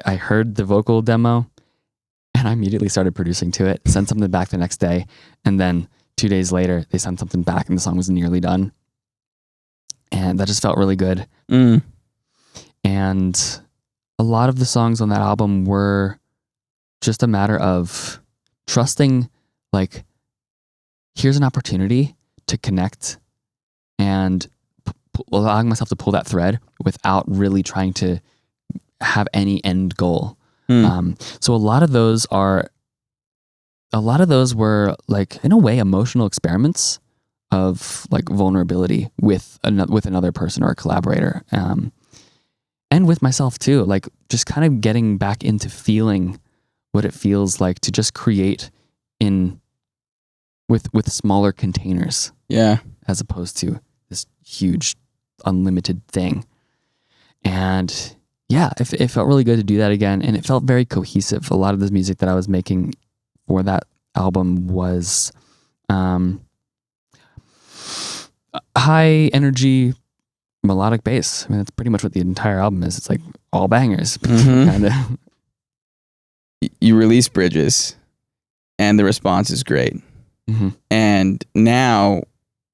I heard the vocal demo, and I immediately started producing to it, sent something back the next day, and then 2 days later, they sent something back and the song was nearly done. And that just felt really good. And a lot of the songs on that album were just a matter of trusting, like, here's an opportunity to connect and allowing myself to pull that thread without really trying to have any end goal. So a lot of those were like, in a way, emotional experiments of like vulnerability with another person or a collaborator, and with myself too. Like, just kind of getting back into feeling what it feels like to just create with smaller containers, as opposed to this huge unlimited thing. And it felt really good to do that again, and it felt very cohesive. A lot of the music that I was making for that album was high energy melodic bass. I mean, that's pretty much what the entire album is. It's like all bangers, kind of. You release Bridges, and the response is great. And now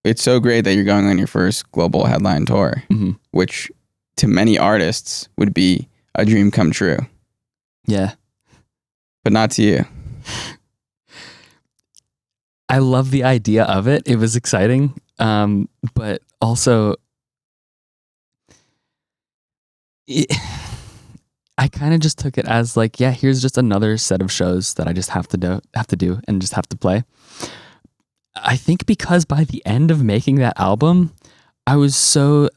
it's so great that you're going on your first global headline tour, which to many artists would be a dream come true. Yeah. But not to you. I love the idea of it. It was exciting. But also, I kind of just took it as like, here's just another set of shows that I just have to do and just have to play. I think because by the end of making that album, I was so,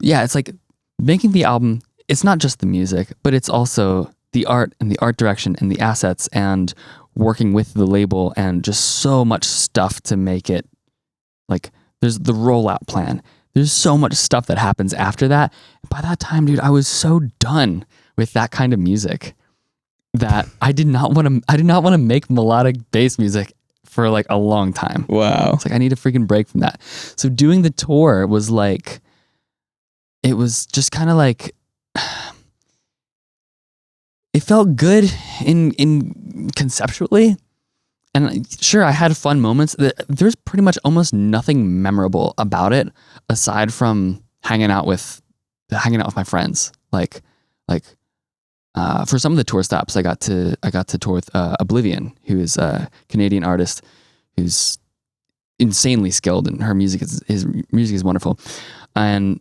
it's like making the album, it's not just the music, but it's also the art and the art direction and the assets and working with the label and just so much stuff to make it. Like, there's the rollout plan. There's so much stuff that happens after that. By that time, dude, I was so done with that kind of music that I did not want to make melodic bass music for like a long time. Wow. It's like, I need a freaking break from that. So doing the tour was like, it was just kind of like, it felt good in conceptually. And sure, I had fun moments. There's pretty much almost nothing memorable about it aside from hanging out with my friends. Like for some of the tour stops, I got to tour with Oblivion, who is a Canadian artist who's insanely skilled, and his music is wonderful. And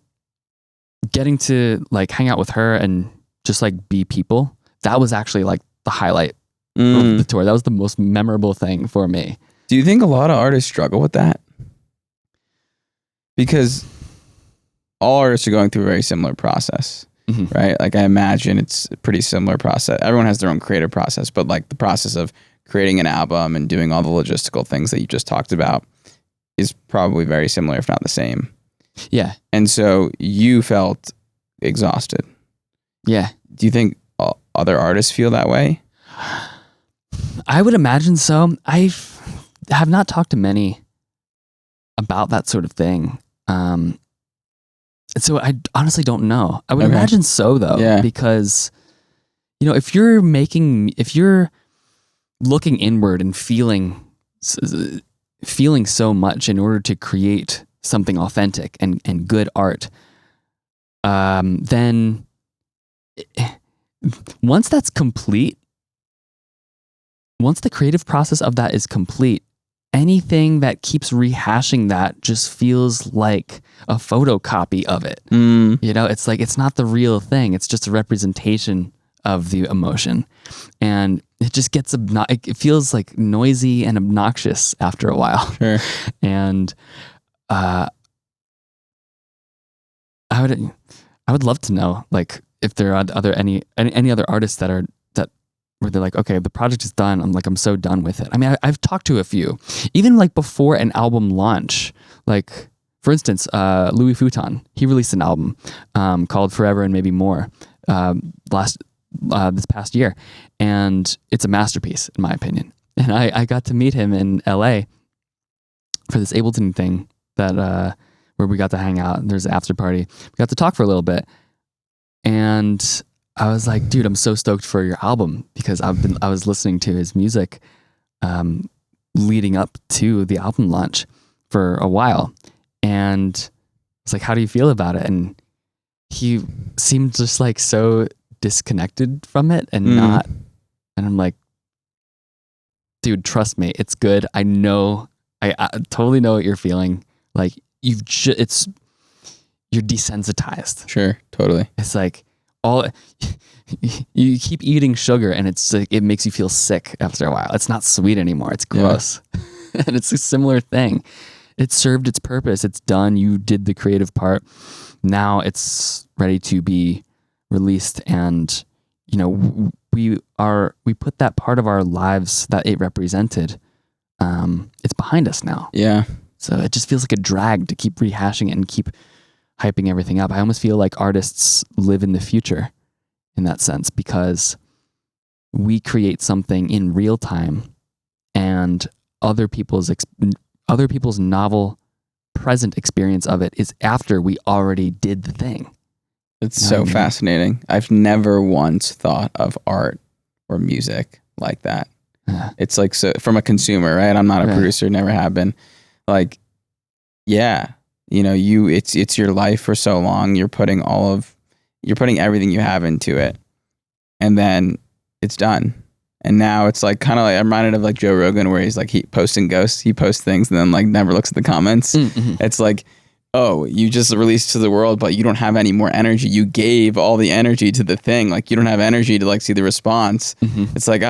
getting to like hang out with her and just like be people, that was actually like the highlight of the tour. That was the most memorable thing for me. Do you think a lot of artists struggle with that? Because all artists are going through a very similar process, right? Like, I imagine it's a pretty similar process. Everyone has their own creative process, but like the process of creating an album and doing all the logistical things that you just talked about is probably very similar, if not the same. Yeah. And so you felt exhausted. Yeah. Do you think other artists feel that way? I would imagine so. have not talked to many about that sort of thing. So I honestly don't know. I would imagine so though, because if you're looking inward and feeling so much in order to create something authentic and good art, then once that's complete, once the creative process of that is complete, anything that keeps rehashing that just feels like a photocopy of it. It's like, it's not the real thing. It's just a representation of the emotion. And it just gets, it feels like noisy and obnoxious after a while. Sure. And I would love to know, like, if there are any other artists where they're like, okay, the project is done. I'm so done with it. I mean, I've talked to a few, even like before an album launch. Like, for instance, Louis Vuitton, he released an album called Forever and Maybe More this past year, and it's a masterpiece in my opinion. And I got to meet him in LA for this Ableton thing that where we got to hang out. There's an after party. We got to talk for a little bit, and I was like, dude, I'm so stoked for your album, because I was listening to his music leading up to the album launch for a while. And I was like, how do you feel about it? And he seemed just like so disconnected from it and not, and I'm like, dude, trust me, it's good. I know, I totally know what you're feeling. Like, you're desensitized. Sure, totally. It's like, you keep eating sugar and it's like, it makes you feel sick after a while. It's not sweet anymore. It's gross. And it's a similar thing. It served its purpose. It's done. You did the creative part. Now it's ready to be released. And, we put that part of our lives that it represented. It's behind us now. Yeah. So it just feels like a drag to keep rehashing it and keep hyping everything up. I almost feel like artists live in the future in that sense, because we create something in real time, and other people's novel present experience of it is after we already did the thing. It's so fascinating. I've never once thought of art or music like that. It's like, so from a consumer, right? I'm not a producer, never have been. Like, yeah. It's your life for so long. You're putting everything you have into it, and then it's done. And now it's like, kind of like, I'm reminded of like Joe Rogan, where he's like, he posting ghosts. He posts things and then like never looks at the comments. It's like, oh, you just released to the world, but you don't have any more energy. You gave all the energy to the thing. Like, you don't have energy to like see the response. It's like,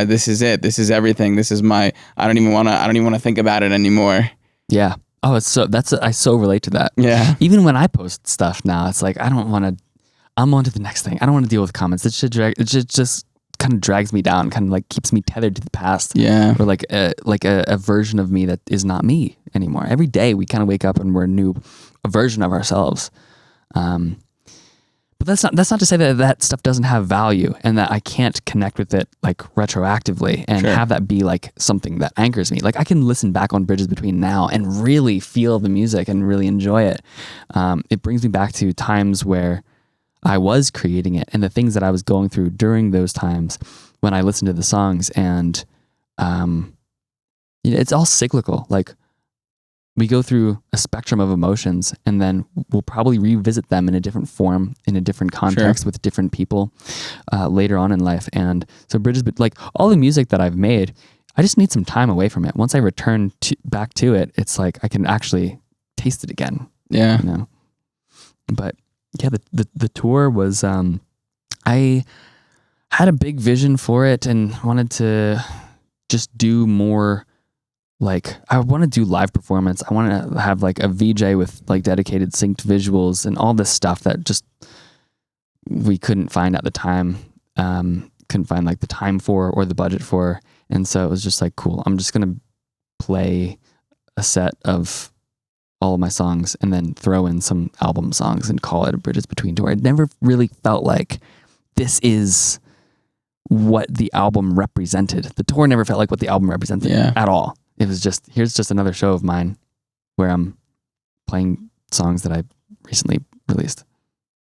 this is it. This is everything. This is I don't even want to think about it anymore. Yeah. Oh, I so relate to that. Yeah. Even when I post stuff now, it's like, I'm on to the next thing. I don't want to deal with comments. It just kind of drags me down, kind of like keeps me tethered to the past. Yeah. Or like a version of me that is not me anymore. Every day we kind of wake up and we're a version of ourselves. But that's not to say that stuff doesn't have value and that I can't connect with it like retroactively and have that be like something that anchors me. Like, I can listen back on Bridges Between now and really feel the music and really enjoy it. It brings me back to times where I was creating it and the things that I was going through during those times when I listened to the songs. And it's all cyclical. Like, we go through a spectrum of emotions, and then we'll probably revisit them in a different form, in a different context with different people later on in life. And so Bridges, like all the music that I've made, I just need some time away from it. Once I return back to it, it's like I can actually taste it again. Yeah. But yeah, the tour was, I had a big vision for it and wanted to just do more. Like, I want to do live performance. I want to have like a VJ with like dedicated synced visuals and all this stuff that just we couldn't find at the time. Couldn't find like the time for or the budget for. And so it was just like, cool, I'm just going to play a set of all of my songs and then throw in some album songs and call it a Bridges Between tour. It never really felt like this is what the album represented. The tour never felt like what the album represented at all. it was just, here's just another show of mine where I'm playing songs that I recently released.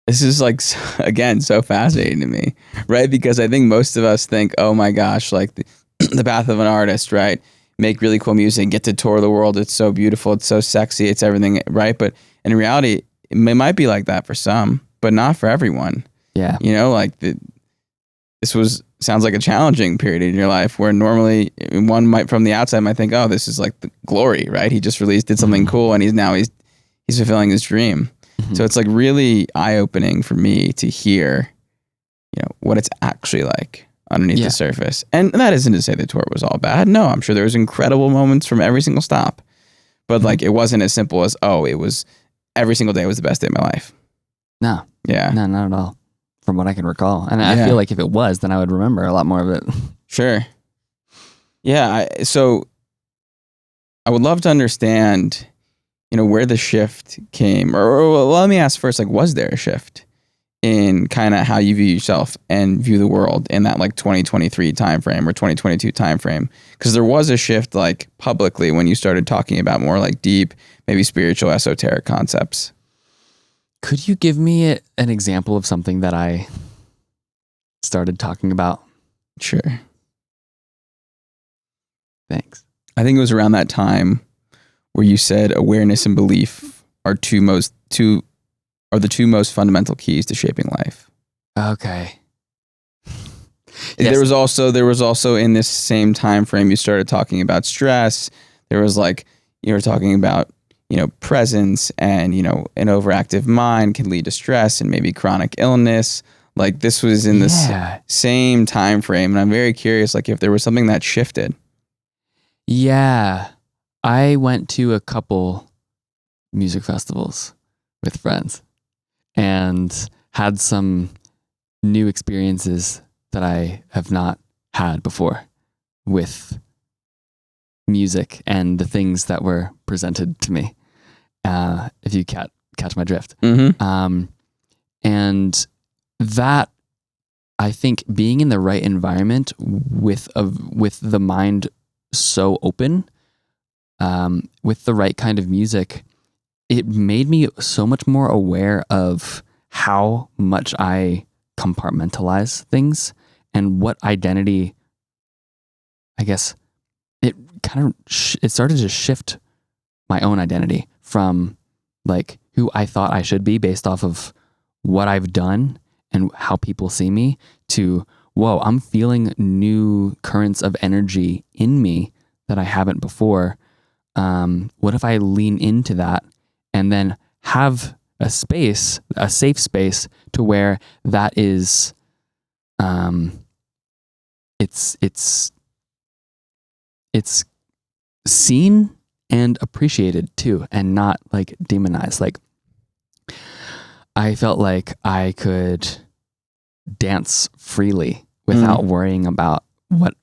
This is like, again, so fascinating to me, right? Because I think most of us think, oh my gosh, like the path of an artist, right? Make really cool music, get to tour the world. It's so beautiful. It's so sexy. It's everything, right? But in reality, it might be like that for some, but not for everyone. Yeah. You know, like sounds like a challenging period in your life where normally one might, from the outside, might think, oh, this is like the glory, right? He just did something cool and he's fulfilling his dream. So it's like really eye-opening for me to hear, you know, what it's actually like underneath the surface. And that isn't to say the tour was all bad. No, I'm sure there was incredible moments from every single stop. But like, it wasn't as simple as, oh, it was every single day was the best day of my life. No. Yeah. No, not at all. From what I can recall. And I feel like if it was, then I would remember a lot more of it. Sure. Yeah. So I would love to understand, you know, where the shift came, or let me ask first, like, was there a shift in kind of how you view yourself and view the world in that like 2023 timeframe or 2022 timeframe? Because there was a shift like publicly when you started talking about more like deep, maybe spiritual, esoteric concepts. Could you give me an example of something that I started talking about? Sure. Thanks. I think it was around that time where you said awareness and belief are the two most fundamental keys to shaping life. Okay. Yes. There was also in this same time frame you started talking about stress. There was like, you were talking about, you know, presence, and, you know, an overactive mind can lead to stress and maybe chronic illness. Like, this was in the same time frame, and I'm very curious, like, if there was something that shifted. Yeah. I went to a couple music festivals with friends and had some new experiences that I have not had before with music and the things that were presented to me. If you catch my drift. Mm-hmm. And that, I think, being in the right environment with the mind so open, with the right kind of music, it made me so much more aware of how much I compartmentalize things and what identity, I guess, it kind of it started to shift my own identity from like who I thought I should be based off of what I've done and how people see me to, whoa, I'm feeling new currents of energy in me that I haven't before. What if I lean into that and then have a safe space to where that is, it's seen and appreciated too, and not like demonized. Like, I felt like I could dance freely without worrying about what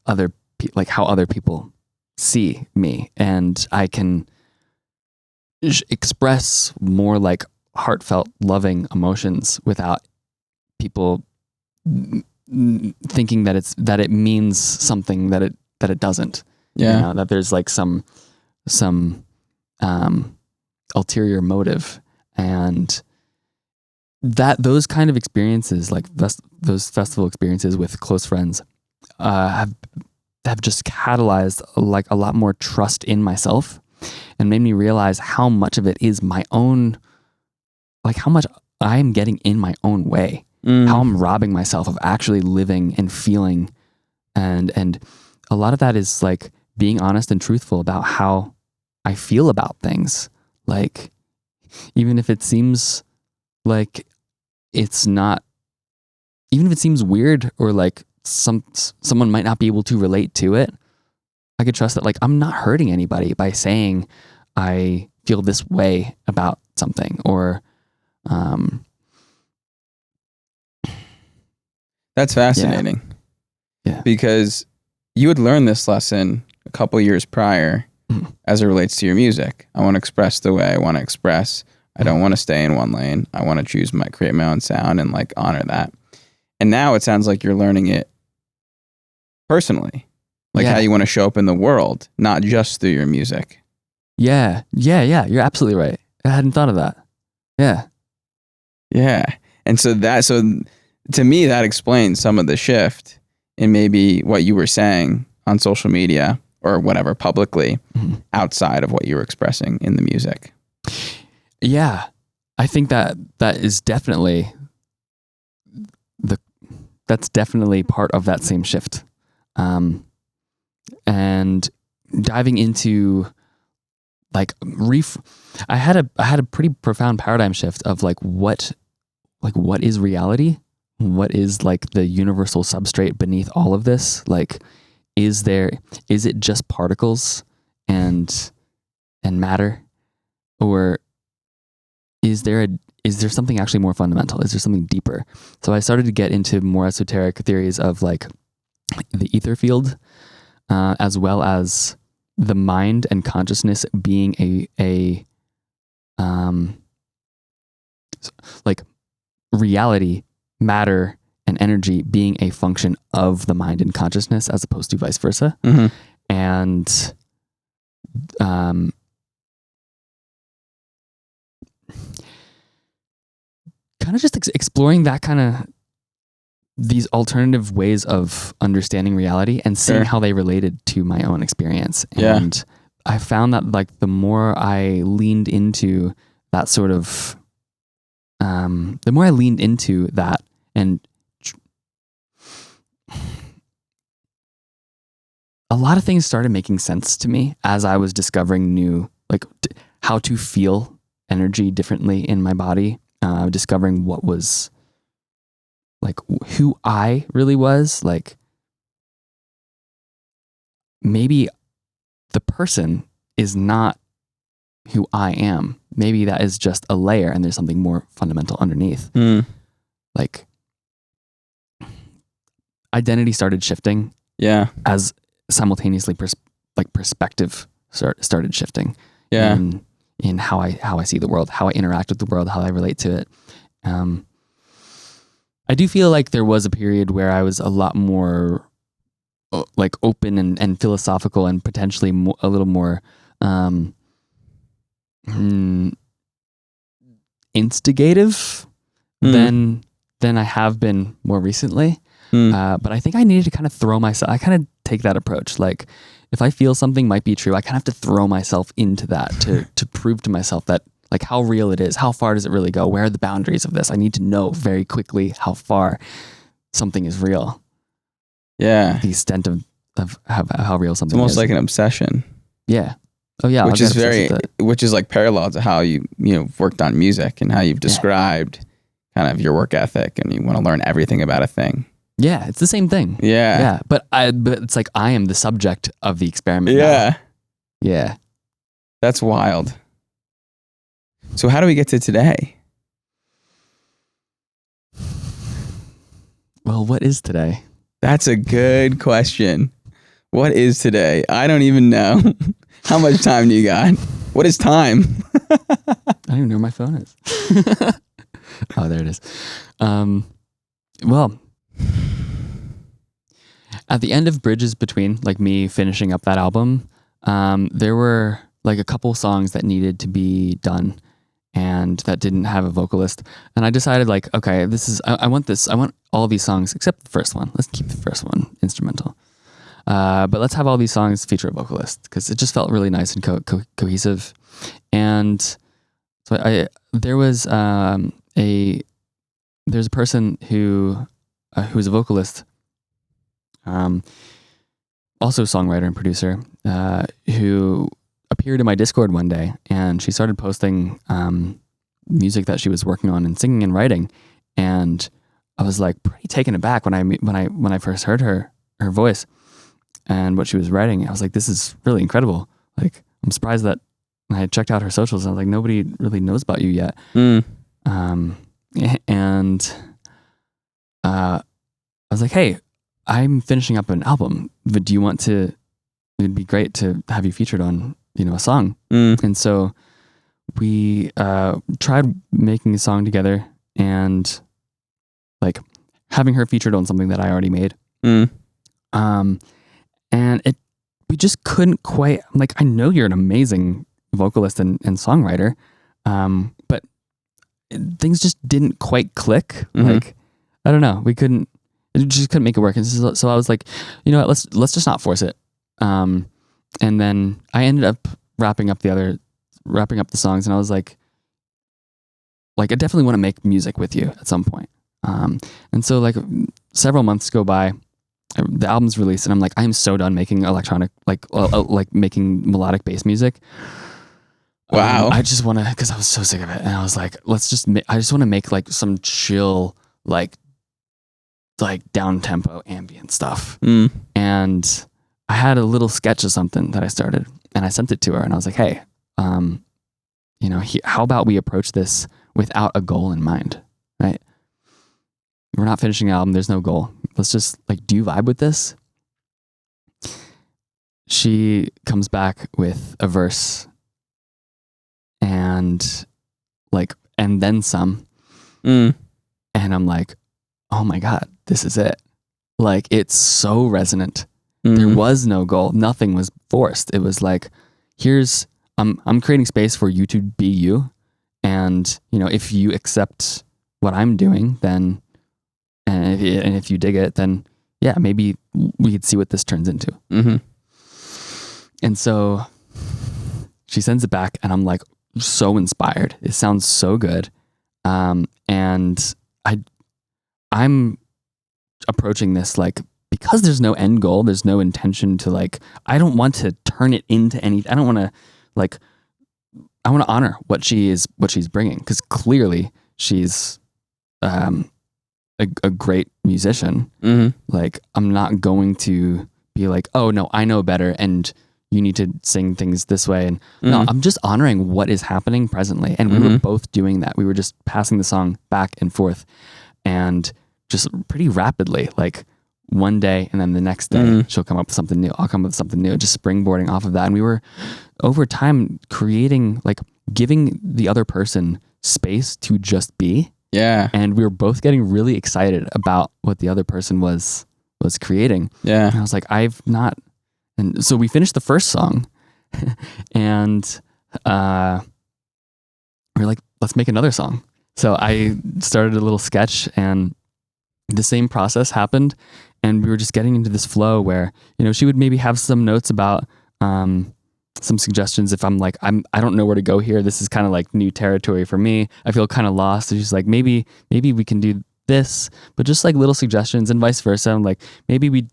how other people see me, and I can express more like heartfelt, loving emotions without people thinking that it means something that it doesn't. Yeah, you know, that there's like some ulterior motive, and that those kind of experiences, like those festival experiences with close friends, have just catalyzed like a lot more trust in myself, and made me realize how much of it is my own, like how much I'm getting in my own way, how I'm robbing myself of actually living and feeling, and a lot of that is like being honest and truthful about how I feel about things. Like, even if it seems like it's not, even if it seems weird or like someone might not be able to relate to it, I could trust that like I'm not hurting anybody by saying I feel this way about something, or that's fascinating. Yeah. Because you had learned this lesson a couple years prior as it relates to your music. I want to express the way I want to express. I don't want to stay in one lane. I want to create my own sound and like honor that. And now it sounds like you're learning it personally. like how you want to show up in the world, not just through your music. Yeah. You're absolutely right. I hadn't thought of that. Yeah. Yeah. And so to me, that explains some of the shift in maybe what you were saying on social media or whatever publicly outside of what you were expressing in the music. Yeah. I think that is definitely that's definitely part of that same shift. And diving into like I had a pretty profound paradigm shift of what is reality? What is like the universal substrate beneath all of this? Like, is it just particles and matter? Or is there something actually more fundamental? Is there something deeper? So I started to get into more esoteric theories of like the ether field, as well as the mind and consciousness being a like reality, matter, and energy being a function of the mind and consciousness as opposed to vice versa. And kind of just exploring that kind of these alternative ways of understanding reality and seeing how they related to my own experience. And I found that like the more I leaned into that sort of the more I leaned into that and a lot of things started making sense to me as I was discovering new, like how to feel energy differently in my body, discovering what was like who I really was. Like maybe the person is not who I am. Maybe that is just a layer and there's something more fundamental underneath. Like identity started shifting. As simultaneously perspective started shifting. In how I see the world, how I interact with the world, how I relate to it. I do feel like there was a period where I was a lot more like open and philosophical and potentially a little more instigative than I have been more recently. But I think I needed to kind of I kind of take that approach. Like if I feel something might be true, I kind of have to throw myself into that to prove to myself that like how real it is, how far does it really go? Where are the boundaries of this? I need to know very quickly how far something is real. The extent of how real something is. It's almost like an obsession. Yeah. Oh yeah. Which is like parallel to how you worked on music and how you've described kind of your work ethic and you want to learn everything about a thing. Yeah, it's the same thing. Yeah. But it's like I am the subject of the experiment. Yeah. That's wild. So how do we get to today? Well, what is today? That's a good question. What is today? I don't even know. How much time do you got? What is time? I don't even know where my phone is. Oh, there it is. Well, at the end of Bridges Between, like me finishing up that album, there were like a couple songs that needed to be done and that didn't have a vocalist. And I decided like, okay, I want all these songs except the first one. Let's keep the first one instrumental. But let's have all these songs feature a vocalist because it just felt really nice and cohesive. And so there's a person who's a vocalist, also songwriter and producer, who appeared in my Discord one day, and she started posting music that she was working on and singing and writing, and I was like pretty taken aback when I first heard her voice and what she was writing. I was like, this is really incredible. Like I'm surprised that I checked out her socials and I was like, nobody really knows about you yet. And I was like, hey, I'm finishing up an album, but do you want to? It'd be great to have you featured on, a song. And so we tried making a song together and like having her featured on something that I already made. And we just couldn't quite, like, I know you're an amazing vocalist and songwriter, but things just didn't quite click. Like, I don't know, just couldn't make it work. And so I was like, you know what, let's just not force it. And then I ended up wrapping up the songs, and I was like, I definitely want to make music with you at some point. And so like several months go by, the album's released, and I'm like, I'm so done making electronic, like making melodic bass music. Wow. I just want to, because I was so sick of it, and I was like, I just want to make like some chill, like down tempo ambient stuff. And I had a little sketch of something that I started, and I sent it to her, and I was like, hey, how about we approach this without a goal in mind, right? We're not finishing the album. There's no goal. Let's just like, do you vibe with this? She comes back with a verse and then some. And I'm like, oh my God, this is it. Like, it's so resonant. There was no goal. Nothing was forced. It was like, I'm creating space for you to be you. And, if you accept what I'm doing, then, and if you dig it, then yeah, maybe we could see what this turns into. And so she sends it back, and I'm like so inspired. It sounds so good. And I'm approaching this like, because there's no end goal, there's no intention to like, I don't want to turn it into anything. I don't want to like, I want to honor what she's bringing, because clearly she's a great musician. Like, I'm not going to be like, oh no, I know better and you need to sing things this way. And no, I'm just honoring what is happening presently. And we were both doing that. We were just passing the song back and forth, and just pretty rapidly, like one day and then the next day she'll come up with something new. I'll come up with something new, just springboarding off of that. And we were over time creating, like, giving the other person space to just be. Yeah. And we were both getting really excited about what the other person was creating. Yeah. And I was like, and so we finished the first song and we're like, let's make another song. So I started a little sketch, and the same process happened, and we were just getting into this flow where, she would maybe have some notes about some suggestions. If I'm like, I don't know where to go here. This is kind of like new territory for me. I feel kind of lost. So she's like, maybe we can do this, but just like little suggestions, and vice versa. I'm like, maybe we,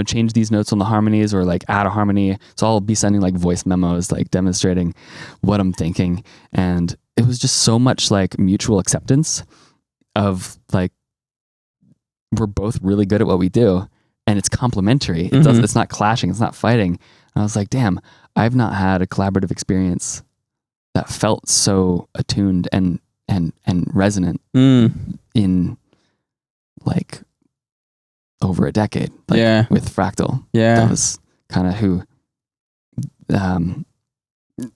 change these notes on the harmonies, or like add a harmony. So I'll be sending like voice memos, like demonstrating what I'm thinking. And it was just so much like mutual acceptance of like, we're both really good at what we do, and it's complementary. It's not clashing. It's not fighting. And I was like, damn, I've not had a collaborative experience that felt so attuned and resonant in like over a decade. Like, with Fractal. Yeah. That was kind of who,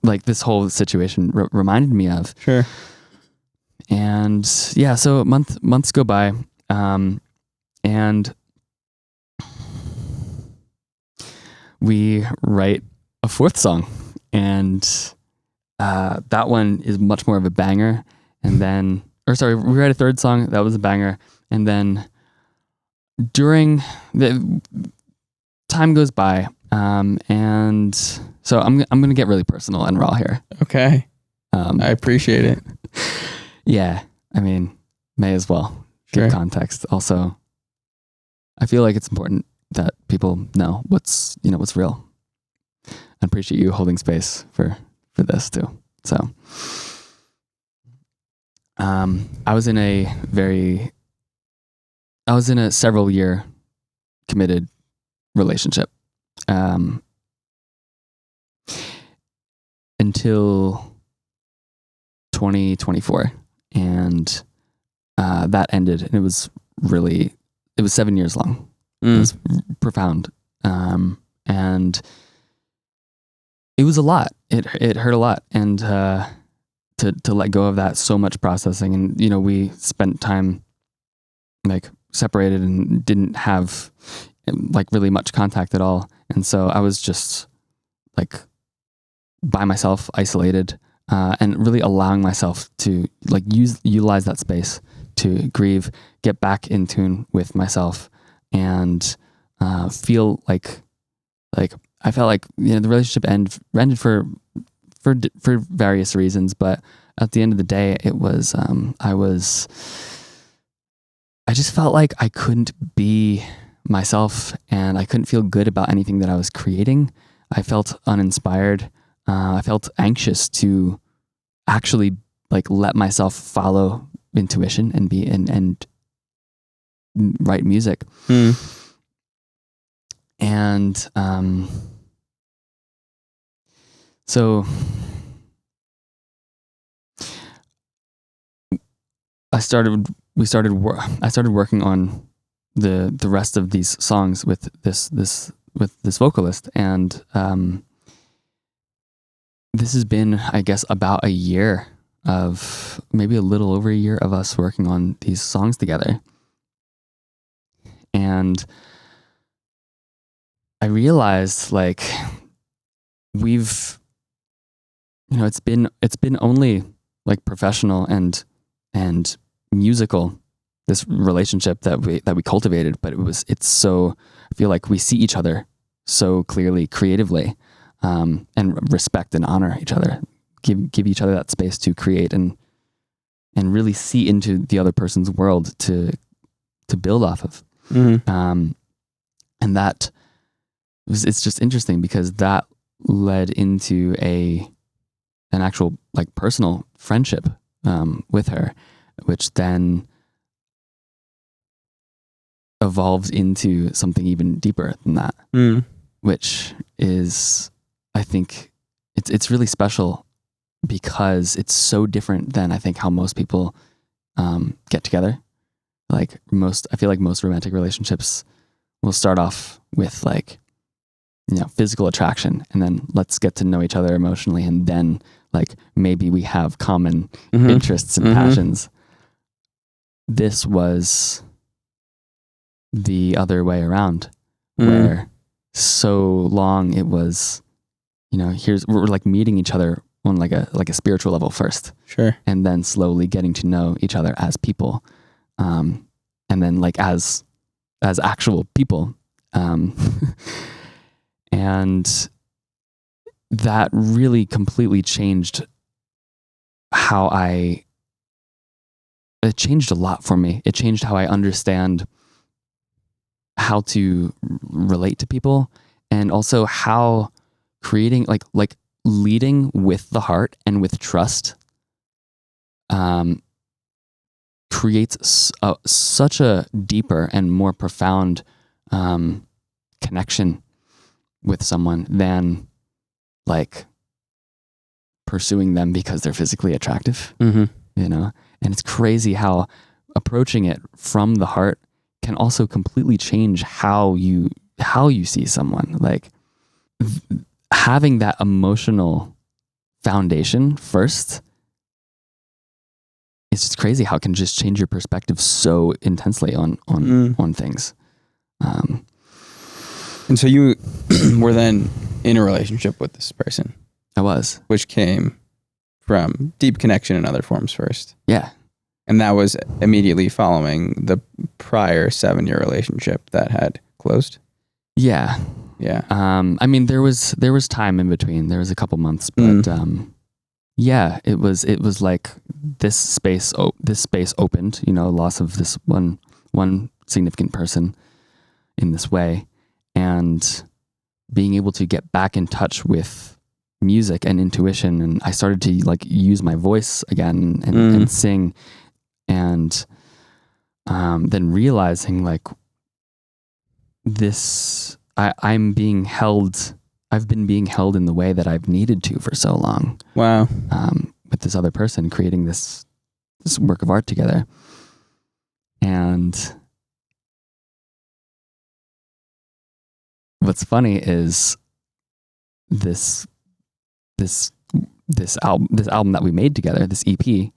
like, this whole situation reminded me of. Sure. And yeah, so months go by, and we write a fourth song, and that one is much more of a banger. And then, we write a third song that was a banger, and then during the time goes by, and so I'm gonna get really personal and raw here. Okay. I appreciate it. Yeah, I mean, may as well give context. Also, I feel like it's important that people know what's real. I appreciate you holding space for this too. So, I was in a several year committed relationship, until 2024, and that ended, and it was 7 years long. It was profound, and it was a lot. It hurt a lot, and to let go of that, so much processing, and we spent time like separated and didn't have like really much contact at all. And so I was just like by myself, isolated, and really allowing myself to like utilize that space to grieve, get back in tune with myself, and feel like I felt like, you know, the relationship ended for various reasons, but at the end of the day, it was I just felt like I couldn't be myself, and I couldn't feel good about anything that I was creating. I felt uninspired. I felt anxious to actually like let myself follow intuition and be and write music. And so I started working on the rest of these songs with this vocalist, and this has been, I guess, about a year of, maybe a little over a year of us working on these songs together. And I realized like we've, you know, it's been only like professional and musical, this relationship that we cultivated, but it's so, I feel like we see each other so clearly creatively, and respect and honor each other, give each other that space to create and really see into the other person's world to build off of. And that it's just interesting because that led into an actual like personal friendship with her, which then evolved into something even deeper than that, which is, I think it's really special because it's so different than I think how most people get together. Like I feel like most romantic relationships will start off with like, you know, physical attraction, and then let's get to know each other emotionally, and then like maybe we have common interests and passions. This was the other way around, where so long it was, you know, we're like meeting each other on like a spiritual level first, sure, and then slowly getting to know each other as people, and then like as actual people, and that really completely changed how it changed a lot for me. It changed how I understand how to relate to people, and also how creating like leading with the heart and with trust creates such a deeper and more profound connection with someone than like pursuing them because they're physically attractive, you know? And it's crazy how approaching it from the heart can also completely change how you see someone. Like having that emotional foundation first, it's just crazy how it can just change your perspective so intensely on things. And so you were then in a relationship with this person. I was. Which came from deep connection in other forms first. Yeah. And that was immediately following the prior 7-year relationship that had closed. Yeah. Yeah. I mean, there was time in between. There was a couple months, but yeah, it was like this space opened, you know, loss of this one significant person in this way, and being able to get back in touch with music and intuition. And I started to like use my voice again and sing, and then realizing like this, I've been being held in the way that I've needed to for so long. Wow. With this other person creating this work of art together. And what's funny is this album that we made together, this EP,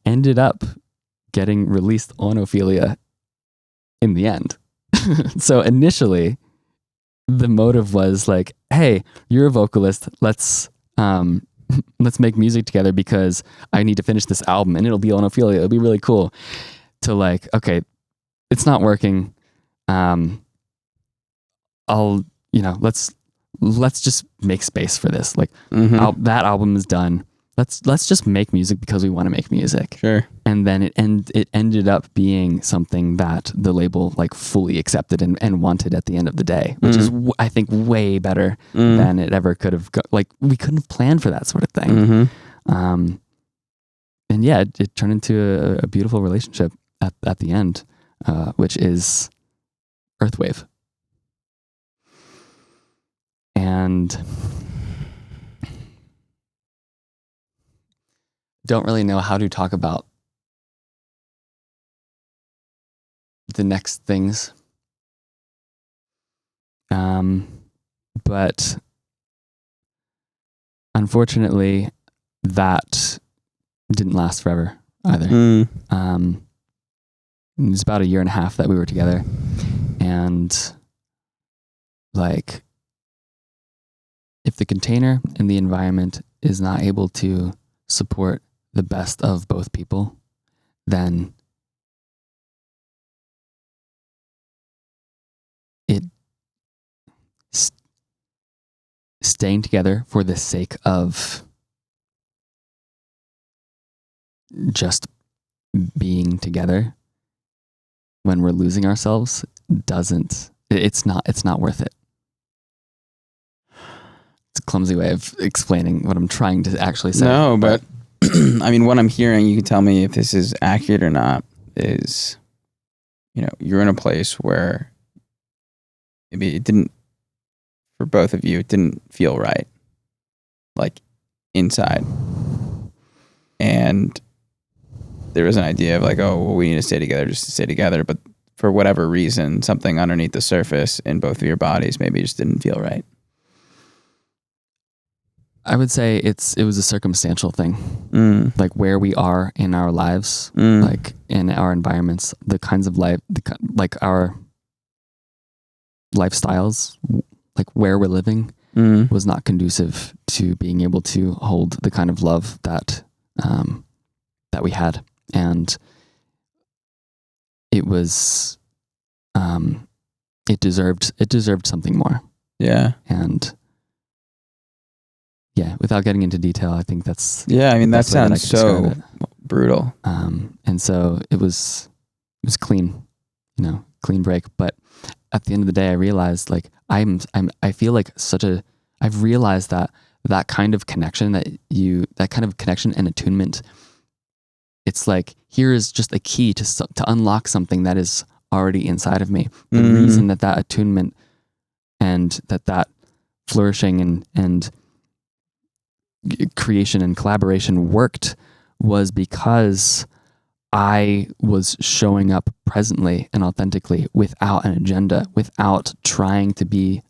ended up getting released on Ophelia in the end. So initially, the motive was like, hey, you're a vocalist. Let's make music together because I need to finish this album and it'll be on Ophelia. It'll be really cool. To like, okay, it's not working. Let's just make space for this. Like that album is done. Let's just make music because we want to make music. Sure. And then it ended up being something that the label like fully accepted and wanted at the end of the day, which is I think way better than it ever could have. Like we couldn't have planned for that sort of thing. And yeah, it turned into a beautiful relationship at the end, which is Earthwave. And don't really know how to talk about the next things. But unfortunately, that didn't last forever either. It was about 1.5 years that we were together. And like, if the container and the environment is not able to support the best of both people, then staying together for the sake of just being together when we're losing ourselves it's not worth it. It's a clumsy way of explaining what I'm trying to actually say. No, but I mean, what I'm hearing, you can tell me if this is accurate or not, is, you're in a place where maybe it didn't, for both of you, it didn't feel right, like inside. And there was an idea of like, oh, well, we need to stay together just to stay together. But for whatever reason, something underneath the surface in both of your bodies maybe just didn't feel right. I would say it was a circumstantial thing, like where we are in our lives, like in our environments, the kinds of life, like our lifestyles, like where we're living, was not conducive to being able to hold the kind of love that we had, and it was, it deserved something more. Yeah, and. Yeah, without getting into detail, I think that's... Yeah, I mean, that sounds so brutal. And so it was clean, clean break. But at the end of the day, I realized like, I feel like I've realized that kind of connection that kind of connection and attunement, it's like, here is just a key to unlock something that is already inside of me. The reason that attunement and that flourishing and creation and collaboration worked was because I was showing up presently and authentically without an agenda, without trying to be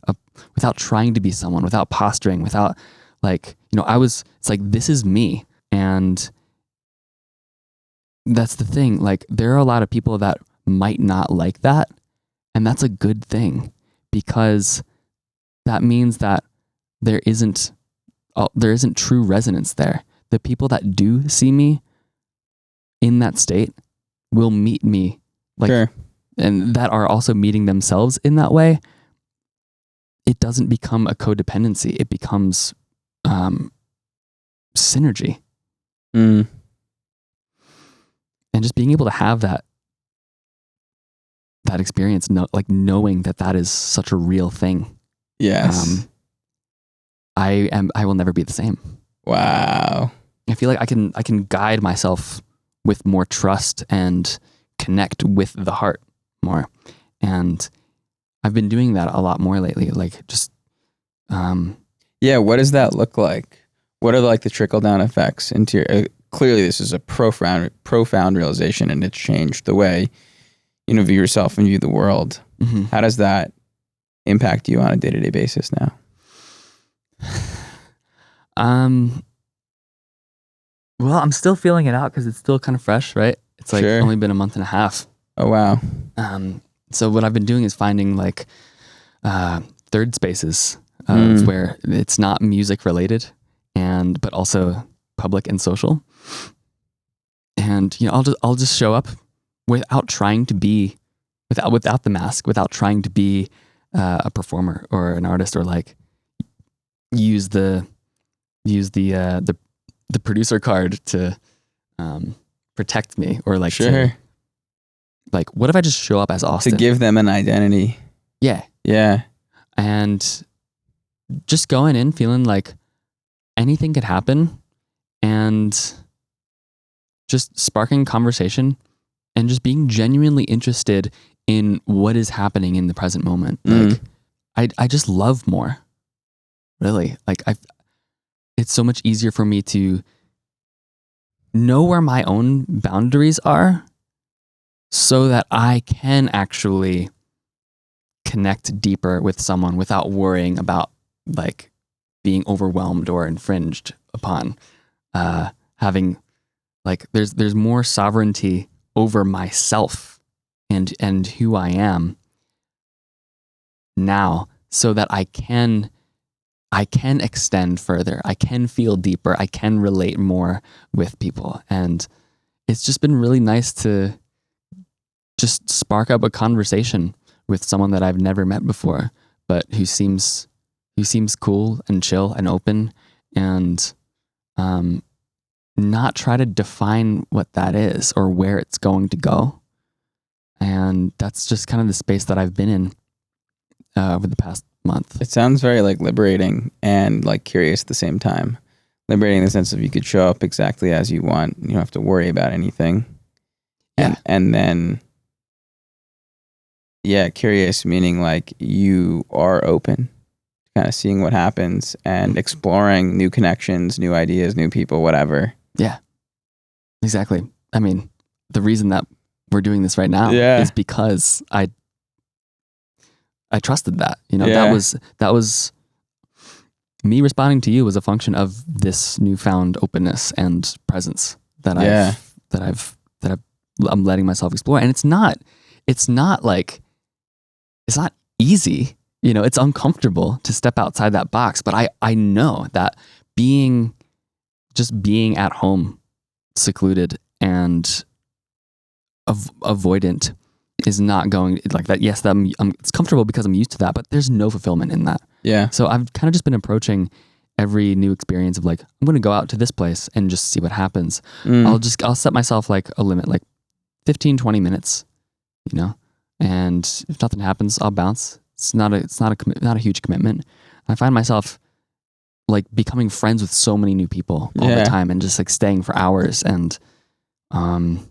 someone, without posturing, without like, it's like, this is me. And that's the thing. Like, there are a lot of people that might not like that. And that's a good thing, because that means that there isn't true resonance there. The people that do see me in that state will meet me like, sure. And that are also meeting themselves in that way. It doesn't become a codependency. It becomes synergy. And just being able to have that experience, knowing that is such a real thing. Yes. I will never be the same. Wow. I feel like I can guide myself with more trust and connect with the heart more. And I've been doing that a lot more lately. Like just, yeah. What does that look like? What are like the trickle down effects into your, clearly this is a profound realization, and it's changed the way, view yourself and view the world. Mm-hmm. How does that impact you on a day-to-day basis now? Well, I'm still feeling it out because it's still kind of fresh, right? It's like only been a month and a half. Oh, wow. So what I've been doing is finding like third spaces where it's not music related, but also public and social. And I'll just show up without trying to be, without the mask, without trying to be a performer or an artist, or like use the producer card to protect me, or like like, what if I just show up as Austin? To give them an identity. Yeah. Yeah. And just going in feeling like anything could happen, and just sparking conversation and just being genuinely interested in what is happening in the present moment. Like, I just love more, really. Like, it's so much easier for me to know where my own boundaries are, so that I can actually connect deeper with someone without worrying about like being overwhelmed or infringed upon. Having like, there's more sovereignty over myself and who I am now, so that I can extend further. I can feel deeper. I can relate more with people. And it's just been really nice to just spark up a conversation with someone that I've never met before, but who seems cool and chill and open, and not try to define what that is or where it's going to go. And that's just kind of the space that I've been in over the past month. It sounds very like liberating and like curious at the same time. Liberating in the sense of you could show up exactly as you want. You don't have to worry about anything. Yeah. And then, yeah, curious meaning like you are open, kind of seeing what happens and exploring new connections, new ideas, new people, whatever. Yeah, exactly. I mean, the reason that we're doing this right now is because I trusted that. That was me responding to you was a function of this newfound openness and presence that I'm letting myself explore. And it's not easy. It's uncomfortable to step outside that box, but I know that being at home, secluded and avoidant, is not going like that. Yes, it's comfortable because I'm used to that, but there's no fulfillment in that. Yeah. So I've kind of just been approaching every new experience of like, I'm going to go out to this place and just see what happens. I'll set myself like a limit, like 15, 20 minutes, and if nothing happens, I'll bounce. It's not a huge commitment. I find myself like becoming friends with so many new people all the time, and just like staying for hours, and and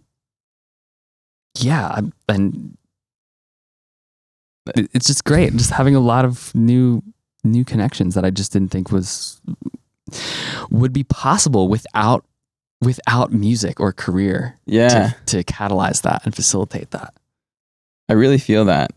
it's just great, just having a lot of new connections that I just didn't think would be possible without music or career to catalyze that and facilitate that. I really feel that.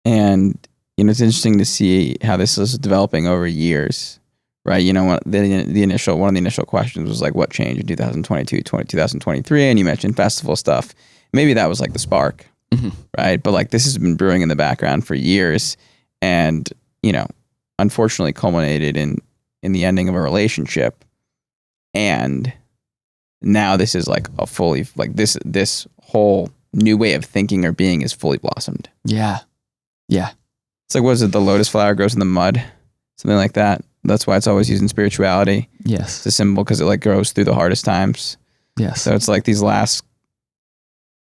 And it's interesting to see how this is developing over years, right? One of the initial questions was like, what changed in 2023? And you mentioned festival stuff. Maybe that was like the spark, right? But like, this has been brewing in the background for years, and unfortunately culminated in the ending of a relationship. And now this is like a fully, like this whole new way of thinking or being is fully blossomed. Yeah. It's like, what is it? The lotus flower grows in the mud, something like that. That's why it's always used in spirituality. Yes. It's a symbol because it like grows through the hardest times. Yes. So it's like it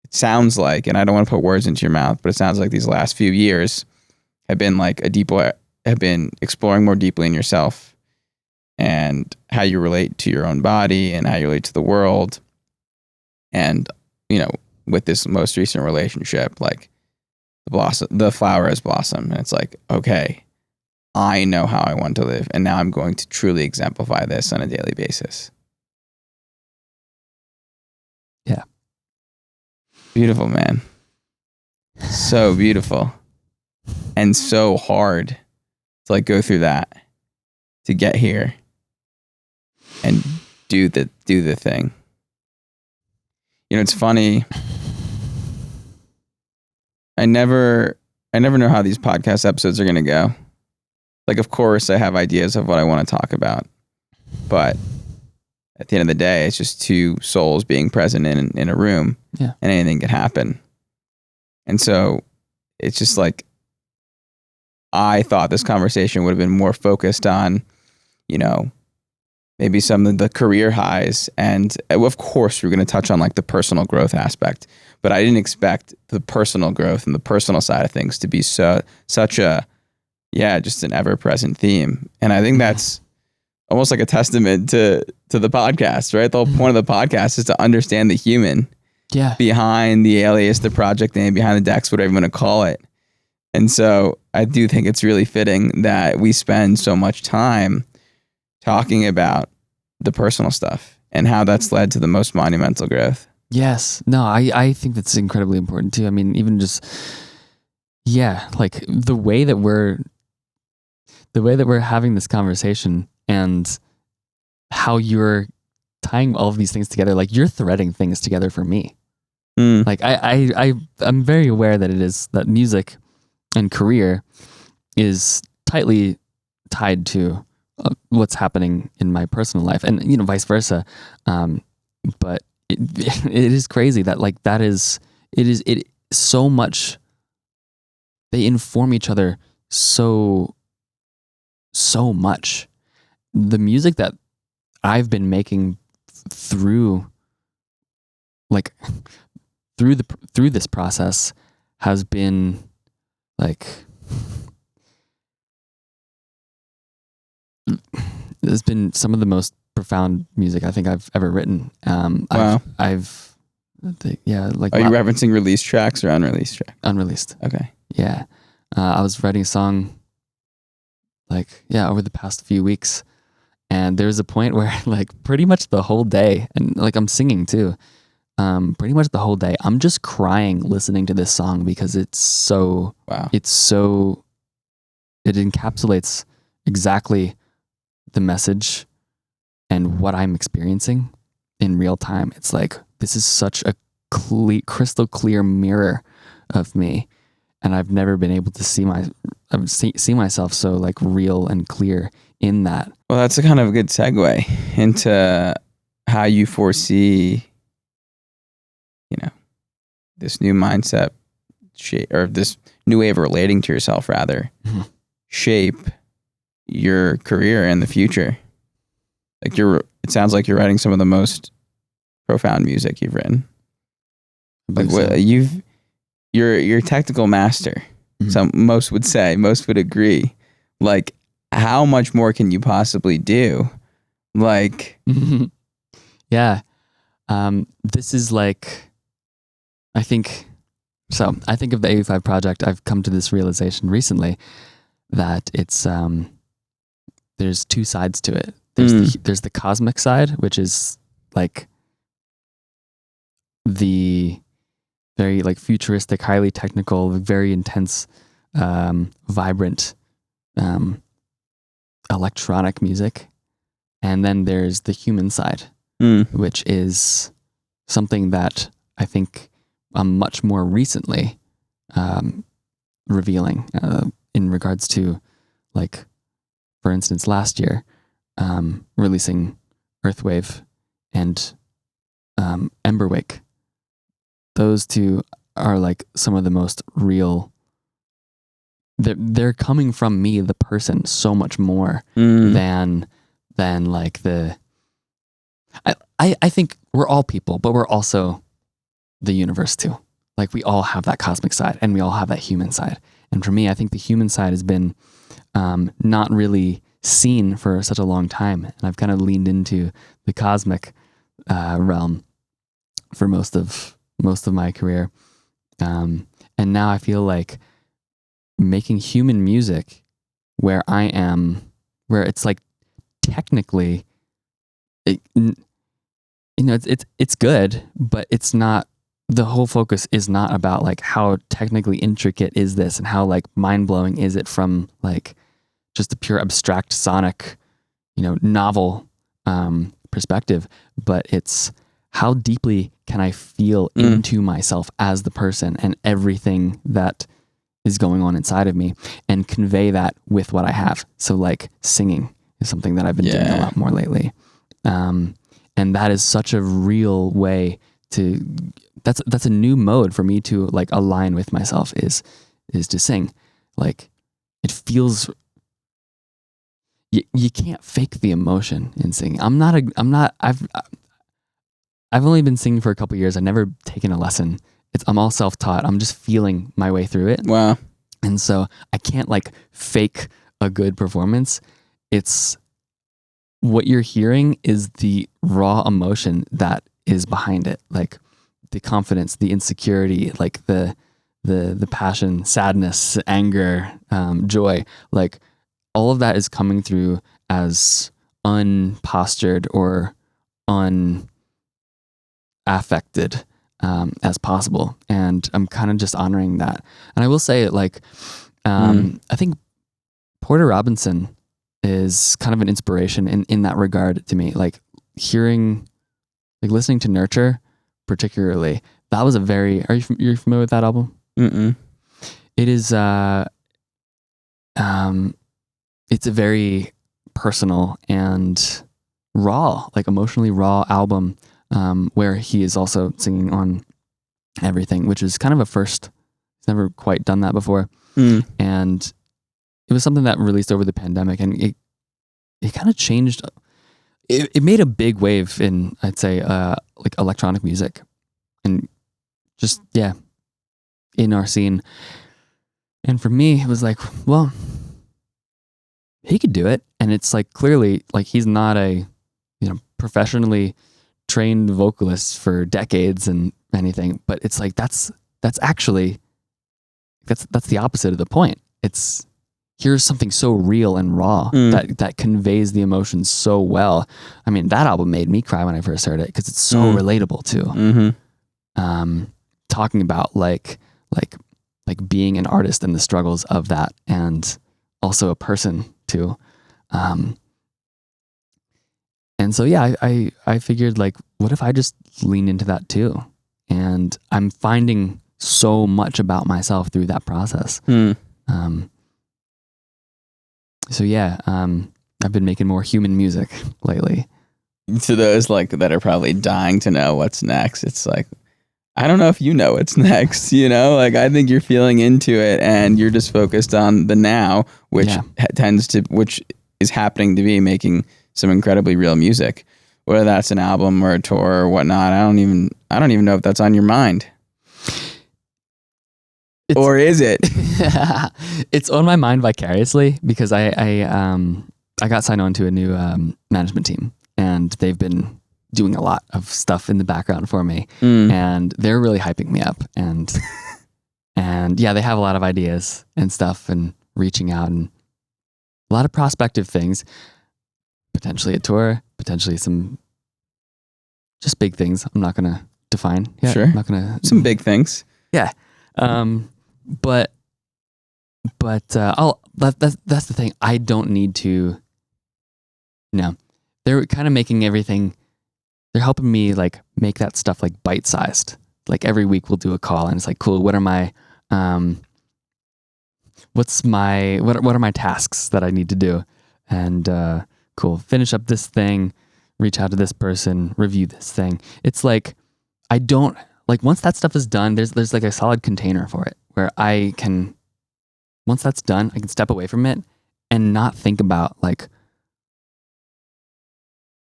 sounds like, and I don't want to put words into your mouth, but it sounds like these last few years have been like have been exploring more deeply in yourself and how you relate to your own body and how you relate to the world. And, with this most recent relationship, like the flower has blossomed, and it's like, okay, I know how I want to live, and now I'm going to truly exemplify this on a daily basis. Yeah. Beautiful, man. So beautiful. And so hard to like go through that to get here and do the thing. It's funny. I never know how these podcast episodes are going to go. Like, of course, I have ideas of what I want to talk about, but at the end of the day, it's just two souls being present in a room, Yeah. and anything can happen. And so it's just like, I thought this conversation would have been more focused on, you know, maybe some of the career highs. And of course, we're going to touch on like the personal growth aspect, but I didn't expect the personal growth and the personal side of things to be such a, just an ever present theme. And I think that's almost like a testament to the podcast, right? The whole point of the podcast is to understand the human behind the alias, the project name, behind the decks, whatever you want to call it. And so I do think it's really fitting that we spend so much time talking about the personal stuff and how that's led to the most monumental growth. Yes. No, I think that's incredibly important too. I mean, even just, like the way that we're having this conversation and how you're tying all of these things together, like you're threading things together for me. Like I'm very aware that it is that music and career is tightly tied to what's happening in my personal life, and you know, vice versa. But it is crazy that like it so much. They inform each other so much. The music that I've been making through this process has been like, it's been some of the most profound music I think I've ever written. Wow. Are you referencing released tracks or unreleased tracks? Unreleased. Okay. Yeah. I was writing a song over the past few weeks, and there was a point where like pretty much the whole day, and like I'm singing too, pretty much the whole day, I'm just crying listening to this song because it encapsulates exactly the message and what I'm experiencing in real time. It's like, this is such a crystal clear mirror of me, and I've never been able to see myself so like real and clear in that. Well, that's a kind of a good segue into how you foresee, you know, this new mindset or this new way of relating to yourself rather shape your career in the future. Like it sounds like you're writing some of the most profound music you've written. Like you're a technical master. So most would agree. Like, how much more can you possibly do? Like, this is like, I think of the Au5 project. I've come to this realization recently that it's, there's two sides to it. There's the cosmic side, which is like the very like futuristic, highly technical, very intense, vibrant, electronic music. And then there's the human side, which is something that I think I'm much more recently revealing in regards to, like, for instance, last year, releasing Earthwave and Emberwake. Those two are like some of the most real. They're coming from me, the person, so much more than like the. I think we're all people, but we're also the universe too. Like, we all have that cosmic side and we all have that human side. And for me, I think the human side has been not really seen for such a long time. And I've kind of leaned into the cosmic realm for most of my career. And now I feel like making human music where it's like technically, it's good, but it's not, the whole focus is not about like how technically intricate is this and how like mind-blowing is it from like just a pure abstract sonic, novel perspective, but it's how deeply can I feel into myself as the person and everything that is going on inside of me, and convey that with what I have. So like singing is something that I've been doing a lot more lately. And that is such a real way to, that's a new mode for me to like align with myself, is to sing. Like it feels, you can't fake the emotion in singing. I've only been singing for a couple of years. I've never taken a lesson. I'm all self-taught. I'm just feeling my way through it. Wow. And so I can't like fake a good performance. It's what you're hearing is the raw emotion that is behind it. Like the confidence, the insecurity, like the passion, sadness, anger, joy, like all of that is coming through as unpostured or unaffected as possible. And I'm kind of just honoring that. And I will say like, I think Porter Robinson is kind of an inspiration in that regard to me. Like hearing, like listening to Nurture particularly, that was a very, you're familiar with that album? Mm-mm. It is, it's a very personal and raw, like emotionally raw album, where he is also singing on everything, which is kind of a first. He's never quite done that before. And it was something that released over the pandemic, and it kind of changed. It made a big wave in, I'd say, like electronic music, and just in our scene. And for me, it was like, well, he could do it, and it's like clearly like he's not a professionally trained vocalist for decades and anything, but it's like that's actually that's the opposite of the point. It's here's something so real and raw that conveys the emotions so well. I mean, that album made me cry when I first heard it because it's so relatable too. Talking about like being an artist and the struggles of that, and also a person too. And so I figured like, what if I just lean into that too? And I'm finding so much about myself through that process. I've been making more human music lately. To those like that are probably dying to know what's next, it's like, I don't know if you know what's next, like I think you're feeling into it and you're just focused on the now, which which is happening to be making some incredibly real music, whether that's an album or a tour or whatnot. I don't even know if that's on your mind. Or is it? It's on my mind vicariously because I got signed on to a new management team, and they've been doing a lot of stuff in the background for me, and they're really hyping me up, and they have a lot of ideas and stuff, and reaching out, and a lot of prospective things, potentially a tour, potentially some just big things. I'm not gonna define yet. Sure. I'm not gonna some big things. Yeah. But that's the thing. I don't need to. No, they're kind of making everything. They're helping me like make that stuff like bite sized. Like every week we'll do a call, and it's like, cool. What are my what are my tasks that I need to do? And cool. Finish up this thing. Reach out to this person. Review this thing. It's like I don't like once that stuff is done. There's like a solid container for it where I can. Once that's done, I can step away from it and not think about like,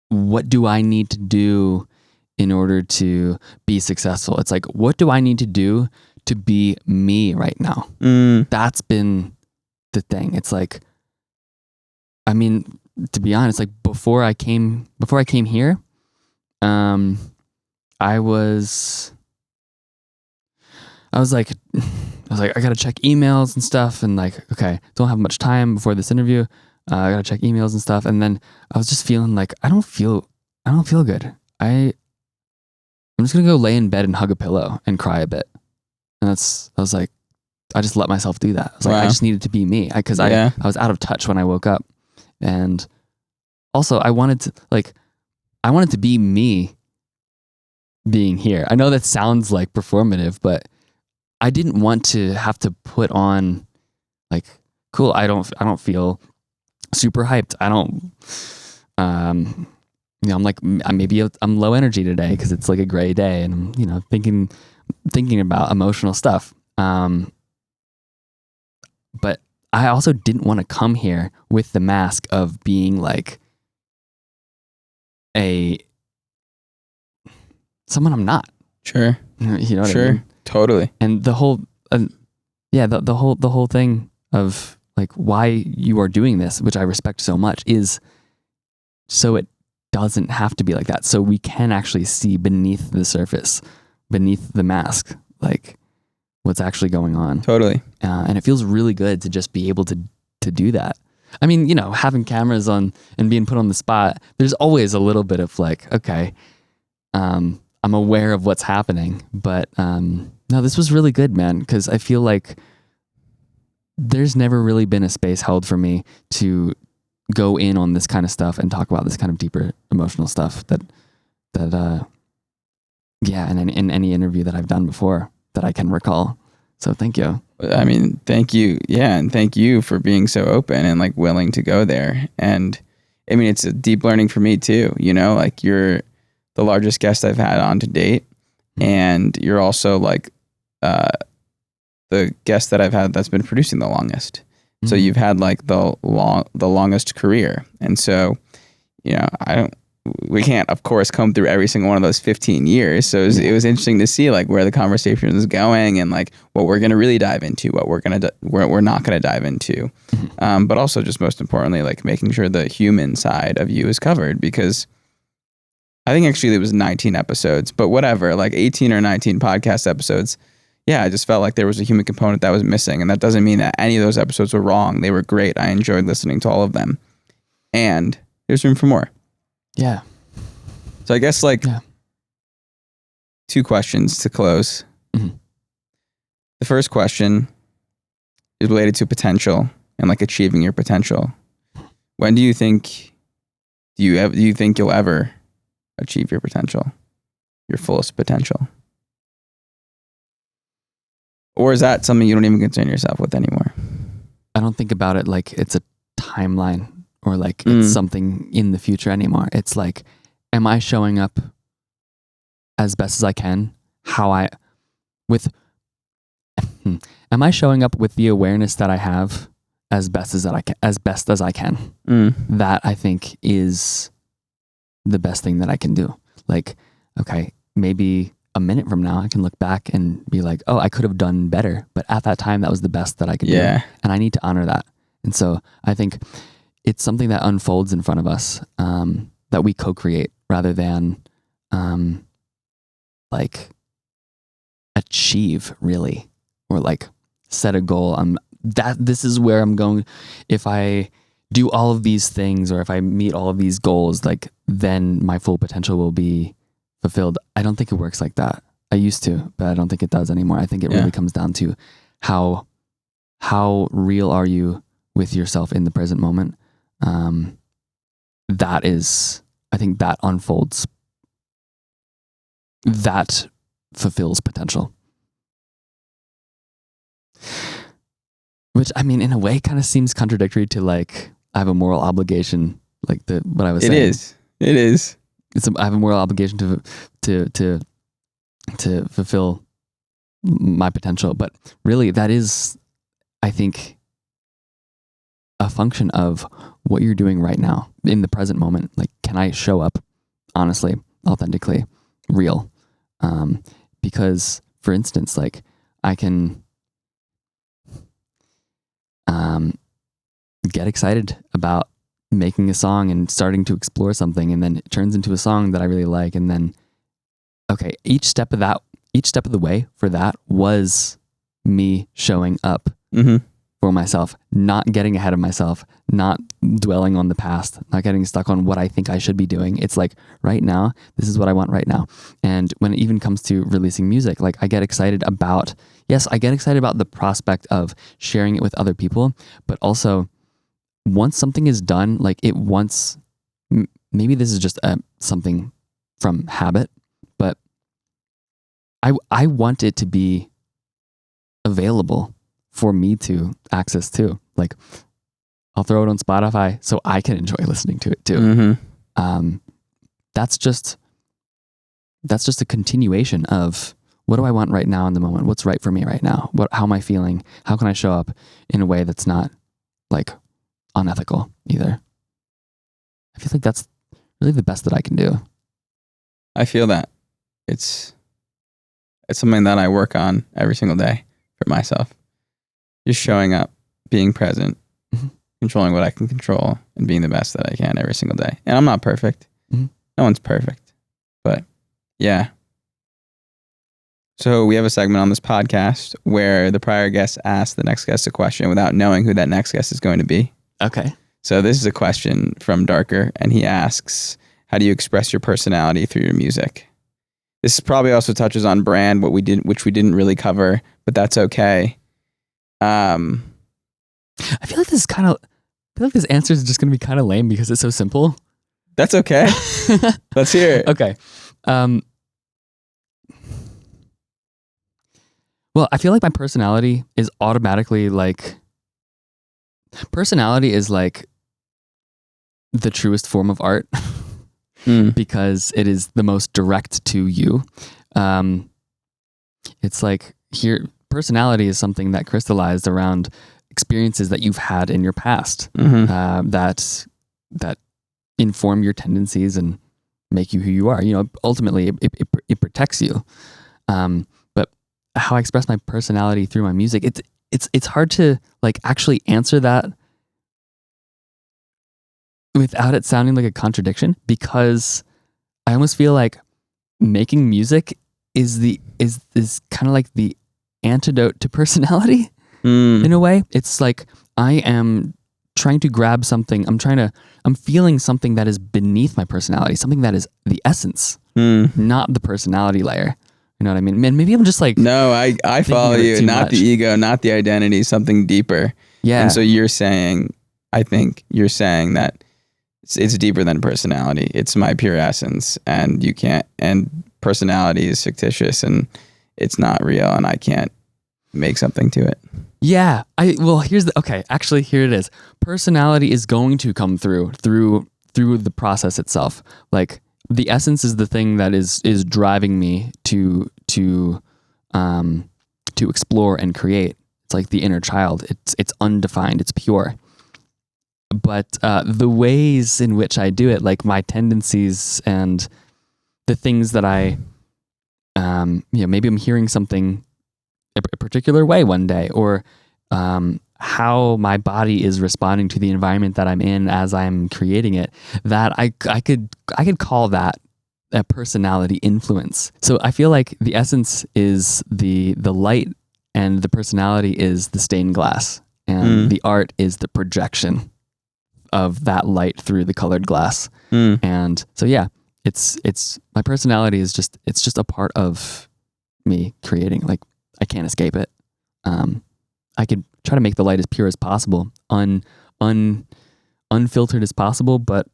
what do I need to do in order to be successful? It's like, what do I need to do to be me right now? That's been the thing. It's like, I mean, to be honest, like before I came here, I was like, I gotta check emails and stuff, and like, okay, don't have much time before this interview. I gotta check emails and stuff, and then I was just feeling like I don't feel good. I'm just gonna go lay in bed and hug a pillow and cry a bit, and I was like, I just let myself do that. I was like, I just needed to be me because I was out of touch when I woke up, and also I wanted to be me being here. I know that sounds like performative, but I didn't want to have to put on like, cool, I don't feel super hyped. I don't, I'm like, maybe I'm low energy today because it's like a gray day and I'm, thinking about emotional stuff. But I also didn't want to come here with the mask of being like someone I'm not. Sure. You know what sure. I mean? Totally. And the whole, the whole thing of like why you are doing this, which I respect so much, is so it doesn't have to be like that. So we can actually see beneath the surface, beneath the mask, like what's actually going on. Totally. And it feels really good to just be able to do that. I mean, having cameras on and being put on the spot, there's always a little bit of like, okay, I'm aware of what's happening, but no, this was really good, man, because I feel like there's never really been a space held for me to go in on this kind of stuff and talk about this kind of deeper emotional stuff that in any interview that I've done before that I can recall. So thank you. I mean, thank you. Yeah. And thank you for being so open and like willing to go there. And I mean, it's a deep learning for me too, like you're the largest guest I've had on to date. And you're also like, the guest that I've had that's been producing the longest. So you've had like the longest career. And so, we can't of course come through every single one of those 15 years. So it was interesting to see like where the conversation is going and like what we're going to really dive into, what we're not going to dive into. But also just most importantly, like making sure the human side of you is covered, because I think actually it was 19 episodes, but whatever, like 18 or 19 podcast episodes. Yeah, I just felt like there was a human component that was missing. And that doesn't mean that any of those episodes were wrong. They were great. I enjoyed listening to all of them. And there's room for more. Yeah. So I guess like 2 questions to close. Mm-hmm. The first question is related to potential and like achieving your potential. When do you think you'll ever achieve your potential, your fullest potential? Or is that something you don't even concern yourself with anymore? I don't think about it like it's a timeline or like it's something in the future anymore. It's like, am I showing up as best as I can? Am I showing up with the awareness that I have as best as I can? That I think is the best thing that I can do. Like, okay, maybe a minute from now, I can look back and be like, oh, I could have done better. But at that time, that was the best that I could do. And I need to honor that. And so I think it's something that unfolds in front of us, that we co-create rather than like achieve really, or like set a goal. This is where I'm going. If I do all of these things, or if I meet all of these goals, like then my full potential will be fulfilled. I don't think it works like that. I used to, but I don't think it does anymore. I think it really comes down to how real are you with yourself in the present moment. That is, I think that unfolds, that fulfills potential. Which, I mean, in a way kind of seems contradictory to like, I have a moral obligation, like what I was saying. It is. I have a moral obligation to fulfill my potential, but really that is, I think, a function of what you're doing right now in the present moment. Like, can I show up honestly, authentically, real? Because, for instance, like I can get excited about making a song and starting to explore something, and then it turns into a song that I really like, and then each step of the way for that was me showing up for myself, not getting ahead of myself, not dwelling on the past, not getting stuck on what I think I should be doing. It's like, right now, this is what I want right now. And when it even comes to releasing music, like I get excited about the prospect of sharing it with other people, but also once something is done, like maybe this is just something from habit, but I want it to be available for me to access too. Like, I'll throw it on Spotify so I can enjoy listening to it too. Mm-hmm. That's just a continuation of what do I want right now in the moment? What's right for me right now? How am I feeling? How can I show up in a way that's not like unethical either? I feel like that's really the best that I can do. I feel that. It's something that I work on every single day for myself. Just showing up, being present, controlling what I can control, and being the best that I can every single day. And I'm not perfect. Mm-hmm. No one's perfect. But yeah. So we have a segment on this podcast where the prior guest asks the next guest a question without knowing who that next guest is going to be. Okay. So this is a question from Darker, and he asks, how do you express your personality through your music? This probably also touches on brand, which we didn't really cover, but that's okay. I feel like this answer is just going to be kind of lame because it's so simple. That's okay. Let's hear it. Okay. Well, I feel like my personality is automatically like the truest form of art because it is the most direct to you. It's like personality is something that crystallized around experiences that you've had in your past that inform your tendencies and make you who you are. You know, ultimately it protects you. But how I express my personality through my music, it's hard to like actually answer that without it sounding like a contradiction, because I almost feel like making music is kind of like the antidote to personality in a way. It's like I am trying to grab something. I'm feeling something that is beneath my personality, something that is the essence, not the personality layer. You know what I mean? Man, maybe I'm just like, no, I follow you. Not the ego, not the identity, something deeper. Yeah. And so I think you're saying that it's deeper than personality. It's my pure essence, and personality is fictitious and it's not real, and I can't make something to it. Yeah. Actually, here it is. Personality is going to come through the process itself. Like, the essence is the thing that is driving me to explore and create. It's like the inner child. It's undefined. It's pure. But the ways in which I do it, like my tendencies and the things that I, maybe I'm hearing something a particular way one day, or how my body is responding to the environment that I'm in as I'm creating it, that I could call that a personality influence. So I feel like the essence is the light, and the personality is the stained glass, and the art is the projection of that light through the colored glass. And so yeah, it's my personality is just a part of me creating. Like, I can't escape it. I could try to make the light as pure as possible, unfiltered as possible, but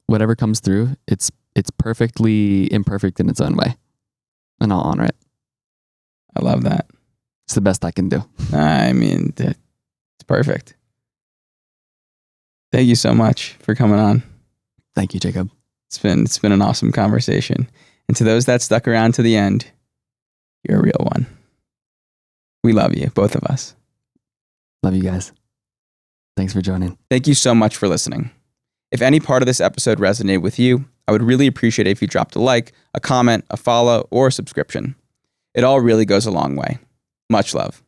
whatever comes through, it's perfectly imperfect in its own way, and I'll honor it. I love that. It's the best I can do. I mean, it's perfect. Thank you so much for coming on. Thank you, Jacob. It's been an awesome conversation. And to those that stuck around to the end, you're a real one. We love you, both of us. Love you guys. Thanks for joining. Thank you so much for listening. If any part of this episode resonated with you, I would really appreciate it if you dropped a like, a comment, a follow, or a subscription. It all really goes a long way. Much love.